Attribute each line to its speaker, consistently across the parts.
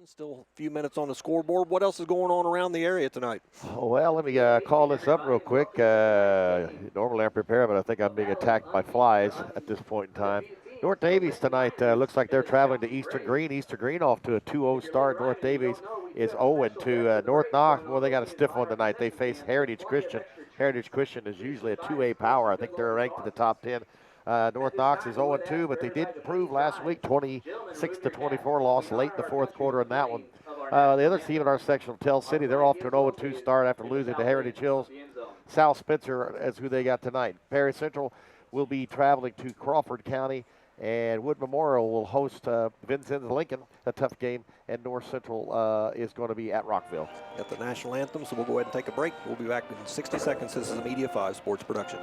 Speaker 1: Still a few minutes on the scoreboard. What else is going on around the area tonight?
Speaker 2: Well, let me call this up real quick. Normally I'm prepared, but I think I'm being attacked by flies at this point in time. North Davies tonight looks like they're traveling to Eastern Green. Eastern Green off to a 2-0 start. North Davies is 0-2. North Knox, well, they got a stiff one tonight. They face Heritage Christian. Heritage Christian is usually a 2A power. I think they're ranked in the top 10. North Knox is 0-2, but they did improve last week, 26-24 loss late in the fourth quarter in that one. The other team in our section, Tell City, they're off to an 0-2 start after losing to Heritage Hills. South Spencer is who they got tonight. Perry Central will be traveling to Crawford County, and Wood Memorial will host Vincennes Lincoln, a tough game, and North Central is going to be at Rockville.
Speaker 1: At the national anthem, so we'll go ahead and take a break. We'll be back in 60 seconds. This is a Media 5 Sports production.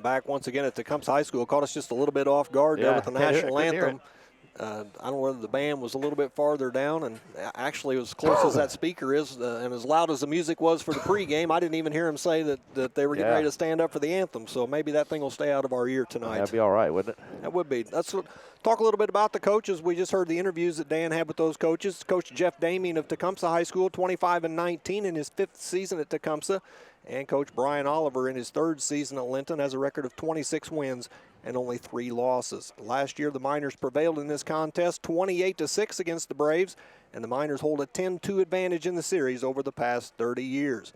Speaker 1: Back once again at Tecumseh High School. Caught us just a little bit off guard there with the national anthem. I don't know whether the band was a little bit farther down, and actually as close as that speaker is and as loud as the music was for the pregame, I didn't even hear him say that they were getting ready to stand up for the anthem. So maybe that thing will stay out of our ear tonight.
Speaker 2: That'd be all right, wouldn't it?
Speaker 1: That would be. Talk a little bit about the coaches. We just heard the interviews that Dan had with those coaches. Coach Jeff Damien of Tecumseh High School, 25-19 in his 5th season at Tecumseh. And Coach Brian Oliver in his 3rd season at Linton has a record of 26 wins and only 3 losses. Last year, the Miners prevailed in this contest 28-6 against the Braves, and the Miners hold a 10-2 advantage in the series over the past 30 years.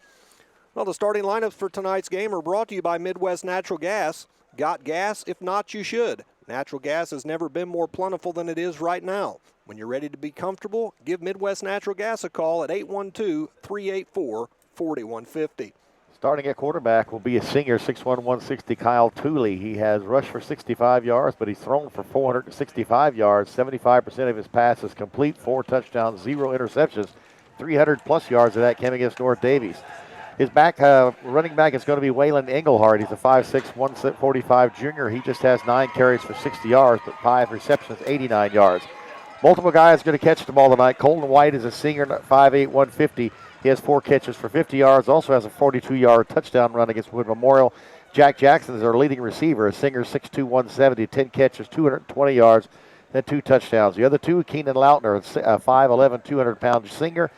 Speaker 1: Well, the starting lineups for tonight's game are brought to you by Midwest Natural Gas. Got gas? If not, you should. Natural gas has never been more plentiful than it is right now. When you're ready to be comfortable, give Midwest Natural Gas a call at 812-384-4150.
Speaker 2: Starting at quarterback will be a senior, 6'1", 160, Kyle Tooley. He has rushed for 65 yards, but he's thrown for 465 yards. 75% of his passes complete, 4 touchdowns, 0 interceptions. 300-plus yards of that came against North Davies. His running back is going to be Waylon Engelhardt. He's a 5'6", 145 junior. He just has 9 carries for 60 yards, but 5 receptions, 89 yards. Multiple guys going to catch the ball tonight. Colton White is a senior, 5'8", 150. He has 4 catches for 50 yards, also has a 42-yard touchdown run against Wood Memorial. Jack Jackson is our leading receiver, a senior, 6'2", 170, 10 catches, 220 yards, and 2 touchdowns. The other two, Keenan Lautner, a 5'11", 200-pound senior,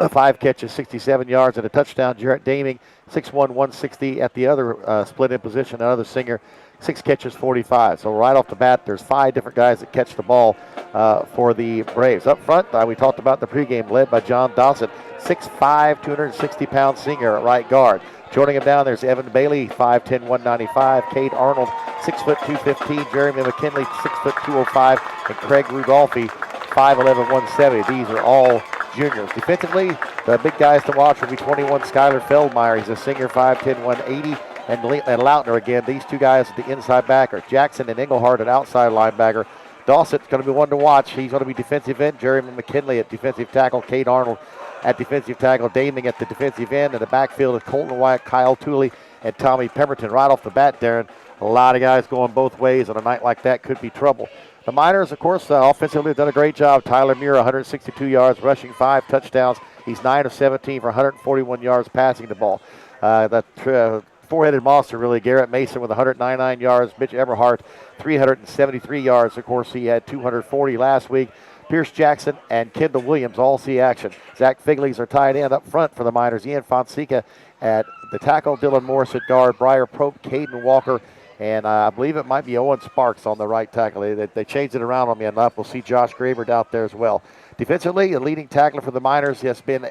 Speaker 2: 5 catches, 67 yards, and a touchdown. Jarrett Daming, 6'1", 160 at the other split-in position, another senior, 6 catches, 45. So right off the bat, there's 5 different guys that catch the ball for the Braves. Up front, we talked about the pregame, led by John Dawson, 6'5", 260-pound senior at right guard. Joining him down, there's Evan Bailey, 5'10", 195. Cade Arnold, 6', 215. Jeremy McKinley, 6', 205. And Craig Rudolphi, 5'11", 170. These are all juniors. Defensively, the big guys to watch will be 21, Skyler Feldmeyer. He's a senior, 5'10", 180. And Lautner again. These 2 guys at the inside backer. Jackson and Engelhardt at outside linebacker. Dawson's going to be one to watch. He's going to be defensive end. Jeremy McKinley at defensive tackle. Cade Arnold at defensive tackle. Daming at the defensive end. In the backfield is Colton White, Kyle Tooley, and Tommy Pemberton. Right off the bat, Darren, a lot of guys going both ways on a night like that could be trouble. The Miners, of course, offensively have done a great job. Tyler Muir, 162 yards, rushing 5 touchdowns. He's 9 of 17 for 141 yards passing the ball. Four-headed monster, really. Garrett Mason with 199 yards. Mitch Everhart, 373 yards. Of course, he had 240 last week. Pierce Jackson and Kendall Williams all see action. Zach Figley's our tight end up front for the Miners. Ian Fonseca at the tackle. Dylan Morris at guard. Briar Pope, Caden Walker, And I believe it might be Owen Sparks on the right tackle. They changed it around on me enough. We'll see Josh Graber out there as well. Defensively, the leading tackler for the Miners has been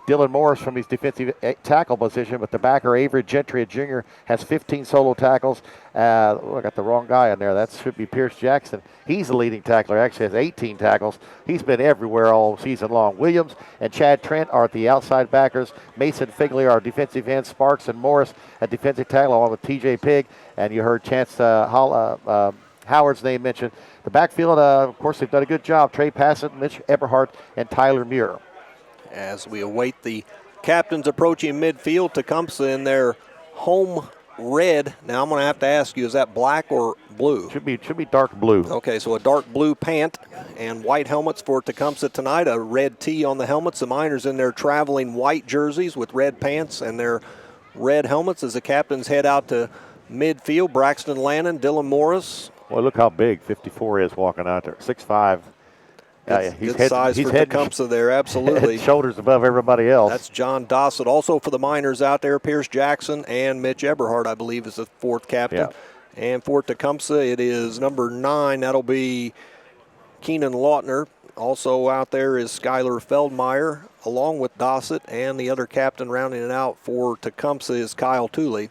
Speaker 2: Dylan Morris from his defensive tackle position, but the backer Avery Gentry, Jr., has 15 solo tackles. I got the wrong guy in there. That should be Pierce Jackson. He's the leading tackler, actually has 18 tackles. He's been everywhere all season long. Williams and Chad Trent are at the outside backers. Mason Figley are defensive ends. Sparks and Morris at defensive tackle, along with TJ Pigg. And you heard Chance Howard's name mentioned. The backfield, of course, they've done a good job. Trey Passett, Mitch Eberhardt, and Tyler Muir.
Speaker 1: As we await the captains approaching midfield, Tecumseh in their home red. Now I'm going to have to ask you, is that black or blue?
Speaker 2: Should be dark blue.
Speaker 1: Okay, so a dark blue pant and white helmets for Tecumseh tonight. A red tee on the helmets. The Miners in their traveling white jerseys with red pants and their red helmets as the captains head out to midfield. Braxton Lannon, Dylan Morris.
Speaker 2: Well, look how big 54 is walking out there. 6'5".
Speaker 1: Good size for Tecumseh there, absolutely.
Speaker 2: Head shoulders above everybody else.
Speaker 1: That's John Dossett. Also for the Miners out there, Pierce Jackson and Mitch Eberhardt, I believe, is the fourth captain.
Speaker 2: Yeah.
Speaker 1: And for Tecumseh, it is number 9. That'll be Keenan Lautner. Also out there is Skylar Feldmeyer, along with Dossett. And the other captain rounding it out for Tecumseh is Kyle Tooley,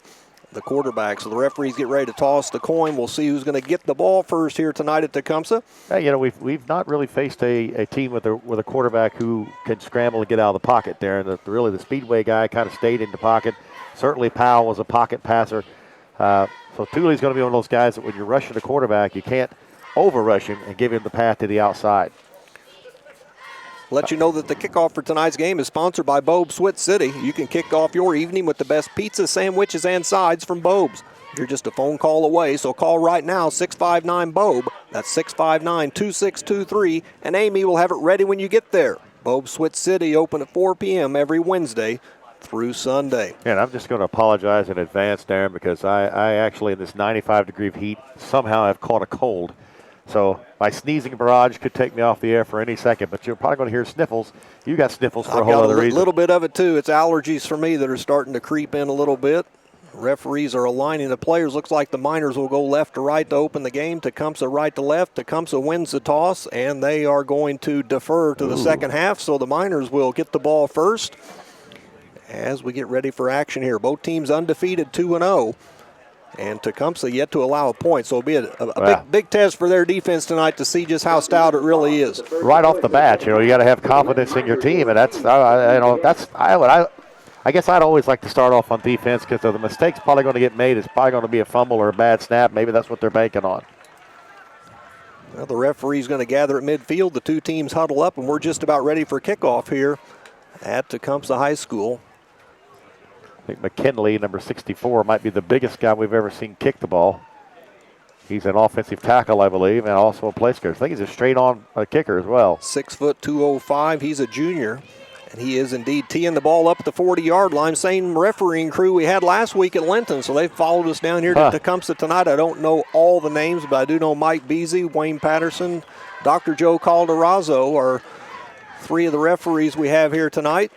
Speaker 1: the quarterback. So the referees get ready to toss the coin. We'll see who's going to get the ball first here tonight at Tecumseh.
Speaker 2: Hey, we've not really faced a team with a quarterback who can scramble and get out of the pocket there. And really the Speedway guy kind of stayed in the pocket. Certainly Powell was a pocket passer. So Tooley's going to be one of those guys that when you're rushing the quarterback, you can't over-rush him and give him the path to the outside.
Speaker 1: Let you know that the kickoff for tonight's game is sponsored by Bobe's Switz City. You can kick off your evening with the best pizza, sandwiches, and sides from Bobe's. You're just a phone call away, so call right now, 659-BOBE. That's 659-2623, and Amy will have it ready when you get there. Bobe's Switz City open at 4 p.m. every Wednesday through Sunday.
Speaker 2: And I'm just going to apologize in advance, Darren, because I actually, in this 95-degree heat, somehow have caught a cold. So my sneezing barrage could take me off the air for any second, but you're probably going to hear sniffles. You got sniffles for a whole other reason.
Speaker 1: A little bit of it, too. It's allergies for me that are starting to creep in a little bit. Referees are aligning the players. Looks like the Miners will go left to right to open the game. Tecumseh right to left. Tecumseh wins the toss, and they are going to defer to the second half. So the Miners will get the ball first as we get ready for action here. Both teams undefeated, 2-0. And Tecumseh yet to allow a point. So it'll be a big test for their defense tonight to see just how stout it really is.
Speaker 2: Right off the bat, you got to have confidence in your team, and I guess I'd always like to start off on defense because the mistake's probably going to get made. It's probably going to be a fumble or a bad snap. Maybe that's what they're banking on.
Speaker 1: Well, the referee's going to gather at midfield. The two teams huddle up, and we're just about ready for kickoff here at Tecumseh High School.
Speaker 2: I think McKinley, number 64, might be the biggest guy we've ever seen kick the ball. He's an offensive tackle, I believe, and also a place kicker. I think he's a straight-on kicker as well.
Speaker 1: 6', 205. He's a junior, and he is indeed teeing the ball up at the 40-yard line. Same refereeing crew we had last week at Linton, so they followed us down here to Tecumseh tonight. I don't know all the names, but I do know Mike Beasy, Wayne Patterson, Dr. Joe Calderazzo are three of the referees we have here tonight.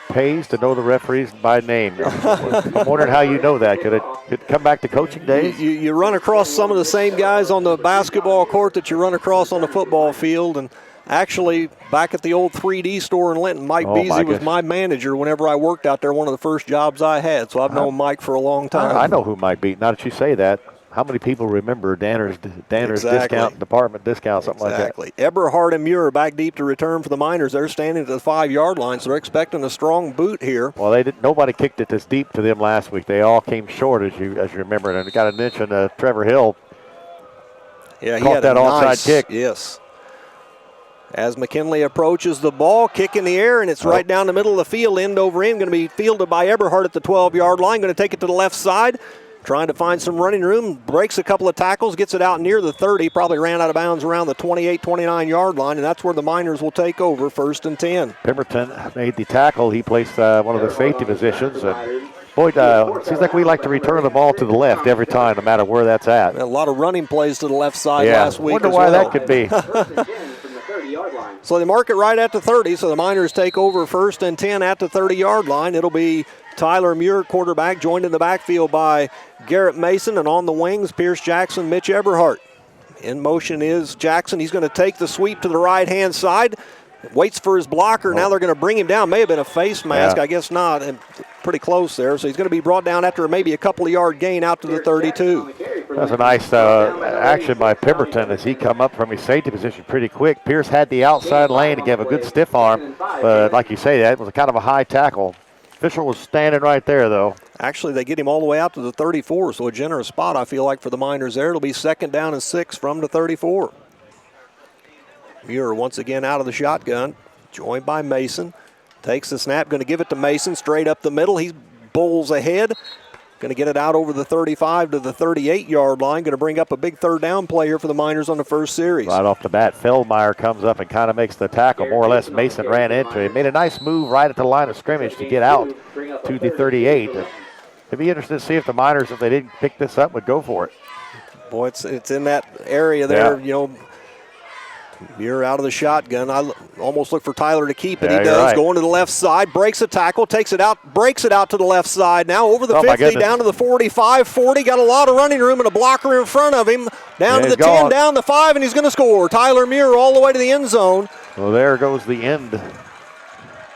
Speaker 2: Pays to know the referees by name. I'm wondering how you know that. Could it come back to coaching days?
Speaker 1: You run across some of the same guys on the basketball court that you run across on the football field. And actually, back at the old 3D store in Linton, Mike Beasy was my manager whenever I worked out there, one of the first jobs I had. So I've known Mike for a long time.
Speaker 2: I know who Mike beat. Now that you say that, how many people remember Danner's discount, department discount, something like that?
Speaker 1: Exactly. Eberhardt and Muir back deep to return for the Miners. They're standing at the 5-yard line, so they're expecting a strong boot here.
Speaker 2: Well, nobody kicked it this deep to them last week. They all came short, as you remember. And got to mention Trevor Hill.
Speaker 1: Yeah, he
Speaker 2: caught
Speaker 1: had
Speaker 2: that onside kick.
Speaker 1: Yes. As McKinley approaches the ball, kick in the air, and it's right down the middle of the field, end over end. Going to be fielded by Eberhardt at the 12-yard line. Going to take it to the left side. Trying to find some running room, breaks a couple of tackles, gets it out near the 30, probably ran out of bounds around the 28, 29-yard line, and that's where the Miners will take over, 1st and 10.
Speaker 2: Pemberton made the tackle. He placed one of the safety positions. And boy, it seems like we like to return the ball to the left every time, no matter where that's at.
Speaker 1: A lot of running plays to the left side last week.
Speaker 2: I wonder why that could be.
Speaker 1: So they mark it right at the 30, so the Miners take over 1st and 10 at the 30-yard line. It'll be Tyler Muir, quarterback, joined in the backfield by Garrett Mason, and on the wings, Pierce Jackson, Mitch Eberhardt. In motion is Jackson. He's going to take the sweep to the right-hand side. Waits for his blocker. Now they're going to bring him down. May have been a face mask. I guess not. And pretty close there. So he's going to be brought down after maybe a couple of yard gain out to the 32.
Speaker 2: That's a nice action by Pemberton as he come up from his safety position pretty quick. Pierce had the outside lane to give a good stiff arm. But like you say, that was a kind of a high tackle. Fisher was standing right there, though.
Speaker 1: Actually, they get him all the way out to the 34, so a generous spot, I feel like, for the Miners there. It'll be 2nd down and 6 from the 34. Muir once again out of the shotgun, joined by Mason. Takes the snap, going to give it to Mason straight up the middle. He bowls ahead. Going to get it out over the 35 to the 38-yard line. Going to bring up a big 3rd down play here for the Miners on the first series.
Speaker 2: Right off the bat, Feldmeyer comes up and kind of makes the tackle. More or less, Mason ran into him. Made a nice move right at the line of scrimmage to get out to the 38. It'd be interesting to see if the Miners, if they didn't pick this up, would go for it.
Speaker 1: Boy, it's in that area there, you know. Muir out of the shotgun. I almost look for Tyler to keep it. He does. Right. Going to the left side. Breaks a tackle. Takes it out. Breaks it out to the left side. Now over the 50. Down to the 45. 40. Got a lot of running room and a blocker in front of him. Down to the 10. Down the 5. And he's going to score. Tyler Muir all the way to the end zone.
Speaker 2: Well, there goes the end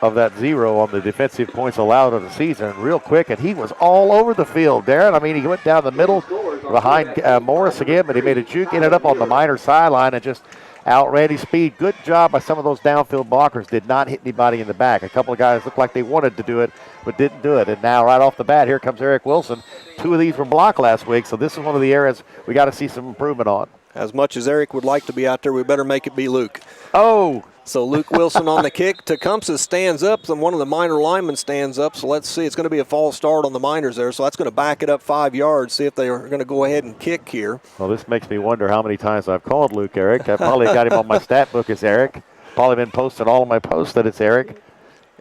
Speaker 2: of that 0 on the defensive points allowed of the season real quick. And he was all over the field, Darren. I mean, he went down the middle behind Morris again, but he made a juke. Ended up on the Miner sideline and just outran his speed. Good job by some of those downfield blockers. Did not hit anybody in the back. A couple of guys looked like they wanted to do it, but didn't do it. And now right off the bat, here comes Eric Wilson. 2 of these were blocked last week, so this is one of the areas we got to see some improvement on.
Speaker 1: As much as Eric would like to be out there, we better make it be Luke.
Speaker 2: Oh!
Speaker 1: So Luke Wilson on the kick. Tecumseh stands up, and one of the Miner linemen stands up. So let's see. It's going to be a false start on the Miners there. So that's going to back it up 5 yards, see if they are going to go ahead and kick here.
Speaker 2: Well, this makes me wonder how many times I've called Luke Eric. I probably got him on my stat book as Eric. Probably been posting all of my posts that it's Eric.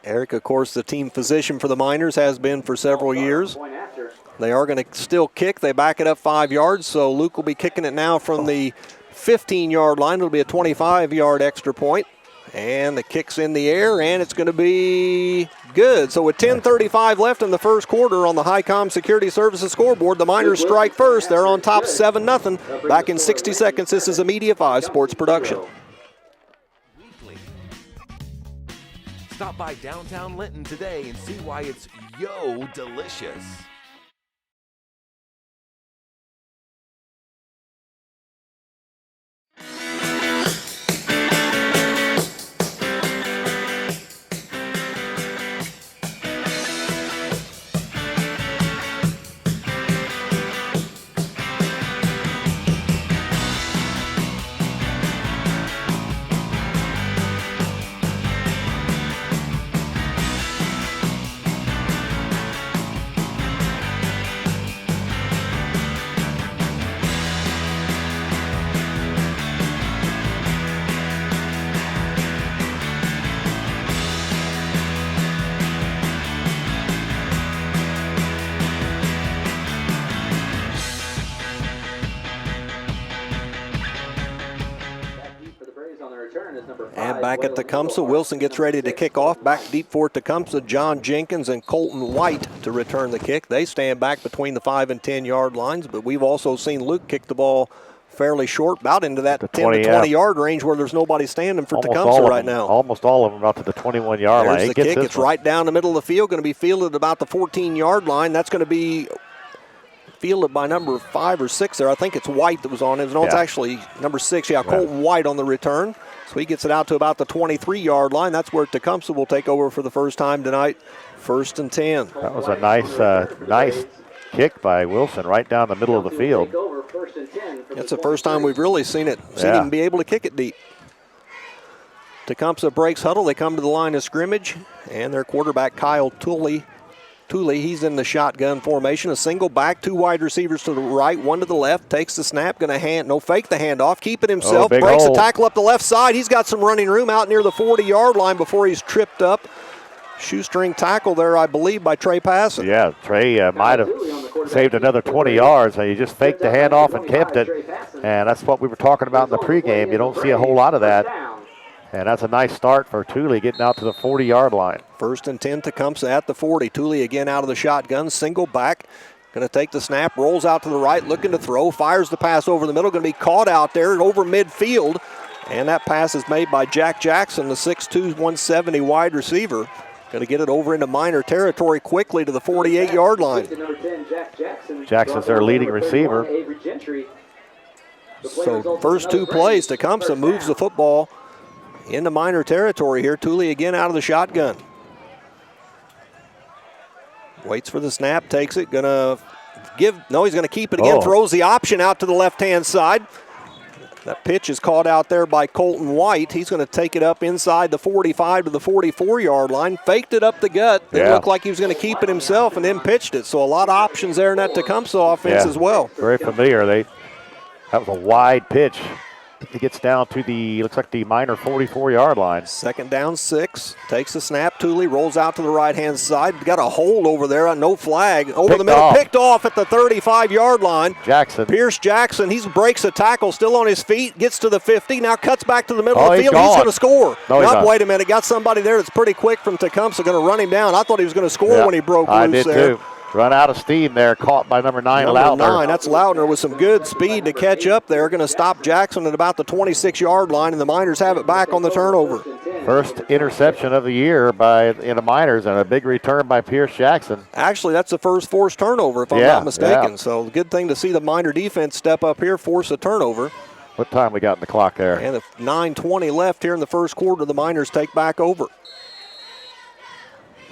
Speaker 1: Eric, of course, the team physician for the Miners, has been for several years. They are going to still kick. They back it up 5 yards. So Luke will be kicking it now from the 15-yard line. It'll be a 25-yard extra point. And the kick's in the air, and it's going to be good. So with 10:35 left in the first quarter on the Highcom Security Services scoreboard, the Miners strike first. They're on top 7-0. Back in 60 seconds, this is a Media 5 Sports production.
Speaker 3: Stop by downtown Linton today and see why it's yo delicious.
Speaker 1: And back at Tecumseh, Wilson gets ready to kick off. Back deep for Tecumseh, John Jenkins and Colton White to return the kick. They stand back between the 5 and 10-yard lines, but we've also seen Luke kick the ball fairly short, about into that 10 to 20-yard range where there's nobody standing for Tecumseh right now.
Speaker 2: Almost all of them out to the 21-yard line.
Speaker 1: There's the kick. It's right down the middle of the field, going to be fielded about the 14-yard line. That's going to be fielded by number 5 or 6 there. I think it's White that was on it. No, it's actually number 6. Colton White on the return. So he gets it out to about the 23-yard line. That's where Tecumseh will take over for the first time tonight. 1st and 10.
Speaker 2: That was a nice kick by Wilson right down the middle of the field.
Speaker 1: That's the first time we've really seen him be able to kick it deep. Tecumseh breaks huddle. They come to the line of scrimmage, and their quarterback, Kyle Tooley, he's in the shotgun formation. A single back, 2 wide receivers to the right, 1 to the left. Takes the snap, going to fake the handoff, keep it himself. Breaks a tackle up the left side. He's got some running room out near the 40-yard line before he's tripped up. Shoestring tackle there, I believe, by Trey Passon.
Speaker 2: Yeah, Trey might have saved another 20 yards. He just faked the handoff and kept it. And that's what we were talking about in the pregame. You don't see a whole lot of that. And that's a nice start for Thule getting out to the 40-yard line.
Speaker 1: 1st and 10, Tecumseh at the 40. Thule again out of the shotgun, single back. Going to take the snap, rolls out to the right, looking to throw, fires the pass over the middle, going to be caught out there and over midfield. And that pass is made by Jack Jackson, the 6'2", 170 wide receiver. Going to get it over into Miner territory quickly to the 48-yard line.
Speaker 2: Jackson's their leading receiver.
Speaker 1: So first 2 plays, Tecumseh moves the football into Miner territory here. Thule again out of the shotgun. Waits for the snap, takes it, he's going to keep it again, throws the option out to the left-hand side. That pitch is caught out there by Colton White. He's going to take it up inside the 45 to the 44-yard line. Faked it up the gut. It looked like he was going to keep it himself and then pitched it. So a lot of options there in that Tecumseh offense as well.
Speaker 2: Very familiar. That was a wide pitch. He gets down to looks like the Miner 44-yard line.
Speaker 1: 2nd down, 6. Takes the snap. Thule rolls out to the right-hand side. Got a hold over there. No flag. Over the middle. Picked off at the 35-yard line.
Speaker 2: Jackson.
Speaker 1: Pierce Jackson. He breaks a tackle. Still on his feet. Gets to the 50. Now cuts back to the middle of the field. He's going to score.
Speaker 2: No,
Speaker 1: wait a minute. Got somebody there that's pretty quick from Tecumseh. Going to run him down. I thought he was going to score when he broke loose
Speaker 2: I did
Speaker 1: there.
Speaker 2: Too. Run out of steam there, caught by number 9, Lautner.
Speaker 1: That's Lautner with some good speed to catch up there. Going to stop Jackson at about the 26-yard line, and the Miners have it back on the turnover.
Speaker 2: First interception of the year in the Miners, and a big return by Pierce Jackson.
Speaker 1: Actually, that's the first forced turnover, if I'm not mistaken. So good thing to see the Miner defense step up here, force a turnover.
Speaker 2: What time we got in the clock there?
Speaker 1: And 9:20 left here in the first quarter. The Miners take back over.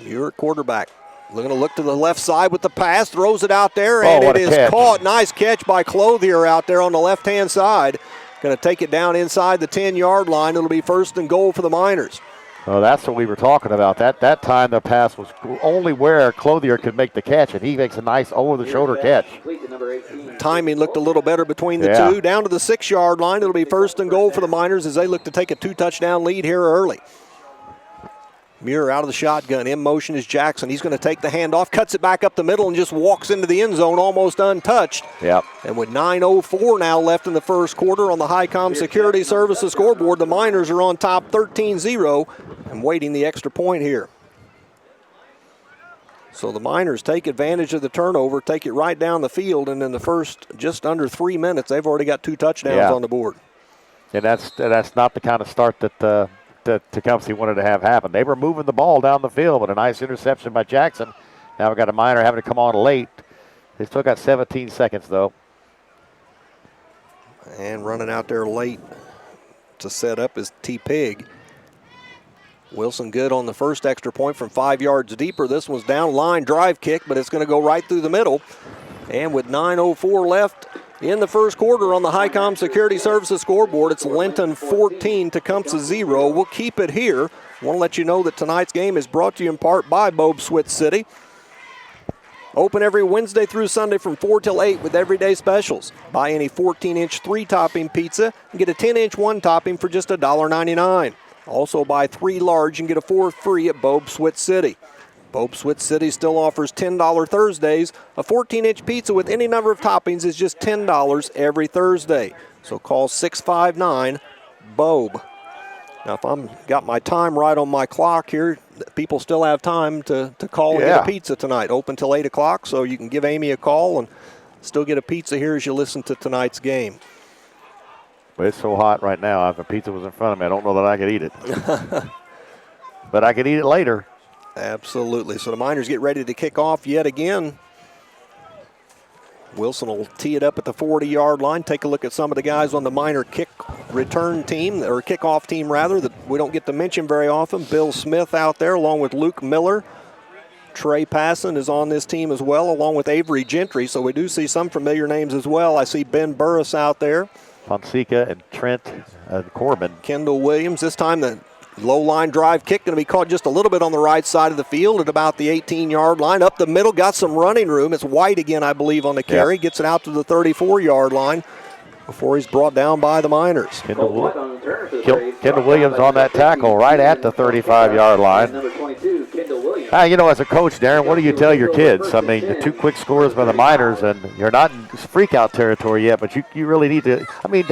Speaker 1: Muir at quarterback. We're going to look to the left side with the pass, throws it out there, and it is caught. Nice catch by Clothier out there on the left-hand side. Going to take it down inside the 10-yard line. It'll be 1st and goal for the Miners.
Speaker 2: Well, that's what we were talking about. That time the pass was only where Clothier could make the catch, and he makes a nice over-the-shoulder catch.
Speaker 1: Timing looked a little better between the two. Down to the 6-yard line. It'll be 1st and goal for the Miners as they look to take a 2-touchdown lead here early. Muir out of the shotgun. In motion is Jackson. He's going to take the handoff, cuts it back up the middle, and just walks into the end zone almost untouched.
Speaker 2: Yep.
Speaker 1: And with 9:04 now left in the first quarter on the Highcom Security Services scoreboard, the Miners are on top 13-0 and waiting the extra point here. So the Miners take advantage of the turnover, take it right down the field, and in the first just under 3 minutes, they've already got 2 touchdowns on the board.
Speaker 2: And that's not the kind of start that Tecumseh wanted to have happen. They were moving the ball down the field, but a nice interception by Jackson. Now we've got a Miner having to come on late. They still got 17 seconds, though.
Speaker 1: And running out there late to set up is T-Pig. Wilson good on the first extra point from 5 yards deeper. This one's down line drive kick, but it's going to go right through the middle. And with 9:04 left in the first quarter on the Highcom Security Services scoreboard, it's Linton 14, Tecumseh 0. We'll keep it here. Want to let you know that tonight's game is brought to you in part by Bobe Switz City. Open every Wednesday through Sunday from 4 till 8 with everyday specials. Buy any 14-inch 3-topping pizza and get a 10-inch 1-topping for just $1.99. Also buy 3 large and get a 4th free at Bobe Switz City. Bobe Switz City still offers $10 Thursdays. A 14-inch pizza with any number of toppings is just $10 every Thursday. So call 659-BOBE. Now, if I'm got my time right on my clock here, people still have time to call and get a pizza tonight. Open till 8 o'clock, so you can give Amy a call and still get a pizza here as you listen to tonight's game.
Speaker 2: But it's so hot right now. If a pizza was in front of me, I don't know that I could eat it. But I could eat it later.
Speaker 1: Absolutely. So the Miners get ready to kick off yet again. Wilson will tee it up at the 40-yard line. Take a look at some of the guys on the Miner kick return team, or kickoff team rather, that we don't get to mention very often. Bill Smith out there along with Luke Miller. Trey Passon is on this team as well, along with Avery Gentry. So we do see some familiar names as well. I see Ben Burris out there.
Speaker 2: Fonseca and Trent Corbin.
Speaker 1: Kendall Williams. This time the low line drive kick going to be caught just a little bit on the right side of the field at about the 18-yard line. Up the middle, got some running room. It's White again, I believe, on the carry. Gets it out to the 34-yard line before he's brought down by the Miners.
Speaker 2: Kendall Williams on that tackle right at the 35-yard line. As a coach, Darren, what do you tell your kids? I mean, the 2 quick scores by the Miners, and you're not in freak-out territory yet, but you really need to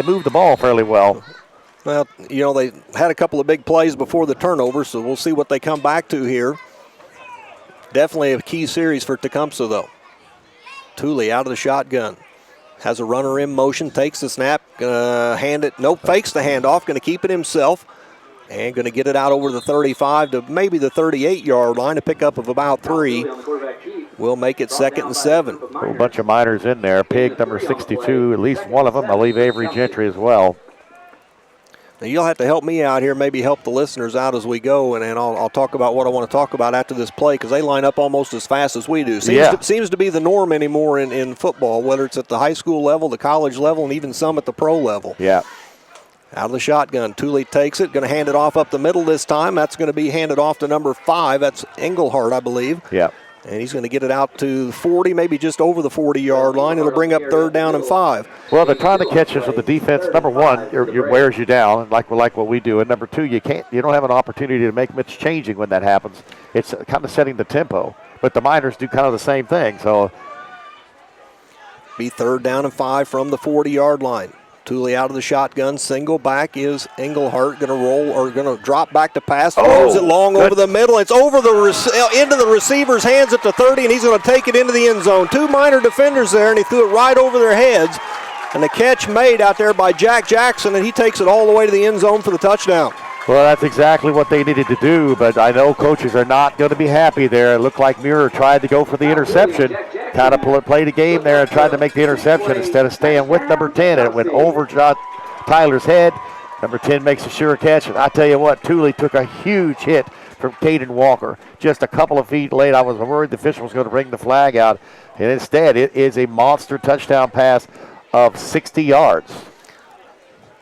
Speaker 2: move the ball fairly well.
Speaker 1: Well, you know, they had a couple of big plays before the turnover, so we'll see what they come back to here. Definitely a key series for Tecumseh, though. Thule out of the shotgun. Has a runner in motion, takes the snap, gonna hand it, nope, fakes the handoff, gonna keep it himself, and gonna get it out over the 35 to maybe the 38-yard line, a pickup of about 3. We'll make it 2nd and 7.
Speaker 2: A whole bunch of Miners in there. Pig, number 62, at least one of them. I believe Avery Gentry as well.
Speaker 1: Now you'll have to help me out here, maybe help the listeners out as we go, and I'll talk about what I want to talk about after this play because they line up almost as fast as we do. Seems to be the norm anymore in football, whether it's at the high school level, the college level, and even some at the pro level.
Speaker 2: Yeah.
Speaker 1: Out of the shotgun, Thule takes it, going to hand it off up the middle this time. That's going to be handed off to number 5. That's Engelhardt, I believe.
Speaker 2: Yeah.
Speaker 1: And he's going to get it out to 40, maybe just over the 40-yard line. It'll bring up 3rd down and 5.
Speaker 2: Well, they're trying to catch us with the defense. Number 1, it wears you down, like what we do. And number 2, you don't have an opportunity to make much changing when that happens. It's kind of setting the tempo. But the Miners do kind of the same thing. So,
Speaker 1: be 3rd down and 5 from the 40-yard line. Thule out of the shotgun. Single back is Engelhardt. Going to roll or going to drop back to pass. Throws it long over the middle. It's over into the receiver's hands at the 30, and he's going to take it into the end zone. 2 Miner defenders there, and he threw it right over their heads. And the catch made out there by Jack Jackson, and he takes it all the way to the end zone for the touchdown.
Speaker 2: Well, that's exactly what they needed to do, but I know coaches are not going to be happy there. It looked like Muir tried to go for the interception, kind of played a game there and tried to make the interception instead of staying with number 10, and it went over Tyler's head. Number 10 makes a sure catch, and I tell you what, Thule took a huge hit from Caden Walker. Just a couple of feet late, I was worried the official was going to bring the flag out, and instead it is a monster touchdown pass of 60 yards.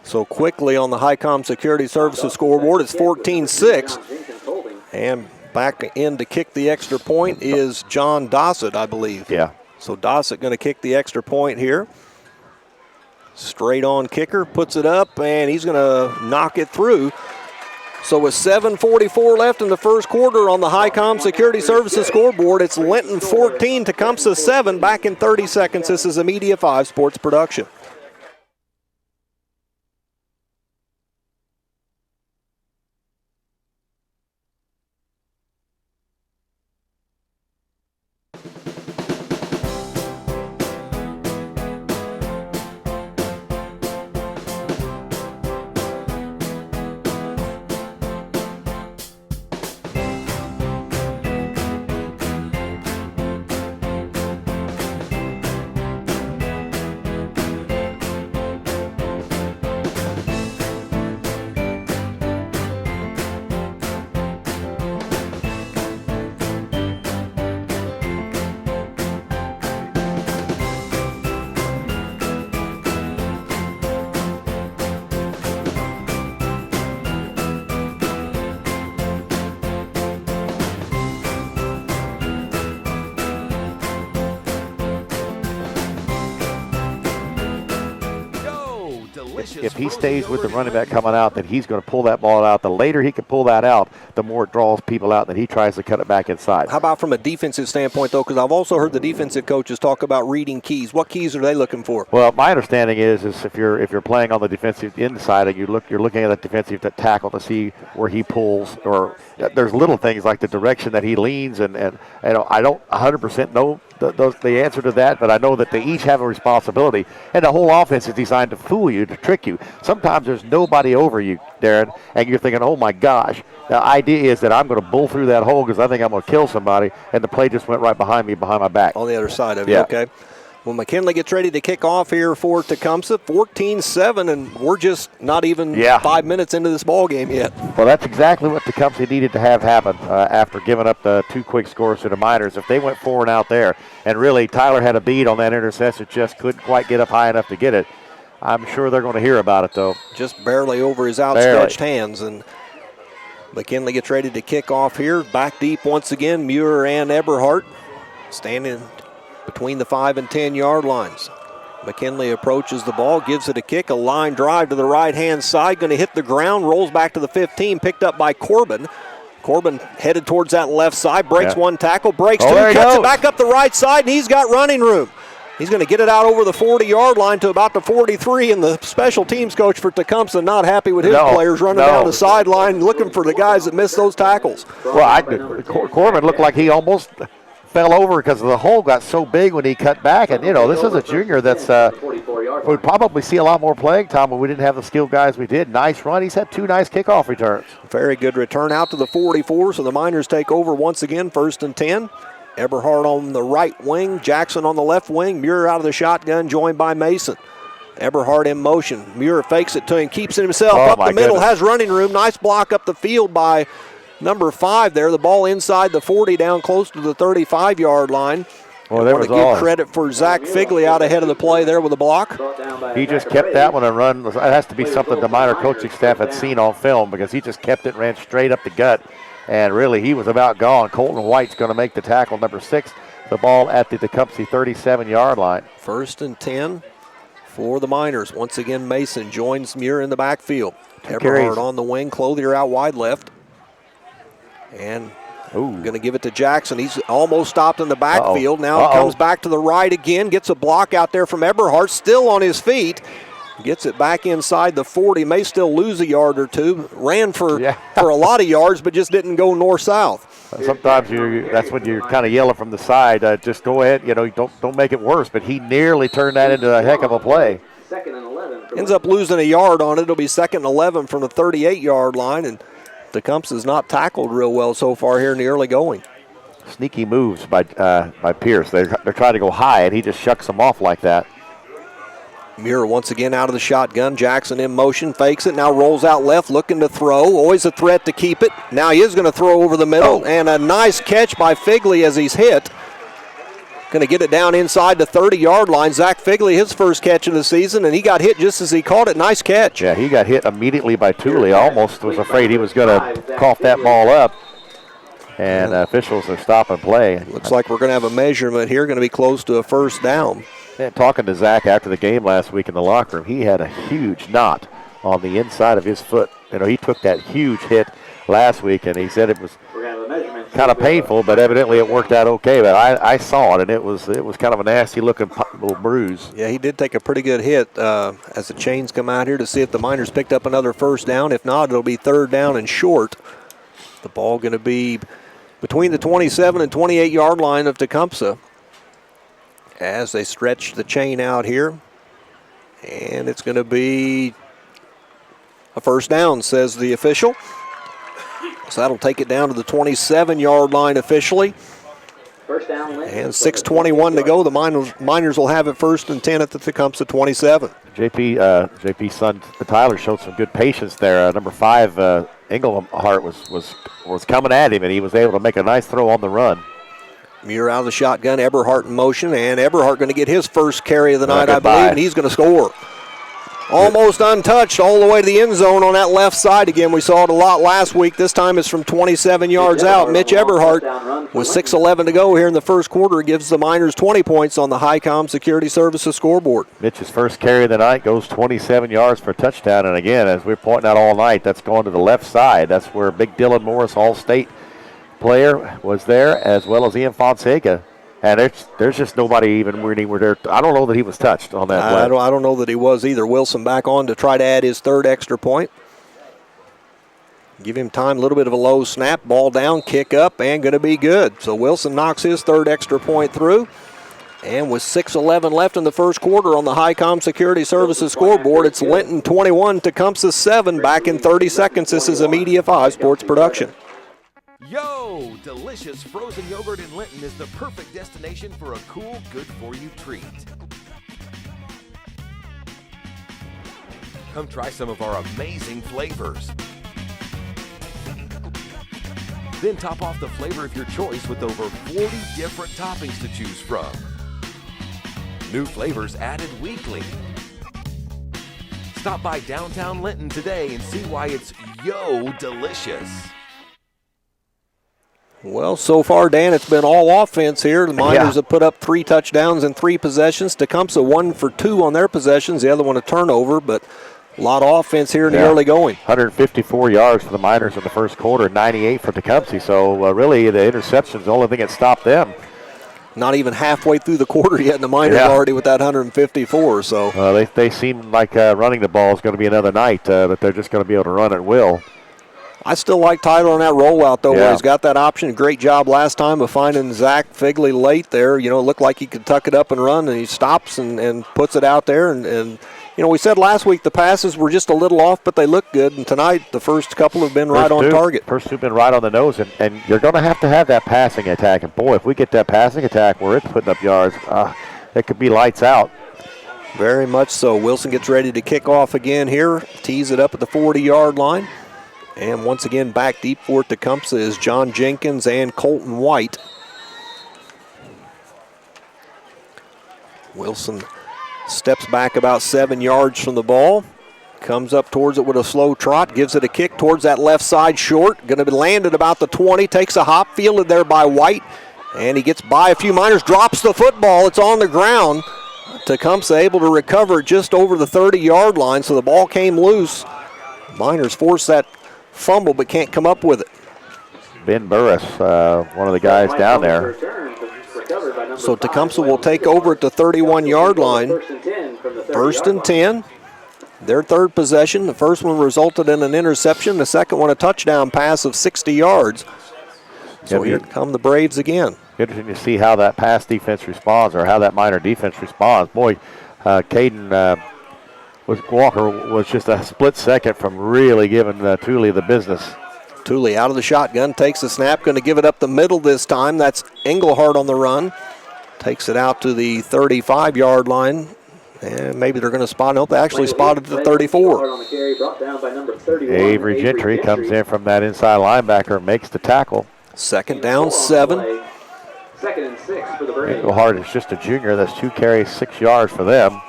Speaker 1: So quickly on the Highcom Security Services scoreboard, it's 14-6. And back in to kick the extra point is John Dossett, I believe.
Speaker 2: Yeah.
Speaker 1: So Dossett going to kick the extra point here. Straight on kicker, puts it up, and he's going to knock it through. So with 7:44 left in the first quarter on the Highcom Security Services scoreboard, it's Linton 14, Tecumseh 7. Back in 30 seconds, this is a Media 5 Sports production.
Speaker 2: If he stays with the running back coming out, then he's going to pull that ball out. The later he can pull that out, the more it draws people out, then he tries to cut it back inside.
Speaker 1: How about from a defensive standpoint, though? Because I've also heard the defensive coaches talk about reading keys. What keys are they looking for?
Speaker 2: Well, my understanding is if you're playing on the defensive inside and you're looking at that defensive tackle to see where he pulls, or there's little things like the direction that he leans, and I don't 100% know the answer to that, but I know that they each have a responsibility, and the whole offense is designed to fool you, to trick you. Sometimes there's nobody over you, Darren, and you're thinking, oh my gosh, the idea is that I'm going to bull through that hole because I think I'm going to kill somebody, and the play just went right behind me, behind my back.
Speaker 1: On the other side of it, okay. Well, McKinley gets ready to kick off here for Tecumseh, 14-7, and we're just not even 5 minutes into this ball game yet.
Speaker 2: Well, that's exactly what Tecumseh needed to have happen after giving up the 2 quick scores to the Miners. If they went 4 and out there, and really Tyler had a bead on that interception, just couldn't quite get up high enough to get it. I'm sure they're going to hear about it, though.
Speaker 1: Just barely over his outstretched hands, and McKinley gets ready to kick off here. Back deep once again, Muir and Eberhardt standing between the 5 and 10 yard lines. McKinley approaches the ball, gives it a kick, a line drive to the right-hand side, going to hit the ground, rolls back to the 15, picked up by Corbin. Corbin headed towards that left side, breaks one tackle, breaks two, cuts it back up the right side, and he's got running room. He's going to get it out over the 40-yard line to about the 43, and the special teams coach for Tecumseh not happy with his players running down the sideline looking for the guys that missed those tackles.
Speaker 2: Well, Corbin looked like he almost fell over because the hole got so big when he cut back. And, this is a junior that's would probably see a lot more playing time when we didn't have the skilled guys we did. Nice run. He's had 2 nice kickoff returns.
Speaker 1: Very good return out to the 44, so the Miners take over once again, 1st and 10. Eberhardt on the right wing, Jackson on the left wing, Muir out of the shotgun, joined by Mason. Eberhardt in motion. Muir fakes it to him, keeps it himself up the middle, has running room. Nice block up the field by number 5 there. The ball inside the 40 down close to the 35-yard line.
Speaker 2: Well, there was
Speaker 1: give credit for Zach Figley out ahead of the play there with a block.
Speaker 2: He just kept that one and run. It has to be something the Miner coaching staff had seen on film because he just kept it and ran straight up the gut. And really, he was about gone. Colton White's going to make the tackle, number 6. The ball at the Tecumseh 37-yard line.
Speaker 1: 1st and 10 for the Miners. Once again, Mason joins Muir in the backfield. Eberhardt on the wing, Clothier out wide left. And going to give it to Jackson. He's almost stopped in the backfield. Now comes back to the right again. Gets a block out there from Eberhardt. Still on his feet. Gets it back inside the 40. May still lose a yard or two. Ran for a lot of yards, but just didn't go north-south.
Speaker 2: Sometimes that's when you're kind of yelling from the side. Just go ahead. Don't make it worse. But he nearly turned that into a heck of a play.
Speaker 1: Ends up losing a yard on it. It'll be 2nd and 11 from the 38-yard line. And Tecumseh's not tackled real well so far here in the early going.
Speaker 2: Sneaky moves by Pierce. They're trying to go high, and he just shucks them off like that.
Speaker 1: Muir once again out of the shotgun. Jackson in motion, fakes it, now rolls out left, looking to throw. Always a threat to keep it. Now he is going to throw over the middle, and a nice catch by Figley as he's hit. Going to get it down inside the 30-yard line. Zach Figley, his first catch of the season, and he got hit just as he caught it. Nice catch.
Speaker 2: Yeah, he got hit immediately by Tooley. Almost was afraid he was going to cough that ball up. And officials are stopping play.
Speaker 1: Looks like we're going to have a measurement here. Going to be close to a 1st down.
Speaker 2: And talking to Zach after the game last week in the locker room, he had a huge knot on the inside of his foot. He took that huge hit last week, and he said it was kind of painful, but evidently it worked out okay. But I saw it, and it was kind of a nasty-looking little bruise.
Speaker 1: Yeah, he did take a pretty good hit as the chains come out here to see if the Miners picked up another 1st down. If not, it'll be 3rd down and short. The ball going to be between the 27 and 28-yard line of Tecumseh as they stretch the chain out here. And it's going to be a 1st down, says the official. So that'll take it down to the 27-yard line officially.
Speaker 4: 1st down.
Speaker 1: And 6:21 to go. The Miners will have it 1st and 10 at the Tecumseh 27.
Speaker 2: JP's son Tyler showed some good patience there. Number 5 Engelhart was coming at him, and he was able to make a nice throw on the run.
Speaker 1: Muir out of the shotgun, Eberhardt in motion, and Eberhardt going to get his first carry of the night, I believe, and he's going to score. Almost untouched all the way to the end zone on that left side again. We saw it a lot last week. This time it's from 27 yards out. Mitch Eberhardt, with 6:11 to go here in the first quarter, gives the Miners 20 points on the Highcom Security Services scoreboard.
Speaker 2: Mitch's first carry of the night goes 27 yards for a touchdown. And again, as we're pointing out all night, that's going to the left side. That's where big Dylan Morris, All-State player, was there, as well as Ian Fonseca. And there's just nobody even anywhere there. I don't know that he was touched on that play.
Speaker 1: I don't know that he was either. Wilson back on to try to add his 3rd extra point. Give him time, a little bit of a low snap, ball down, kick up, and going to be good. So Wilson knocks his 3rd extra point through. And with 6:11 left in the first quarter on the Highcom Security Services scoreboard, it's Linton 21, Tecumseh 7. Back in 30 seconds. This is a Media 5 Sports production.
Speaker 3: Yo! Delicious frozen yogurt in Linton is the perfect destination for a cool, good-for-you treat. Come try some of our amazing flavors. Then top off the flavor of your choice with over 40 different toppings to choose from. New flavors added weekly. Stop by downtown Linton today and see why it's yo delicious.
Speaker 1: Well, so far, Dan, it's been all offense here. The Miners have put up 3 touchdowns in 3 possessions. Tecumseh 1 for 2 on their possessions, the other one a turnover, but a lot of offense here in the early going.
Speaker 2: 154 yards for the Miners in the first quarter, 98 for Tecumseh. So really the interception's the only thing that stopped them.
Speaker 1: not even halfway through the quarter yet, and the Miners already with that 154. So
Speaker 2: they seem like running the ball is going to be another night, but they're just going to be able to run at will.
Speaker 1: I still like Tyler on that rollout, though, where he's got that option. Great job last time of finding Zach Figley late there. You know, it looked like he could tuck it up and run, and he stops and puts it out there. And you know, we said last week the passes were just a little off, but they look good. And tonight, the first couple have been right on target.
Speaker 2: First two have been right on the nose, and you're going to have that passing attack. And, boy, if we get that passing attack where it's putting up yards, it could be lights out.
Speaker 1: Very much so. Wilson gets ready to kick off again here, tees it up at the 40-yard line. And once again, back deep for Tecumseh is John Jenkins and Colton White. Wilson steps back about 7 yards from the ball. Comes up towards it with a slow trot. Gives it a kick towards that left side short. Going to be landed about the 20. Takes a hop. Fielded there by White. And he gets by a few Miners. Drops the football. It's on the ground. Tecumseh able to recover just over the 30-yard line. So the ball came loose. Miners force that fumble but can't come up with it.
Speaker 2: Ben Burris, one of the guys down there.
Speaker 1: So Tecumseh will take over at the 31-yard line. First and 10. Their third possession. The first one resulted in an interception. The second one a touchdown pass of 60 yards. So here come the Braves again.
Speaker 2: Interesting to see how that pass defense responds, or how that Miner defense responds. Boy, Caden Walker was just a split second from really giving Thule the business.
Speaker 1: Thule out of the shotgun, takes the snap, going to give it up the middle this time. That's Engelhardt on the run. Takes it out to the 35-yard line. And maybe they're going to spot. Nope, they actually spotted the 34.
Speaker 2: Avery Gentry comes in from that inside linebacker, makes the tackle.
Speaker 1: Second down, 7.
Speaker 4: Second and 6 for the Braves.
Speaker 2: Engelhardt is just a junior. That's 2 carries, 6 yards for them.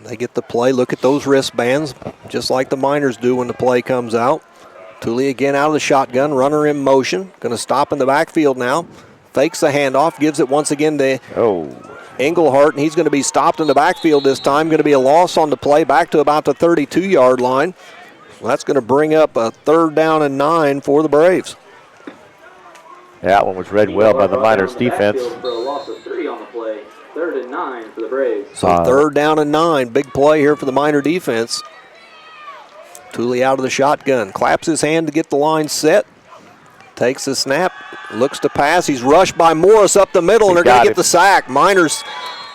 Speaker 1: They get the play. Look at those wristbands, just like the Miners do when the play comes out. Thule again out of the shotgun, runner in motion. Going to stop in the backfield now. Fakes the handoff, gives it once again to Engelhardt, and he's going to be stopped in the backfield this time. Going to be a loss on the play, back to about the 32-yard line. Well, that's going to bring up a 3rd down and 9 for the Braves.
Speaker 2: That one was read well by the Miners defense.
Speaker 4: For a loss of 3 on the play. 3rd and 9 for the Braves.
Speaker 1: So 3rd down and 9. Big play here for the Miner defense. Thule out of the shotgun. Claps his hand to get the line set. Takes the snap. Looks to pass. He's rushed by Morris up the middle, and they're going to get the sack. Miners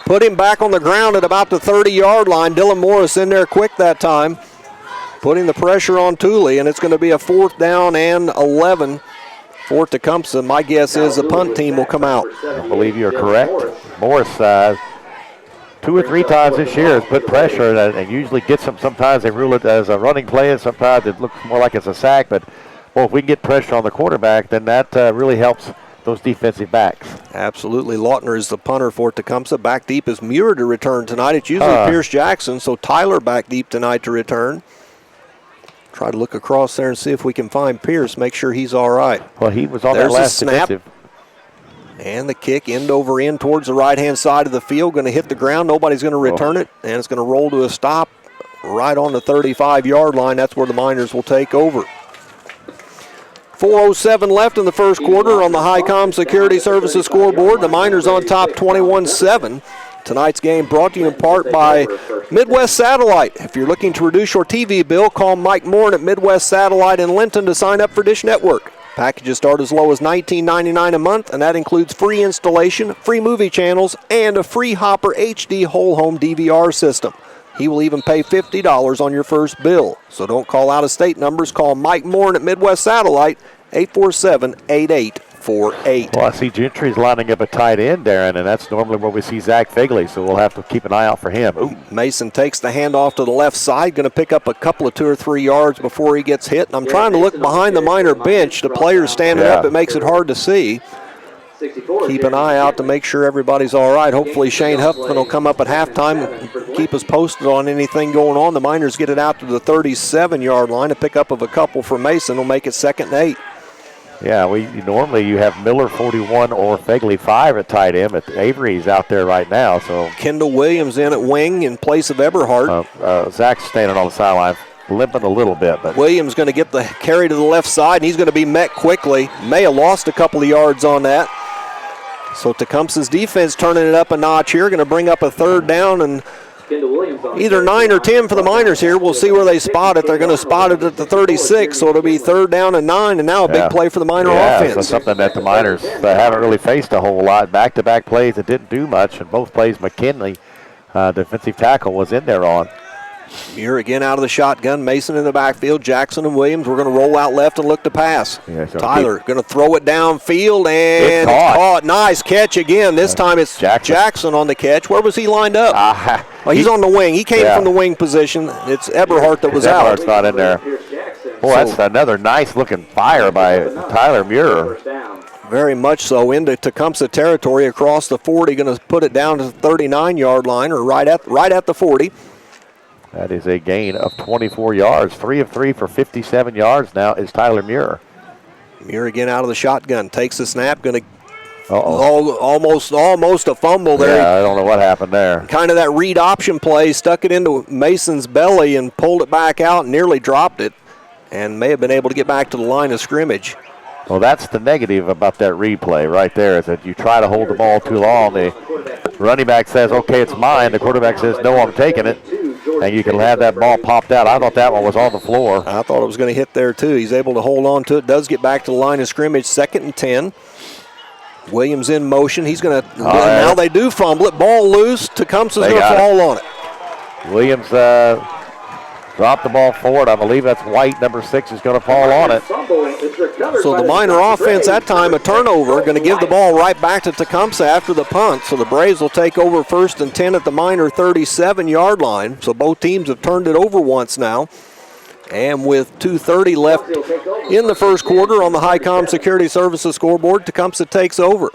Speaker 1: put him back on the ground at about the 30-yard line. Dylan Morris in there quick that time, putting the pressure on Thule, and it's going to be a 4th down and 11 for Tecumseh. My guess is the punt team will come out.
Speaker 2: I believe you're correct. Morris 2 or 3 times this year has put pressure and usually gets them. Sometimes they rule it as a running play, and sometimes it looks more like it's a sack. But, well, if we can get pressure on the quarterback, then that really helps those defensive backs.
Speaker 1: Absolutely. Lautner is the punter for Tecumseh. Back deep is Muir to return tonight. It's usually Pierce Jackson, so Tyler back deep tonight to return. Try to look across there and see if we can find Pierce, make sure he's all right.
Speaker 2: Well, he was on that last
Speaker 1: snap.
Speaker 2: defensive.
Speaker 1: And the kick end over end towards the right-hand side of the field. Going to hit the ground. Nobody's going to return it. And it's going to roll to a stop right on the 35-yard line. That's where the Miners will take over. 4:07 left in the first quarter on the Highcom Security Services scoreboard. The Miners on top 21-7. Tonight's game brought to you in part by Midwest Satellite. If you're looking to reduce your TV bill, call Mike Moore at Midwest Satellite in Linton to sign up for Dish Network. Packages start as low as $19.99 a month, and that includes free installation, free movie channels, and a free Hopper HD whole home DVR system. He will even pay $50 on your first bill. So don't call out-of-state numbers. Call Mike Moore at Midwest Satellite, 847-8848.
Speaker 2: Well, I see Gentry's lining up a tight end, Darren, and that's normally where we see Zach Figley, so we'll have to keep an eye out for him.
Speaker 1: Ooh, Mason takes the handoff to the left side, going to pick up a couple of 2 or 3 yards before he gets hit. And I'm trying to look behind the Miner bench. The players standing up, it makes it hard to see. Keep an eye out to make sure everybody's all right. Hopefully Shane Huffman will come up at halftime and keep us posted on anything going on. The Miners get it out to the 37-yard line. A pickup of a couple for Mason will make it 2nd and 8.
Speaker 2: Yeah, normally you have Miller 41 or Figley 5 at tight end, but Avery's out there right now. So
Speaker 1: Kendall Williams in at wing in place of Eberhardt.
Speaker 2: Zach's standing on the sideline limping a little bit. But
Speaker 1: Williams going to get the carry to the left side, and he's going to be met quickly. May have lost a couple of yards on that. So Tecumseh's defense turning it up a notch here, going to bring up a third down, and either 9 or 10 for the Miners here. We'll see where they spot it. They're going to spot it at the 36, so it'll be third down and 9, and now a big play for the Miner offense.
Speaker 2: So something that the Miners haven't really faced a whole lot. Back-to-back plays that didn't do much, and both plays McKinley, defensive tackle, was in there on.
Speaker 1: Muir again out of the shotgun. Mason in the backfield. Jackson and Williams. We're going to roll out left and look to pass.
Speaker 2: Yeah, so
Speaker 1: Tyler going to throw it downfield, and it's caught. Nice catch again. This time it's Jackson on the catch. Where was he lined up? Well, he's on the wing. He came from the wing position. It's Eberhardt that was out.
Speaker 2: Eberhardt's not in there. Boy, that's another nice-looking fire by Tyler Muir.
Speaker 1: Very much so. Into Tecumseh territory across the 40. Going to put it down to the 39-yard line, or right at the 40.
Speaker 2: That is a gain of 24 yards. 3 of 3 for 57 yards now is Tyler Muir.
Speaker 1: Muir again out of the shotgun. Takes the snap. Going to almost a fumble there.
Speaker 2: Yeah, I don't know what happened there.
Speaker 1: Kind of that read option play. Stuck it into Mason's belly and pulled it back out and nearly dropped it. And may have been able to get back to the line of scrimmage.
Speaker 2: Well, that's the negative about that replay right there, is that you try to hold the ball too long. The running back says, okay, it's mine. The quarterback says, no, I'm taking it. And you can have that ball popped out. I thought that one was on the floor.
Speaker 1: I thought it was going to hit there, too. He's able to hold on to it. Does get back to the line of scrimmage. 2nd and 10. Williams in motion. He's going to, now they do fumble it. Ball loose. Tecumseh's going to fall on it.
Speaker 2: Williams dropped the ball forward. I believe that's White, number 6, is going to fall on it.
Speaker 1: So the Miner offense that time, a turnover, going to give the ball right back to Tecumseh after the punt. So the Braves will take over 1st and 10 at the Miner 37-yard line. So both teams have turned it over once now. And with 2:30 left in the first quarter on the Highcom Security Services scoreboard, Tecumseh takes over.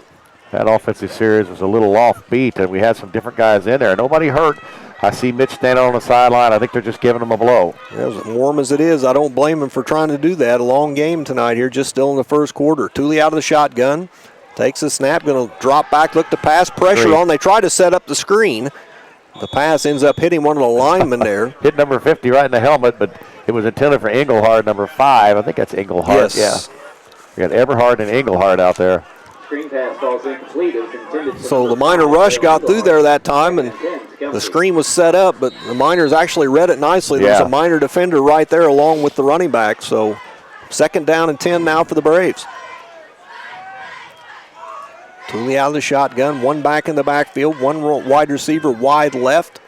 Speaker 2: That offensive series was a little offbeat, and we had some different guys in there. Nobody hurt. I see Mitch standing on the sideline. I think they're just giving him a blow.
Speaker 1: As warm as it is, I don't blame him for trying to do that. A long game tonight here, just still in the first quarter. Thule out of the shotgun. Takes the snap, going to drop back, look to pass, pressure on. They try to set up the screen. The pass ends up hitting one of the linemen there.
Speaker 2: Hit number 50 right in the helmet, but it was intended for Engelhardt, number 5. I think that's Engelhardt.
Speaker 1: Yes.
Speaker 2: Yeah. We got Eberhard and Engelhardt out there.
Speaker 4: Screen pass falls incomplete.
Speaker 1: So the Miner rush got through there that time, and the screen was set up, but the Miners actually read it nicely. There's a Miner defender right there along with the running back. So 2nd down and 10 now for the Braves. Thule out of the shotgun, one back in the backfield, one wide receiver wide left,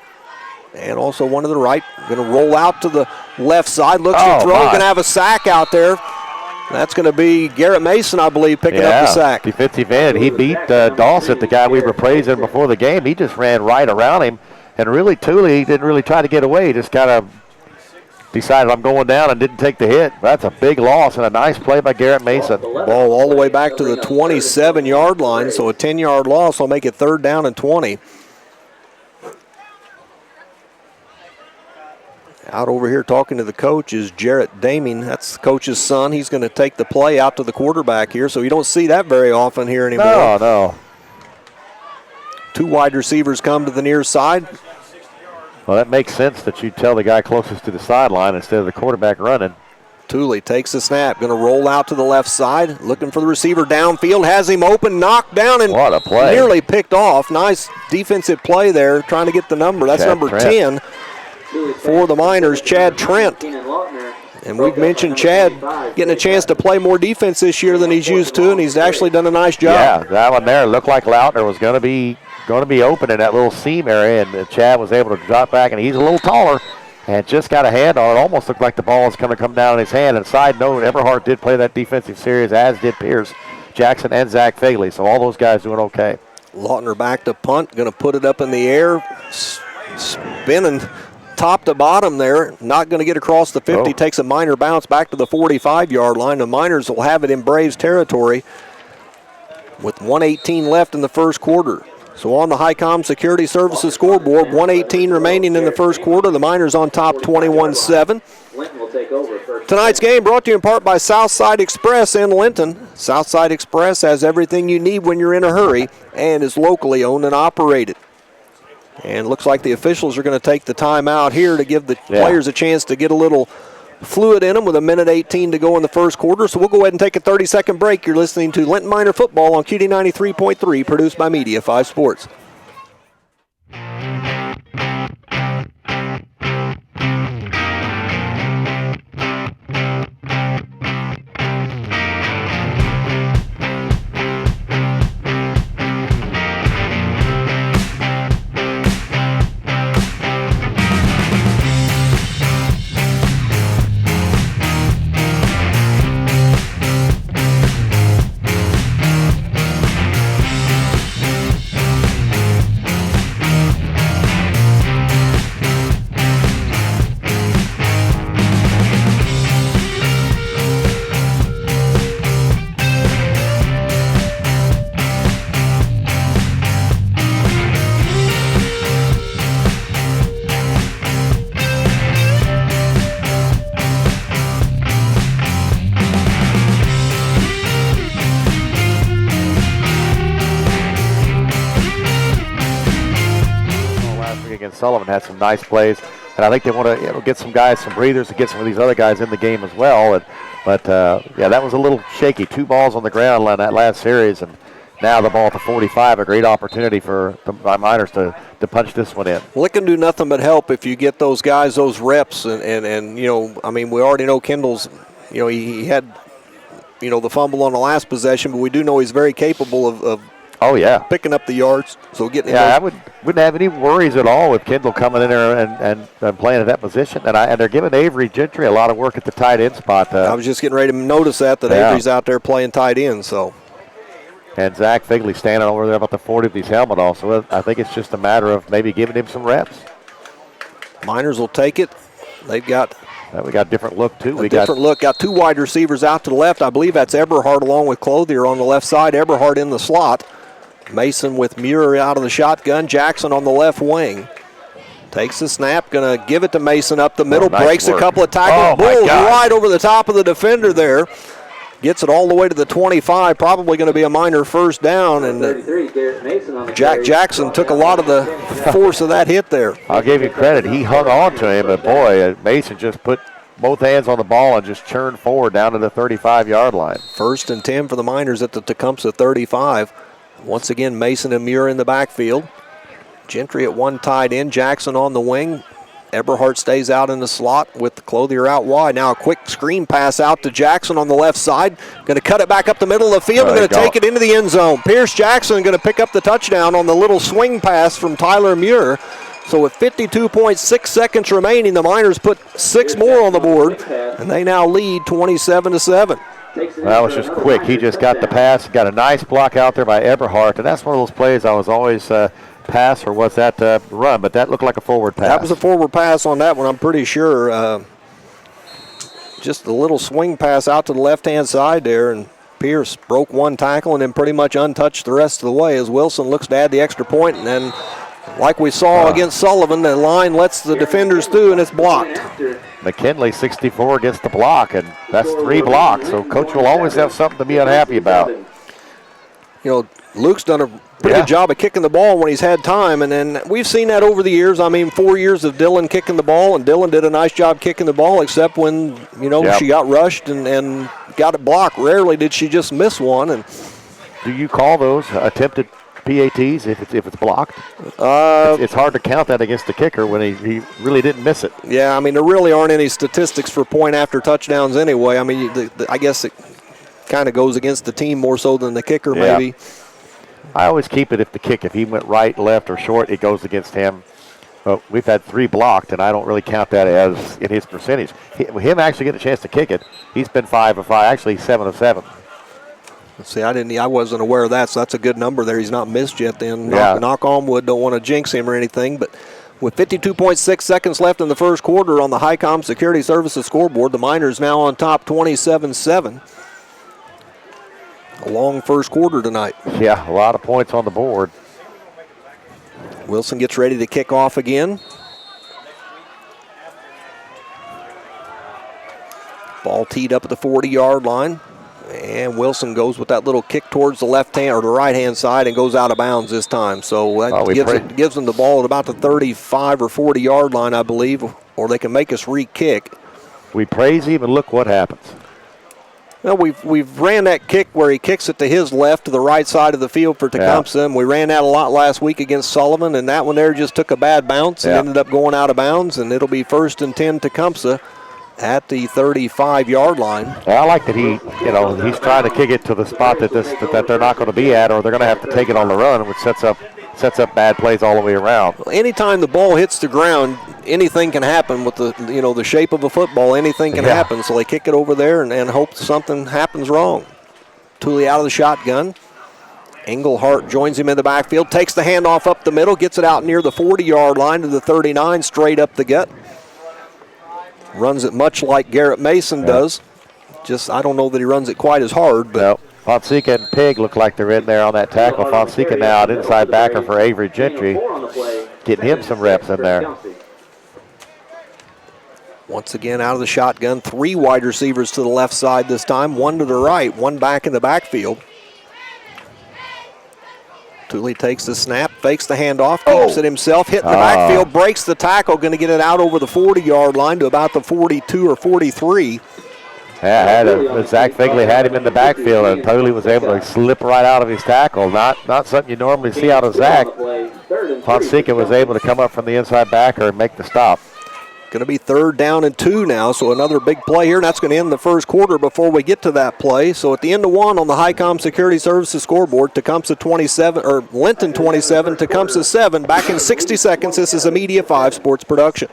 Speaker 1: and also one to the right. Going to roll out to the left side, looks to throw, going to have a sack out there. That's going to be Garrett Mason, I believe, picking up the sack.
Speaker 2: Defensive end. He beat Dawson, the guy we were praising before the game. He just ran right around him. And really, Thule didn't really try to get away. He just kind of decided, I'm going down, and didn't take the hit. That's a big loss and a nice play by Garrett Mason.
Speaker 1: Ball all the way back to the 27-yard line, so a 10-yard loss will make it 3rd down and 20. Out over here talking to the coach is Jarrett Daming. That's the coach's son. He's going to take the play out to the quarterback here, so you don't see that very often here anymore.
Speaker 2: No.
Speaker 1: 2 wide receivers come to the near side.
Speaker 2: Well, that makes sense that you tell the guy closest to the sideline instead of the quarterback running.
Speaker 1: Thule takes the snap, going to roll out to the left side, looking for the receiver downfield, has him open, knocked down, and
Speaker 2: what a play.
Speaker 1: Nearly picked off. Nice defensive play there, trying to get the number. That's number 10 for the Miners, Chad Trent. And we've mentioned Chad getting a chance to play more defense this year than he's used to, and he's actually done a nice job.
Speaker 2: Yeah, that one there looked like Lautner was going to be open in that little seam area, and Chad was able to drop back, and he's a little taller and just got a hand on it. Almost looked like the ball was going to come down in his hand. And side note, Eberhard did play that defensive series, as did Pierce, Jackson, and Zach Faley. So all those guys doing okay.
Speaker 1: Lautner back to punt, going to put it up in the air, spinning top to bottom there, not going to get across the 50, takes a Miner bounce back to the 45-yard line. The Miners will have it in Braves territory with 1:18 left in the first quarter. So on the Highcom Security Services scoreboard, 1:18 remaining in the first quarter. The Miners on top 21-7. Tonight's game brought to you in part by Southside Express in Linton. Southside Express has everything you need when you're in a hurry and is locally owned and operated. And looks like the officials are going to take the timeout here to give the players a chance to get a little fluid in them with 1:18 to go in the first quarter. So we'll go ahead and take a 30-second break. You're listening to Linton Miner Football on QD 93.3, produced by Media 5 Sports.
Speaker 2: Sullivan had some nice plays, and I think they want to get some guys some breathers to get some of these other guys in the game as well. But that was a little shaky. 2 balls on the ground on that last series, and now the ball at the 45, a great opportunity for the Miners to punch this one in.
Speaker 1: Well, it can do nothing but help if you get those guys those reps, and we already know Kendall's, he had, the fumble on the last possession, but we do know he's very capable of picking up the yards. So getting
Speaker 2: I wouldn't have any worries at all with Kendall coming in there and playing at that position. And they're giving Avery Gentry a lot of work at the tight end spot.
Speaker 1: I was just getting ready to notice that Avery's out there playing tight end. So.
Speaker 2: And Zach Figley standing over there about the 40 with his helmet off. So I think it's just a matter of maybe giving him some reps.
Speaker 1: Miners will take it. They've got.
Speaker 2: We got a different look, too.
Speaker 1: Got 2 wide receivers out to the left. I believe that's Eberhardt along with Clothier on the left side. Eberhardt in the slot. Mason with Muir out of the shotgun. Jackson on the left wing. Takes the snap. Going to give it to Mason up the middle.
Speaker 2: Nice
Speaker 1: breaks
Speaker 2: work.
Speaker 1: A couple of tackles. Bulls right over the top of the defender there. Gets it all the way to the 25. Probably going to be a Miner first down. And Jack Jackson took a lot of the force of that hit there.
Speaker 2: I'll give you credit. He hung on to him, but boy, Mason just put both hands on the ball and just churned forward down to the 35-yard line.
Speaker 1: 1st and 10 for the Miners at the Tecumseh 35. Once again, Mason and Muir in the backfield. Gentry at one tight end, Jackson on the wing. Eberhardt stays out in the slot with the Clothier out wide. Now a quick screen pass out to Jackson on the left side. Going to cut it back up the middle of the field. Going to take it into the end zone. Pierce Jackson going to pick up the touchdown on the little swing pass from Tyler Muir. So with 52.6 seconds remaining, the Miners put 6 more on the board, and they now lead 27-7.
Speaker 2: That was just quick. He just got the pass, got a nice block out there by Eberhardt, and that's one of those plays I was always pass or was that run, but that looked like a forward pass.
Speaker 1: That was a forward pass on that one, I'm pretty sure. Just a little swing pass out to the left-hand side there, and Pierce broke one tackle and then pretty much untouched the rest of the way as Wilson looks to add the extra point, and then like we saw against Sullivan, the line lets the defenders through and it's blocked.
Speaker 2: McKinley, 64, gets the block, and that's 3 blocks, so Coach will always have something to be unhappy about.
Speaker 1: Luke's done a pretty good job of kicking the ball when he's had time, and then we've seen that over the years. 4 years of Dylan kicking the ball, and Dylan did a nice job kicking the ball, except when, she got rushed and got it blocked. Rarely did she just miss one. And
Speaker 2: do you call those attempted PATs if it's blocked? It's hard to count that against the kicker when he really didn't miss it.
Speaker 1: Yeah, there really aren't any statistics for point after touchdowns anyway. I guess it kind of goes against the team more so than the kicker maybe.
Speaker 2: I always keep it if he went right, left, or short, it goes against him. But we've had 3 blocked, and I don't really count that as in his percentage. Him actually getting a chance to kick it, he's been 5 of 5, actually 7 of 7.
Speaker 1: See, I wasn't aware of that, so that's a good number there. He's not missed yet then. Knock on wood, don't want to jinx him or anything. But with 52.6 seconds left in the first quarter on the HiCom Security Services scoreboard, the Miners now on top 27-7. A long first quarter tonight.
Speaker 2: Yeah, a lot of points on the board.
Speaker 1: Wilson gets ready to kick off again. Ball teed up at the 40-yard line. And Wilson goes with that little kick towards the left hand or the right hand side and goes out of bounds this time. So that gives them the ball at about the 35 or 40 yard line, I believe, or they can make us re-kick.
Speaker 2: We praise him and look what happens.
Speaker 1: Well, we've ran that kick where he kicks it to his left to the right side of the field for Tecumseh, and we ran that a lot last week against Sullivan, and that one there just took a bad bounce and ended up going out of bounds, and it'll be 1st and 10 Tecumseh at the 35-yard line.
Speaker 2: I like that he's trying to kick it to the spot that they're not going to be at, or they're going to have to take it on the run, which sets up bad plays all the way around.
Speaker 1: Well, anytime the ball hits the ground, anything can happen with the shape of a football. Anything can happen. So they kick it over there and hope something happens wrong. Tooley out of the shotgun. Englehart joins him in the backfield, takes the handoff up the middle, gets it out near the 40-yard line to the 39, straight up the gut. Runs it much like Garrett Mason does. Just I don't know that he runs it quite as hard. But
Speaker 2: no. Fonseca and Pig look like they're in there on that tackle. Fonseca now an inside backer for Avery Gentry, getting him some reps in there.
Speaker 1: Once again out of the shotgun, 3 wide receivers to the left side this time, 1 to the right, 1 back in the backfield. Tooley takes the snap, fakes the handoff, keeps it himself, hitting the backfield, breaks the tackle, going to get it out over the 40-yard line to about the 42 or 43.
Speaker 2: Zach Figley had him in the backfield, and Tooley was able to slip right out of his tackle. Not something you normally see out of Zach. Fonseca was able to come up from the inside backer and make the stop.
Speaker 1: Going to be 3rd down and 2 now, so another big play here, and that's going to end the first quarter before we get to that play. So at the end of 1 on the Highcom Security Services scoreboard, Tecumseh 27, or Linton 27, Tecumseh 7. Back in 60 seconds, this is a Media 5 sports production.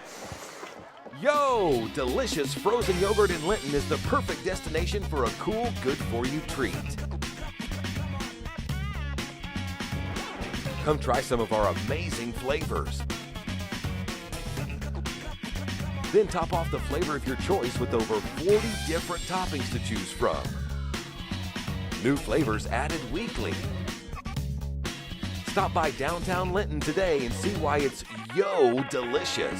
Speaker 3: Yo, delicious frozen yogurt in Linton is the perfect destination for a cool, good-for-you treat. Come try some of our amazing flavors. Then top off the flavor of your choice with over 40 different toppings to choose from. New flavors added weekly. Stop by downtown Linton today and see why it's yo delicious.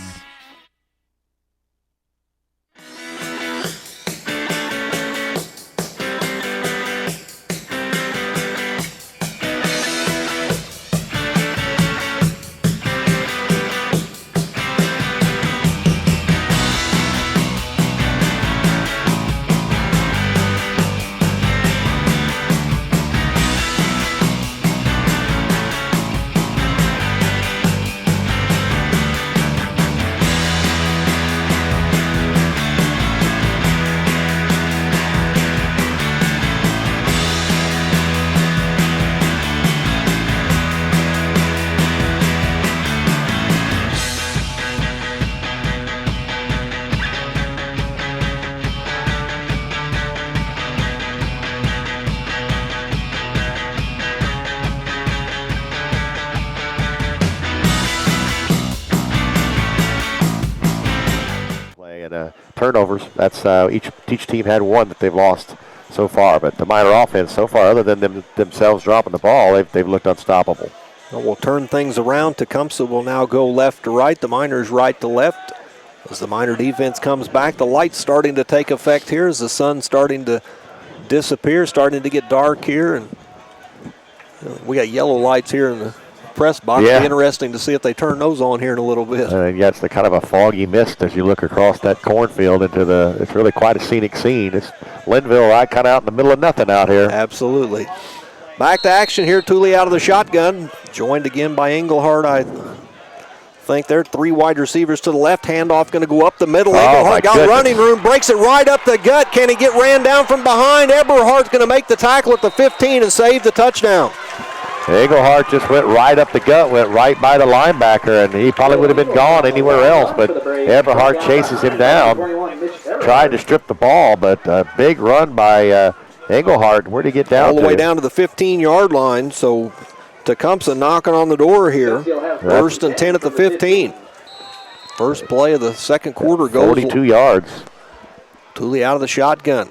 Speaker 2: Turnovers. That's each team had 1 that they've lost so far. But the Miner offense so far, other than themselves dropping the ball, they've looked unstoppable.
Speaker 1: Well, we'll turn things around. Tecumseh will now go left to right. The Miners right to left. As the Miner defense comes back, the light's starting to take effect here as the sun's starting to disappear, starting to get dark here. And we got yellow lights here in the press box. It'll be interesting to see if they turn those on here in a little bit.
Speaker 2: It's the kind of a foggy mist as you look across that cornfield into it's really quite a scenic scene. It's Lynville right kind of out in the middle of nothing out here.
Speaker 1: Absolutely. Back to action here. Tooley out of the shotgun. Joined again by Englehart. I think there are 3 wide receivers to the left. Handoff going to go up the middle. Englehart got running room. Breaks it right up the gut. Can he get ran down from behind? Eberhardt's going to make the tackle at the 15 and save the touchdown.
Speaker 2: Englehart just went right up the gut, went right by the linebacker, and he probably would have been gone anywhere else, but Eberhardt chases him down, tried to strip the ball, but a big run by Englehart. Where'd he get down
Speaker 1: all the way down to the 15-yard line, so Tecumseh knocking on the door here. 1st and 10 at the 15. First play of the second quarter goes.
Speaker 2: 42 yards.
Speaker 1: Tooley out of the shotgun.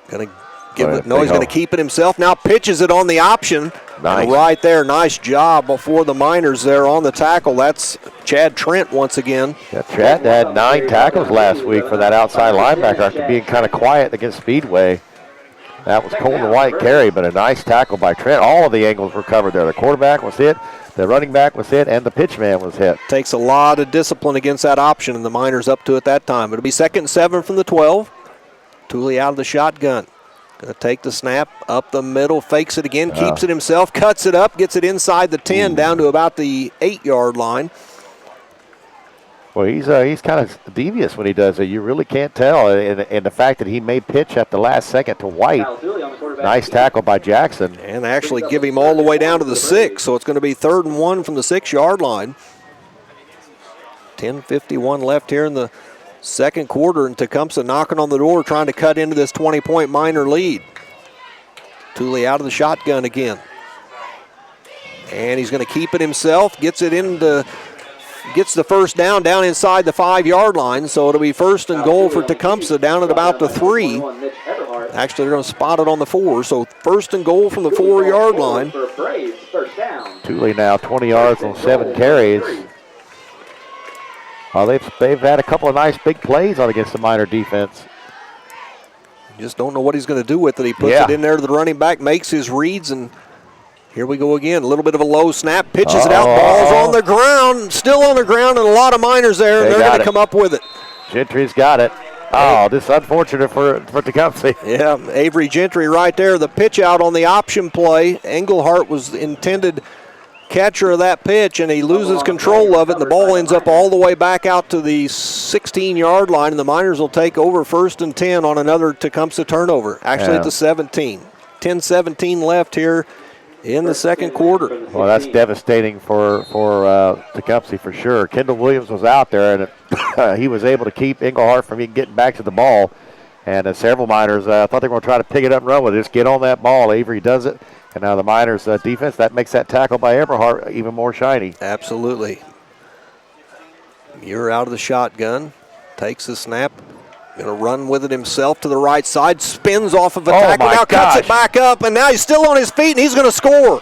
Speaker 1: Going to give it. No, he's going to keep it himself. Now pitches it on the option.
Speaker 2: Nice.
Speaker 1: Right there, nice job before the Miners there on the tackle. That's Chad Trent once again.
Speaker 2: Yeah, Chad had 9 tackles last week for that outside linebacker after being kind of quiet against Speedway. That was Colton White carry, but a nice tackle by Trent. All of the angles were covered there. The quarterback was hit, the running back was hit, and the pitch man was hit.
Speaker 1: Takes a lot of discipline against that option, and the Miners up to it that time. It'll be 2nd and 7 from the 12. Tooley out of the shotgun. Going to take the snap up the middle, fakes it again, keeps it himself, cuts it up, gets it inside the 10 down to about the 8-yard line.
Speaker 2: Well, he's kind of devious when he does it. You really can't tell. And the fact that he may pitch at the last second to White. Nice tackle by Jackson.
Speaker 1: And actually give him all the way down to the 6, so it's going to be 3rd and 1 from the 6-yard line. 10:51 left here in the second quarter, and Tecumseh knocking on the door, trying to cut into this 20-point Miner lead. Tooley out of the shotgun again. And he's going to keep it himself, gets the first down inside the 5-yard line, so it'll be 1st and goal for Tecumseh down at about the 3. Actually, they're going to spot it on the 4, so 1st and goal from the 4-yard line.
Speaker 2: Tooley now 20 yards on 7 carries. Well, they've had a couple of nice big plays on against the Miner defense.
Speaker 1: Just don't know what he's going to do with it. He puts it in there to the running back, makes his reads, and here we go again. A little bit of a low snap, pitches it out, ball's on the ground, still on the ground, and a lot of Miners there, and they're going to come up with it.
Speaker 2: Gentry's got it. Oh, this is unfortunate for Tecumseh.
Speaker 1: Yeah, Avery Gentry right there. The pitch out on the option play. Engelhart was the intended catcher of that pitch, and he loses control of it, and the ball ends up all the way back out to the 16-yard line, and the Miners will take over 1st and 10 on another Tecumseh turnover. Actually at the 17. 10-17 left here in the second quarter.
Speaker 2: Well, that's devastating for Tecumseh for sure. Kendall Williams was out there, and he was able to keep Engelhart from getting back to the ball. And several Miners thought they were going to try to pick it up and run with it. Just get on that ball. Avery does it. And now the Miners defense, that makes that tackle by Eberhardt even more shiny.
Speaker 1: Absolutely. Muir out of the shotgun, takes the snap. Going to run with it himself to the right side, spins off of a tackle, now cuts it back up, and now he's still on his feet, and he's going to score.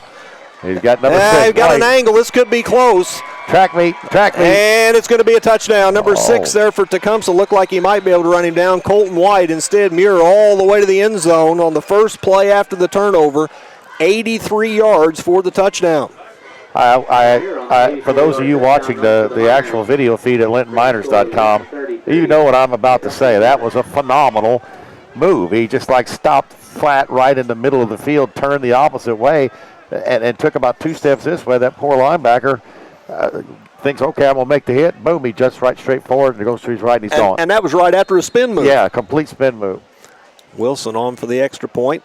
Speaker 2: He's got number 6.
Speaker 1: He's got an angle. This could be close.
Speaker 2: Track meet.
Speaker 1: And it's going to be a touchdown. Number 6 there for Tecumseh. Looked like he might be able to run him down. Colton White instead. Muir all the way to the end zone on the first play after the turnover. 83 yards for the touchdown.
Speaker 2: For those of you watching the actual video feed at LintonMiners.com, you know what I'm about to say. That was a phenomenal move. He just stopped flat right in the middle of the field, turned the opposite way, and took about 2 steps this way. That poor linebacker thinks, okay, I'm going to make the hit. Boom, he jumps right straight forward and goes to his right, and he's gone.
Speaker 1: And that was right after a spin move.
Speaker 2: Yeah, a complete spin move.
Speaker 1: Wilson on for the extra point.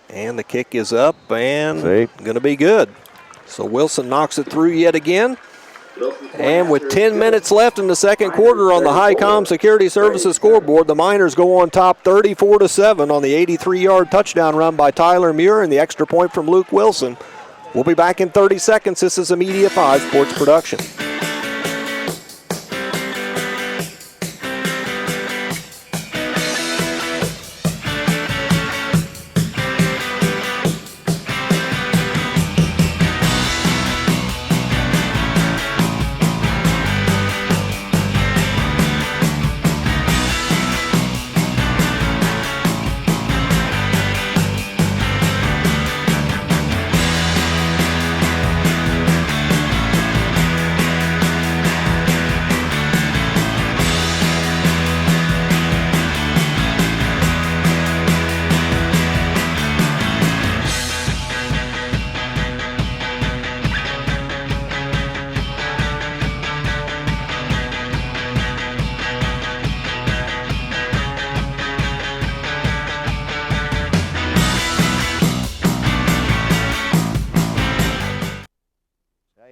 Speaker 1: And the kick is up and going to be good. So Wilson knocks it through yet again. And with 10 minutes left in the second quarter on the Highcom Security Services scoreboard, the Miners go on top 34-7 on the 83-yard touchdown run by Tyler Muir and the extra point from Luke Wilson. We'll be back in 30 seconds. This is a Media 5 Sports production.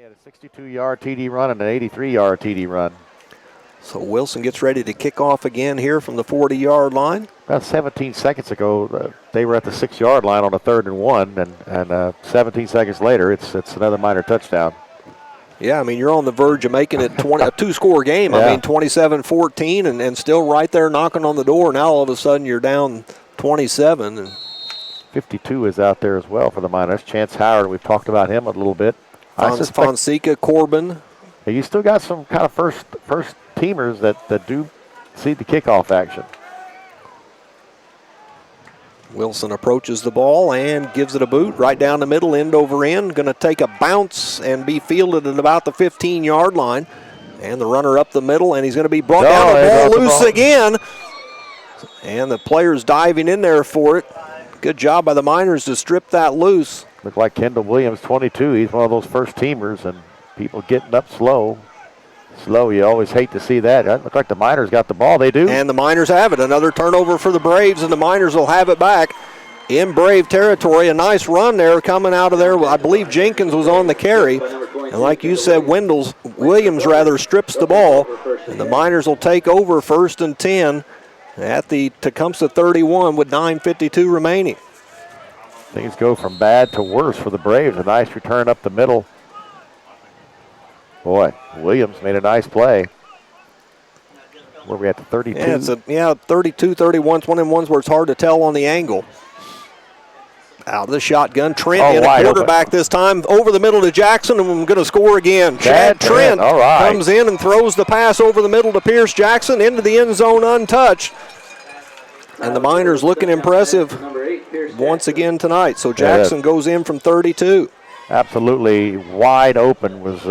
Speaker 2: A 62-yard TD run and an 83-yard TD run.
Speaker 1: So Wilson gets ready to kick off again here from the 40-yard line.
Speaker 2: About 17 seconds ago, they were at the 6-yard line on a 3rd and 1, and 17 seconds later, it's another Miner touchdown.
Speaker 1: Yeah, I mean, you're on the verge of making it a two-score game.
Speaker 2: Yeah.
Speaker 1: I mean, 27-14 and still right there knocking on the door. Now all of a sudden you're down 27. And
Speaker 2: 52 is out there as well for the Miners. Chance Howard, we've talked about him a little bit.
Speaker 1: Fonseca, Corbin.
Speaker 2: You still got some kind of first teamers that do see the kickoff action.
Speaker 1: Wilson approaches the ball and gives it a boot right down the middle, end over end. Going to take a bounce and be fielded at about the 15-yard line. And the runner up the middle, and he's going to be brought down. The ball loose again. And the player's diving in there for it. Good job by the Miners to strip that loose.
Speaker 2: Looked like Kendall Williams, 22. He's one of those first teamers, and people getting up slow. You always hate to see that. It looked like the Miners got the ball. They do.
Speaker 1: And the Miners have it. Another turnover for the Braves, and the Miners will have it back in Brave territory. A nice run there coming out of there. I believe Jenkins was on the carry. And like you said, Williams strips the ball. And the Miners will take over 1st and 10 at the Tecumseh 31 with 9:52 remaining.
Speaker 2: Things go from bad to worse for the Braves. A nice return up the middle. Boy, Williams made a nice play. Where are we at, the 32?
Speaker 1: Yeah, it's 32, 31. It's one of the ones where it's hard to tell on the angle. Out of the shotgun, Trent in a quarterback this time, over the middle to Jackson, and we're going to score again. Chad Trent comes in and throws the pass over the middle to Pierce Jackson into the end zone untouched. And the Miners looking impressive once again tonight. So Jackson goes in from 32.
Speaker 2: Absolutely wide open was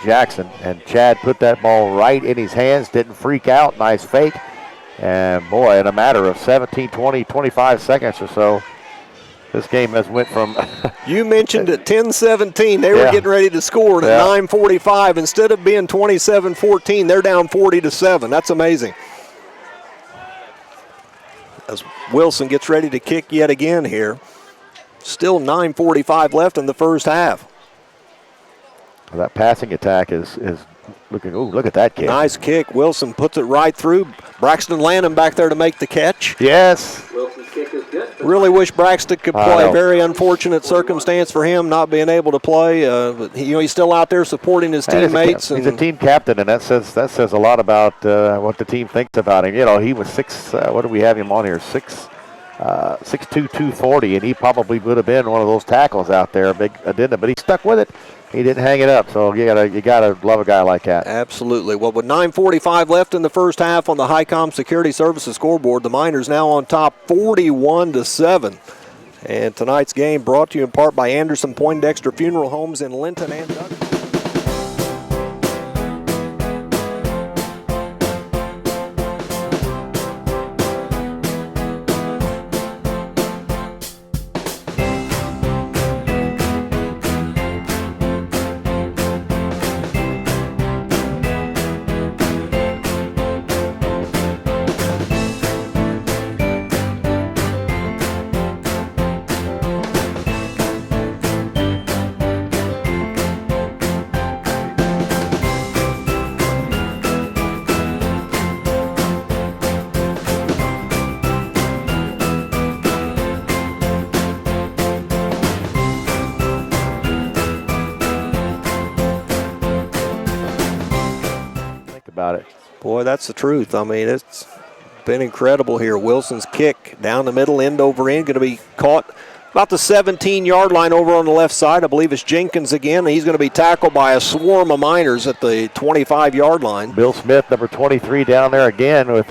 Speaker 2: Jackson, and Chad put that ball right in his hands, didn't freak out, nice fake. And boy, in a matter of 17, 20, 25 seconds or so, this game has went from...
Speaker 1: You mentioned at 10-17, they were getting ready to score, and at 9:45, instead of being 27-14, they're down 40-7. That's amazing. As Wilson gets ready to kick yet again here. Still 9:45 left in the first half.
Speaker 2: Well, that passing attack is looking, look at that kick.
Speaker 1: Nice kick. Wilson puts it right through. Braxton Lanham back there to make the catch.
Speaker 2: Yes.
Speaker 4: Wilson's kick is good.
Speaker 1: Really wish Braxton could play. Very unfortunate circumstance for him not being able to play. But he's still out there supporting his teammates.
Speaker 2: He's a team captain, and that says a lot about what the team thinks about him. He was what do we have him on here? 6'2", 240, and he probably would have been one of those tackles out there, big addendum, but he stuck with it. He didn't hang it up, so you gotta love a guy like that.
Speaker 1: Absolutely. Well, with 9:45 left in the first half on the Highcom Security Services scoreboard, the Miners now on top 41-7. And tonight's game brought to you in part by Anderson Poindexter Funeral Homes in Linton and Douglas.
Speaker 2: About it.
Speaker 1: Boy, that's the truth. I mean, it's been incredible here. Wilson's kick down the middle, end over end, going to be caught about the 17-yard line over on the left side. I believe it's Jenkins again. He's going to be tackled by a swarm of Miners at the 25-yard line.
Speaker 2: Bill Smith, number 23, down there again with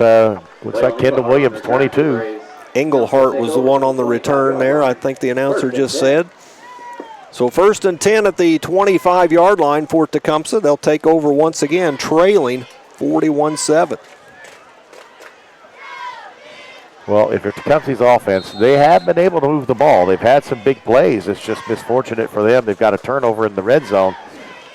Speaker 2: looks like Kendall Williams, 22.
Speaker 1: Englehart was the one on the return there, I think the announcer just said. So 1st and 10 at the 25-yard line for Tecumseh. They'll take over once again, trailing 41-7.
Speaker 2: Well, if it's Tecumseh's offense, they have been able to move the ball. They've had some big plays. It's just misfortunate for them. They've got a turnover in the red zone.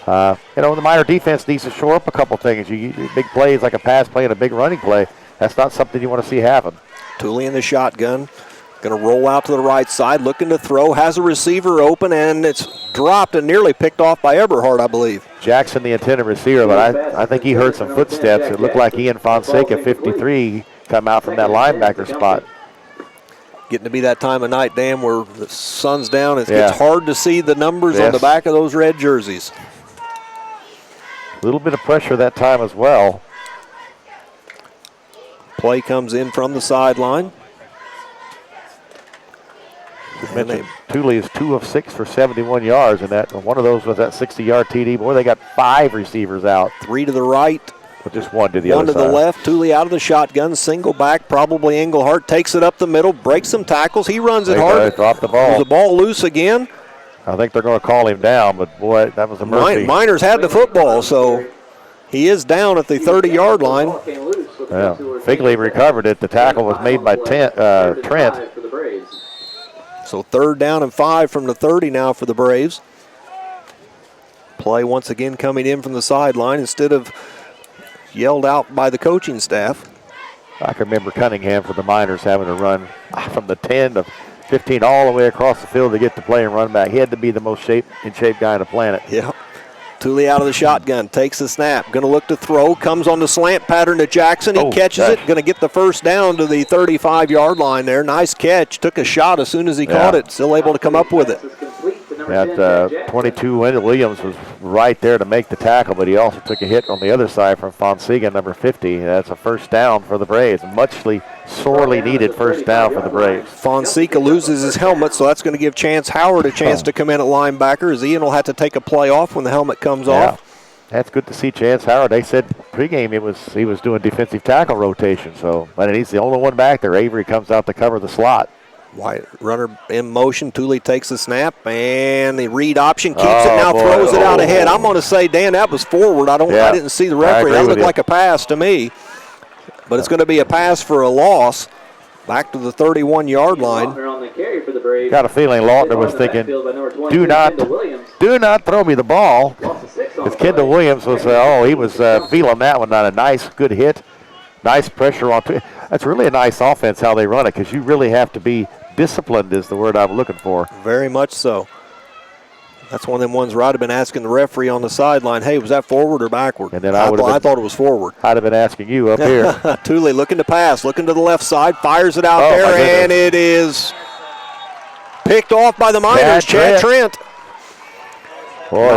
Speaker 2: The Miner defense needs to shore up a couple things. Big plays like a pass play and a big running play. That's not something you want to see happen.
Speaker 1: Tooley in the shotgun. Going to roll out to the right side, looking to throw, has a receiver open, and it's dropped and nearly picked off by Eberhardt, I believe.
Speaker 2: Jackson, the intended receiver, but I think he heard some footsteps. It looked like Ian Fonseca, 53, come out from that linebacker spot.
Speaker 1: Getting to be that time of night, Dan, where the sun's down. It gets hard to see the numbers on the back of those red jerseys.
Speaker 2: A little bit of pressure that time as well.
Speaker 1: Play comes in from the sideline.
Speaker 2: Tooley is 2 of 6 for 71 yards, and that one of those was that 60-yard TD. Boy, they got 5 receivers out.
Speaker 1: 3 to the right,
Speaker 2: With just one to the
Speaker 1: One
Speaker 2: other
Speaker 1: to
Speaker 2: side.
Speaker 1: the left. Tooley out of the shotgun. Single back. Probably Englehart. Takes it up the middle. Breaks some tackles. He runs it hard.
Speaker 2: Dropped the ball.
Speaker 1: Was the ball loose again?
Speaker 2: I think they're going to call him down, but boy, that was a mercy.
Speaker 1: Miners had the football, so he is down at the 30-yard line.
Speaker 2: Yeah. Figley recovered it. The tackle was made by Trent.
Speaker 1: So 3rd down and 5 from the 30 now for the Braves. Play once again coming in from the sideline instead of yelled out by the coaching staff.
Speaker 2: I can remember Cunningham for the Miners having to run from the 10 to 15 all the way across the field to get to play and run back. He had to be the most in shape guy on the planet.
Speaker 1: Yeah. Tooley out of the shotgun, takes the snap, going to look to throw, comes on the slant pattern to Jackson. He catches it, going to get the first down to the 35-yard line there. Nice catch, took a shot as soon as he caught it, still able to come up with it.
Speaker 2: That 22 Williams was right there to make the tackle, but he also took a hit on the other side from Fonseca, number 50. That's a first down for the Braves. Muchly, sorely needed first down for the Braves.
Speaker 1: Fonseca loses his helmet, so that's going to give Chance Howard a chance to come in at linebacker, as Ian will have to take a play off when the helmet comes off.
Speaker 2: That's good to see Chance Howard. They said pregame he was doing defensive tackle rotation, but he's the only one back there. Avery comes out to cover the slot.
Speaker 1: White runner in motion. Tooley takes the snap, and the read option keeps it now, throws it out ahead. I'm going to say, Dan, that was forward. I didn't see the referee. That looked like a pass to me. But it's going to be a pass for a loss back to the 31-yard line.
Speaker 2: Got a feeling Lautner was thinking, do not throw me the ball. Because Kendall Williams was, he was feeling that one. Not a nice, good hit. Nice pressure on. That's really a nice offense how they run it, because you really have to be disciplined is the word I'm looking for.
Speaker 1: Very much so. That's one of them ones where I'd have been asking the referee on the sideline, hey, was that forward or backward?
Speaker 2: And then
Speaker 1: I thought it was forward.
Speaker 2: I'd have been asking you up here.
Speaker 1: Tooley looking to pass, looking to the left side, fires it out there, and it is picked off by the Miners, Chad Trent.
Speaker 2: Boy,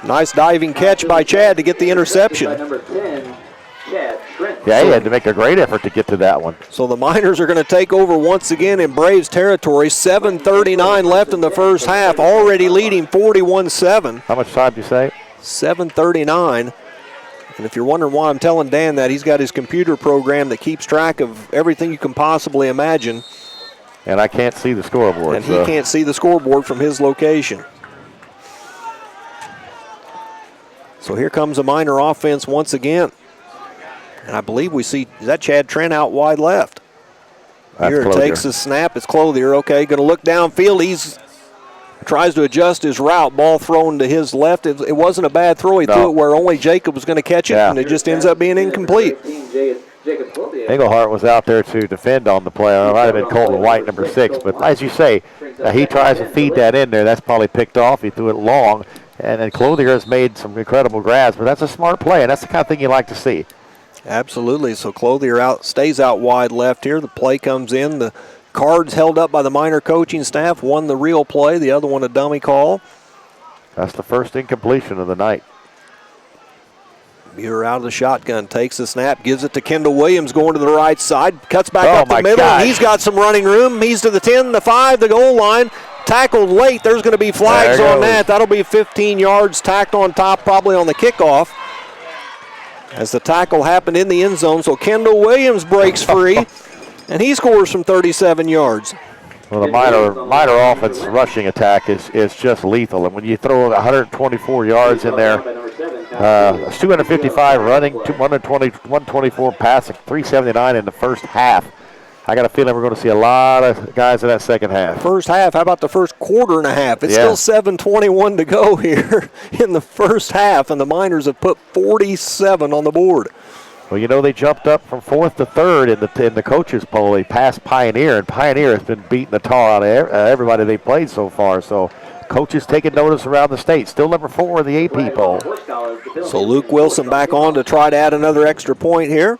Speaker 1: nice diving catch by Chad to get the interception.
Speaker 4: Number 10, Chad Trent.
Speaker 2: Yeah, he had to make a great effort to get to that one.
Speaker 1: So the Miners are going to take over once again in Braves territory. 7:39 left in the first half, already leading 41-7.
Speaker 2: How much time did you say?
Speaker 1: 7:39. And if you're wondering why I'm telling Dan that, he's got his computer program that keeps track of everything you can possibly imagine.
Speaker 2: And I can't see the scoreboard.
Speaker 1: And he can't see the scoreboard from his location. So here comes a Miner offense once again. And I believe we see, is that Chad Trent out wide left? Here it takes the snap. It's Clothier. Okay, going to look downfield. He's tries to adjust his route. Ball thrown to his left. It wasn't a bad throw. He threw it where only Jacob was going to catch it, and it just ends up being incomplete.
Speaker 2: Englehart was out there to defend on the play. It might have been Colton White, number 6. But as you say, he tries to feed that in there. That's probably picked off. He threw it long. And then Clothier has made some incredible grabs. But that's a smart play, and that's the kind of thing you like to see.
Speaker 1: Absolutely. So Clothier stays out wide left here. The play comes in. The cards held up by the Miner coaching staff. One the real play, the other one a dummy call.
Speaker 2: That's the first incompletion of the night.
Speaker 1: Muir out of the shotgun, takes the snap, gives it to Kendall Williams going to the right side, cuts back up the middle. And he's got some running room. He's to the 10, the 5, the goal line. Tackled late. There's going to be flags on that. That'll be 15 yards tacked on top, probably on the kickoff, as the tackle happened in the end zone. So Kendall Williams breaks free, and he scores from 37 yards.
Speaker 2: Well, the Miner offense rushing attack is just lethal. And when you throw 124 yards in there, 255 running, 124 passing, 379 in the first half. I got a feeling we're going to see a lot of guys in that second half.
Speaker 1: First half, how about the first quarter and a half? It's still 7:21 to go here in the first half, and the Miners have put 47 on the board.
Speaker 2: Well, you know, they jumped up from 4th to 3rd in the coaches' poll. They passed Pioneer, and Pioneer has been beating the tar out of everybody they played so far. So coaches taking notice around the state. Still number 4 in the AP poll.
Speaker 1: So Luke Wilson back on to try to add another extra point here.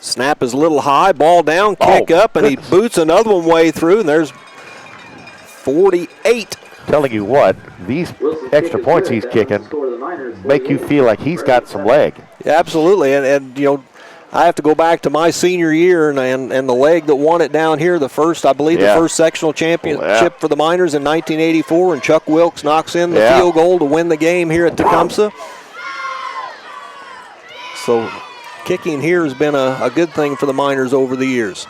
Speaker 1: Snap is a little high, ball down, kick up, and he boots another one way through, and there's 48.
Speaker 2: Telling you what, these extra points he's kicking make you feel like he's got some leg.
Speaker 1: Yeah, absolutely, and you know, I have to go back to my senior year and the leg that won it down here, the first sectional championship for the Miners in 1984, and Chuck Wilkes knocks in the field goal to win the game here at Tecumseh. So kicking here has been a good thing for the Miners over the years.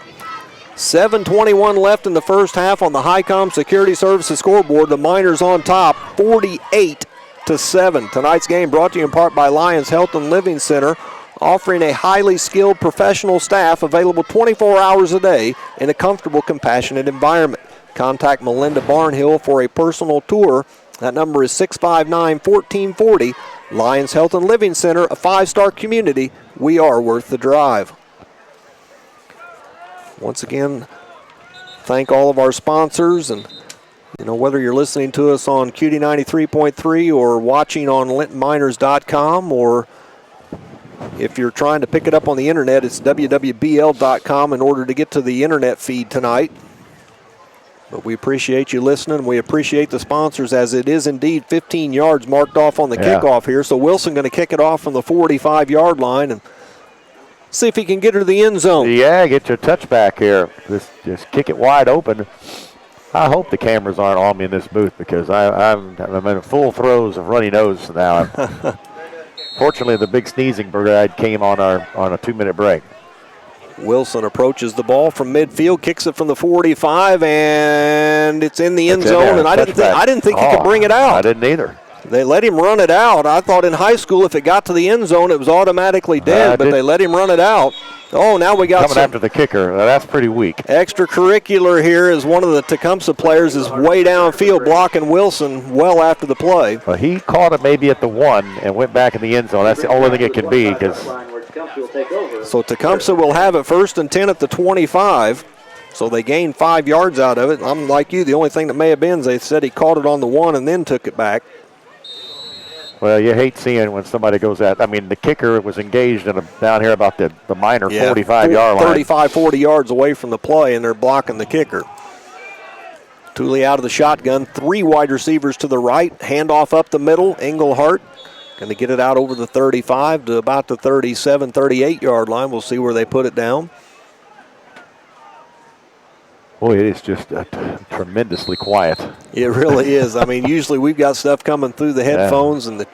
Speaker 1: 7:21 left in the first half on the Highcom Security Services scoreboard. The Miners on top, 48-7. Tonight's game brought to you in part by Lions Health and Living Center, offering a highly skilled professional staff available 24 hours a day in a comfortable, compassionate environment. Contact Melinda Barnhill for a personal tour. That number is 659-1440. Lions Health and Living Center, a 5-star community. We are worth the drive. Once again, thank all of our sponsors, and whether you're listening to us on QD 93.3 or watching on lintonminers.com, or if you're trying to pick it up on the internet, it's wwbl.com in order to get to the internet feed tonight. But we appreciate you listening. We appreciate the sponsors, as it is indeed 15 yards marked off on the kickoff here. So Wilson going to kick it off from the 45-yard line and see if he can get her to the end zone.
Speaker 2: Yeah, get your touchback here. Just kick it wide open. I hope the cameras aren't on me in this booth, because I'm in full throes of runny nose now. Fortunately, the big sneezing brigade came on a 2-minute break.
Speaker 1: Wilson approaches the ball from midfield, kicks it from the 45, and it's in the end zone. And I didn't think he could bring it out.
Speaker 2: I didn't either.
Speaker 1: They let him run it out. I thought in high school if it got to the end zone, it was automatically dead, but they let him run it out. Oh, now we got
Speaker 2: coming after the kicker. That's pretty weak.
Speaker 1: Extracurricular here, as one of the Tecumseh players is way downfield blocking Wilson well after the play.
Speaker 2: Well, he caught it maybe at the 1 and went back in the end zone. That's the only thing it can be.
Speaker 1: So Tecumseh will have it 1st and 10 at the 25. So they gained 5 yards out of it. I'm like you. The only thing that may have been is they said he caught it on the 1 and then took it back.
Speaker 2: Well, you hate seeing when somebody goes at. I mean, the kicker was engaged down here about the Miner 45-yard line.
Speaker 1: 35, 40 yards away from the play, and they're blocking the kicker. Tooley out of the shotgun. 3 wide receivers to the right. Handoff up the middle. Englehart going to get it out over the 35 to about the 37, 38-yard line. We'll see where they put it down.
Speaker 2: Boy, it is just tremendously quiet.
Speaker 1: It really is. I mean, usually we've got stuff coming through the headphones, and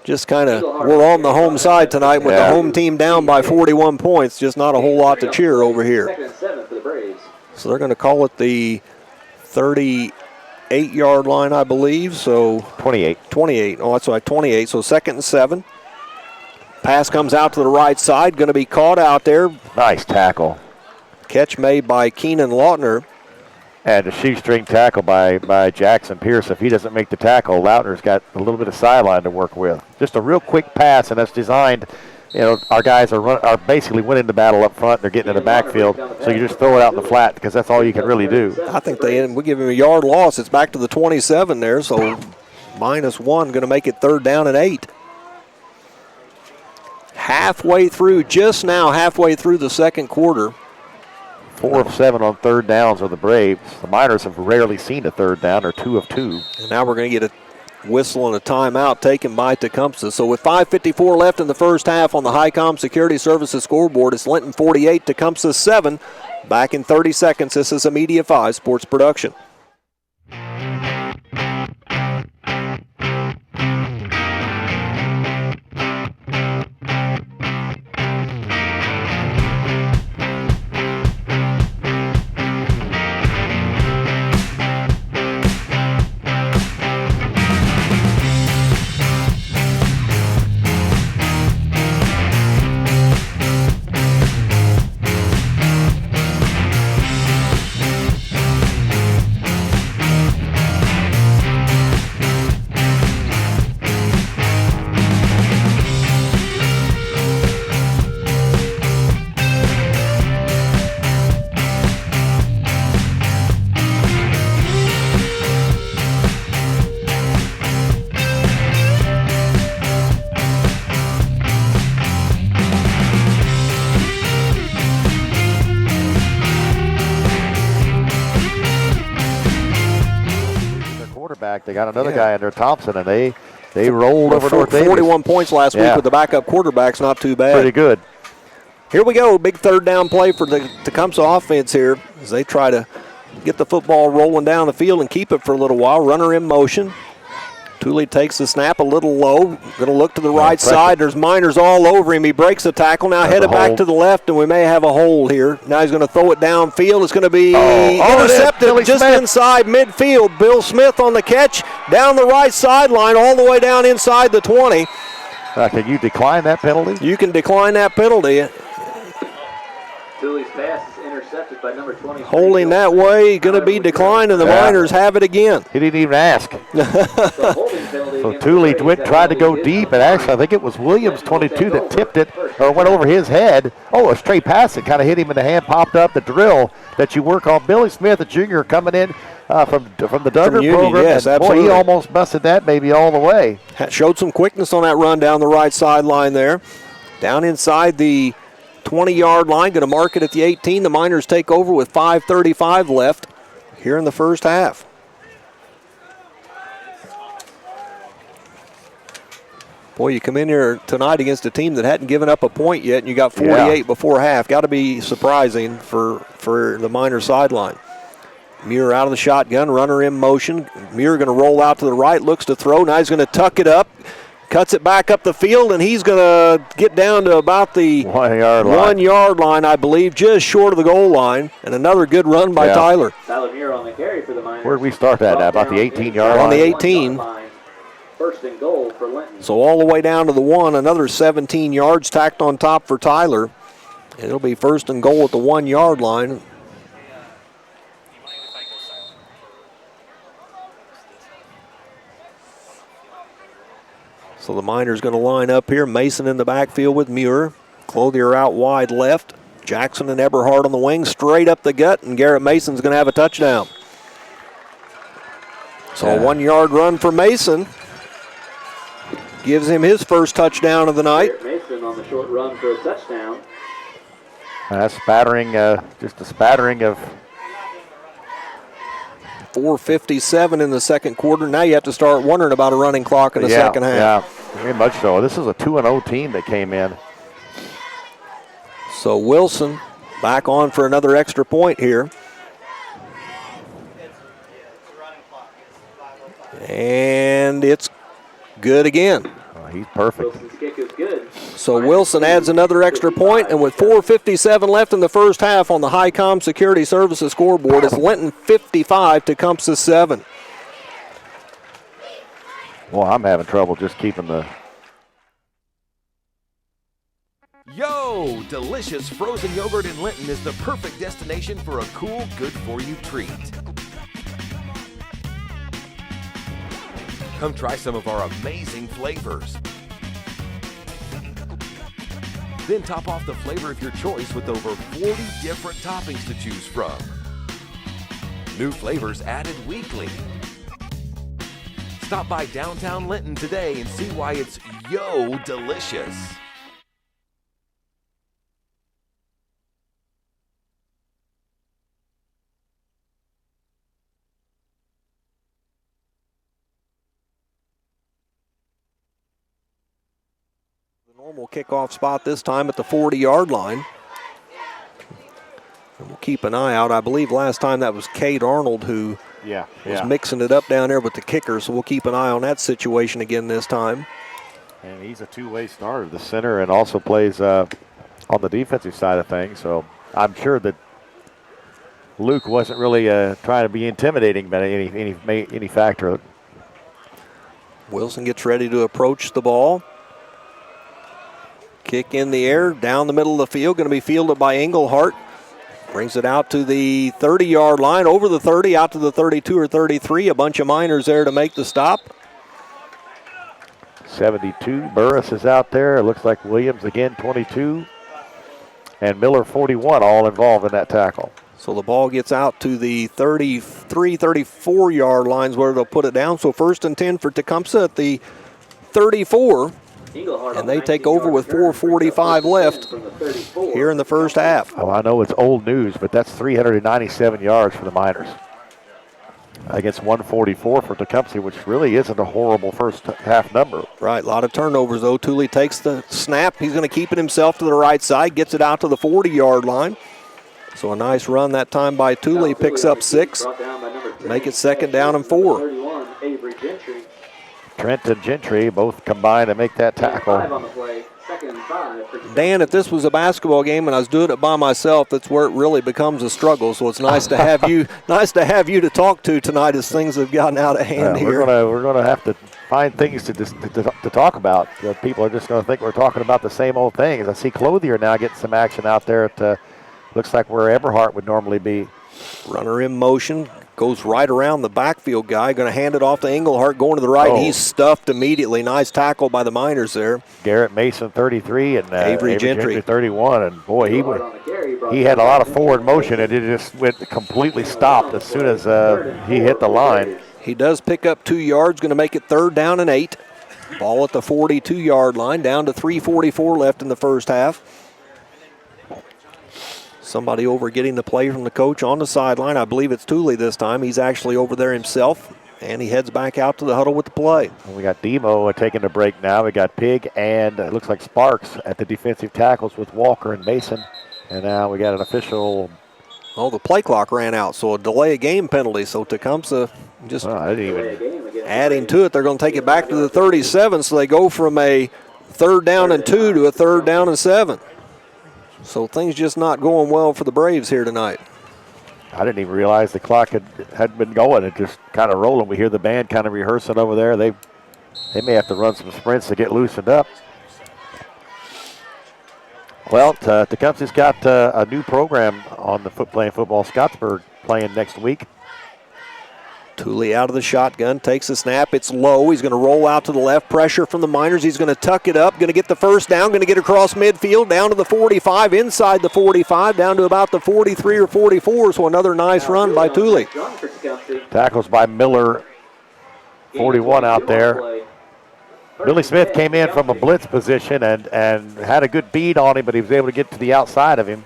Speaker 1: just kind of, we're on the home side tonight with the home team down by 41 points. Just not a whole lot to cheer over here. So they're going to call it the 38-yard line, I believe. So
Speaker 2: 28.
Speaker 1: 28. Oh, that's right, 28. So 2nd and 7. Pass comes out to the right side. Going to be caught out there.
Speaker 2: Nice tackle.
Speaker 1: Catch made by Keenan Lautner.
Speaker 2: And a shoestring tackle by Jackson Pierce. If he doesn't make the tackle, Lautner's got a little bit of sideline to work with. Just a real quick pass, and that's designed. Our guys are basically winning the battle up front. They're getting in the backfield, so you just throw it out in the flat, because that's all you can really do.
Speaker 1: I think we give him a yard loss. It's back to the 27 there, so -1, going to make it 3rd down and 8. Halfway through the second quarter.
Speaker 2: 4 of 7 on 3rd downs are the Braves. The Miners have rarely seen a 3rd down, or 2 of 2.
Speaker 1: And now we're going to get a whistle and a timeout taken by Tecumseh. So with 5:54 left in the first half on the Highcom Security Services scoreboard, it's Linton 48, Tecumseh 7. Back in 30 seconds. This is a Media 5 Sports Production.
Speaker 2: They got another guy in there, Thompson, and they rolled over North Davis.
Speaker 1: 41 points last week with the backup quarterbacks. Not too bad.
Speaker 2: Pretty good.
Speaker 1: Here we go. Big third down play for the Tecumseh offense here as they try to get the football rolling down the field and keep it for a little while. Runner in motion. Tooley takes the snap a little low. Going to look to the right side. There's Miners all over him. He breaks the tackle. Now headed back to the left, and we may have a hold here. Now he's going to throw it downfield. It's going to be intercepted just inside midfield. Bill Smith on the catch. Down the right sideline, all the way down inside the 20.
Speaker 2: Can you decline that penalty?
Speaker 1: You can decline that penalty.
Speaker 4: Tooley's pass is intercepted by number 20.
Speaker 1: Holding that way, going to be declined, and the Miners have it again.
Speaker 2: He didn't even ask. So Tooley tried to go deep, and actually I think it was Williams, 22, that tipped it or went over his head. Oh, a straight pass that kind of hit him in the hand, popped up. The drill that you work on. Billy Smith, the junior, coming in from the Duggar program.
Speaker 1: Yes, absolutely.
Speaker 2: Boy, he almost busted that maybe all the way.
Speaker 1: Showed some quickness on that run down the right sideline there. Down inside the 20-yard line, going to mark it at the 18. The Miners take over with 5:35 left here in the first half. Boy, you come in here tonight against a team that hadn't given up a point yet, and you got 48 before half. Got to be surprising for the Miners sideline. Muir out of the shotgun, runner in motion. Muir going to roll out to the right, looks to throw. Now he's going to tuck it up. Cuts it back up the field, and he's going to get down to about the 1 yard line, I believe, just short of the goal line. And another good run by Tyler.
Speaker 4: Tyler Muir on the carry for the Miners.
Speaker 2: Where did we start that at? About the 18-yard line?
Speaker 1: On the 18.
Speaker 4: First and goal for Linton.
Speaker 1: So all the way down to the 1, another 17 yards tacked on top for Tyler. And it'll be first and goal at the 1 yard line. So the Miners going to line up here. Mason in the backfield with Muir. Clothier out wide left. Jackson and Eberhard on the wing, straight up the gut, and Garrett Mason's going to have a touchdown. So a 1 yard run for Mason. Gives him his first touchdown of the night.
Speaker 4: Garrett Mason on the short run for a touchdown.
Speaker 2: That's spattering, just a spattering of
Speaker 1: 4:57 in the second quarter. Now you have to start wondering about a running clock in the second half.
Speaker 2: Yeah, very much so. This is a 2-0 team that came in.
Speaker 1: So Wilson back on for another extra point here. And it's good again.
Speaker 2: Oh, he's perfect.
Speaker 4: Wilson's kick is good.
Speaker 1: So Wilson adds another extra point, and with 4:57 left in the first half on the Highcom Security Services scoreboard, it's Linton 55, Tecumseh 7.
Speaker 2: Well, I'm having trouble just keeping the...
Speaker 3: Yo! Delicious frozen yogurt in Linton is the perfect destination for a cool, good-for-you treat. Come try some of our amazing flavors. Then top off the flavor of your choice with over 40 different toppings to choose from. New flavors added weekly. Stop by downtown Linton today and see why it's yo delicious.
Speaker 1: Normal kickoff spot this time at the 40-yard line. And we'll keep an eye out. I believe last time that was Cade Arnold who was mixing it up down there with the kicker, so we'll keep an eye on that situation again this time.
Speaker 2: And he's a two-way starter, the center, and also plays on the defensive side of things. So I'm sure that Luke wasn't really trying to be intimidating by any factor.
Speaker 1: Wilson gets ready to approach the ball. Kick in the air, down the middle of the field, going to be fielded by Englehart. Brings it out to the 30-yard line, over the 30, out to the 32 or 33. A bunch of Miners there to make the stop.
Speaker 2: 72, Burris is out there. It looks like Williams again, 22. And Miller, 41, all involved in that tackle.
Speaker 1: So the ball gets out to the 33, 34-yard lines where they'll put it down. So first and 10 for Tecumseh at the 34. And they take over with 4:45 left here in the first half.
Speaker 2: Oh, I know it's old news, but that's 397 yards for the Miners. Against 144 for Tecumseh, which really isn't a horrible first half number.
Speaker 1: Right, a lot of turnovers, though. Thule takes the snap. He's going to keep it himself to the right side, gets it out to the 40-yard line. So a nice run that time by Thule, picks up 6. Make it 2nd down and 4.
Speaker 2: Trent and Gentry both combine to make that tackle.
Speaker 1: Dan, if this was a basketball game and I was doing it by myself, that's where it really becomes a struggle. So it's nice to have you, to talk to tonight as things have gotten out of hand here.
Speaker 2: We're gonna have to find things to talk about. People are just gonna think we're talking about the same old things. I see Clothier now getting some action out there. It looks like where Eberhardt would normally be.
Speaker 1: Runner in motion. Goes right around the backfield guy. Going to hand it off to Englehart, going to the right. He's stuffed immediately. Nice tackle by the Miners there.
Speaker 2: Garrett Mason, 33, and
Speaker 1: Avery Gentry,
Speaker 2: 31. And boy, he had a lot of forward motion, and it just went completely stopped as soon as he hit the line.
Speaker 1: He does pick up 2 yards. Going to make it 3rd down and 8. Ball at the 42-yard line. Down to 3:44 left in the first half. Somebody over getting the play from the coach on the sideline. I believe it's Thule this time. He's actually over there himself, and he heads back out to the huddle with the play.
Speaker 2: We got Demo taking a break now. We got Pig and it looks like Sparks at the defensive tackles with Walker and Mason. And now we got an official.
Speaker 1: Oh, the play clock ran out, so a delay of game penalty. So Tecumseh just adding to it. They're going to take it back to the 37, so they go from a 3rd down and 2 to a 3rd down and 7. So things just not going well for the Braves here tonight.
Speaker 2: I didn't even realize the clock had been going. It just kind of rolling. We hear the band kind of rehearsing over there. They may have to run some sprints to get loosened up. Well, Tecumseh's got a new program on the playing football. Scottsburg playing next week.
Speaker 1: Thule out of the shotgun, takes a snap. It's low. He's going to roll out to the left. Pressure from the Miners. He's going to tuck it up. Going to get the first down. Going to get across midfield, down to the 45, inside the 45, down to about the 43 or 44. So another nice run by Thule.
Speaker 2: Tackles by Miller, 41 out there. Billy Smith came in from a blitz position and had a good bead on him, but he was able to get to the outside of him.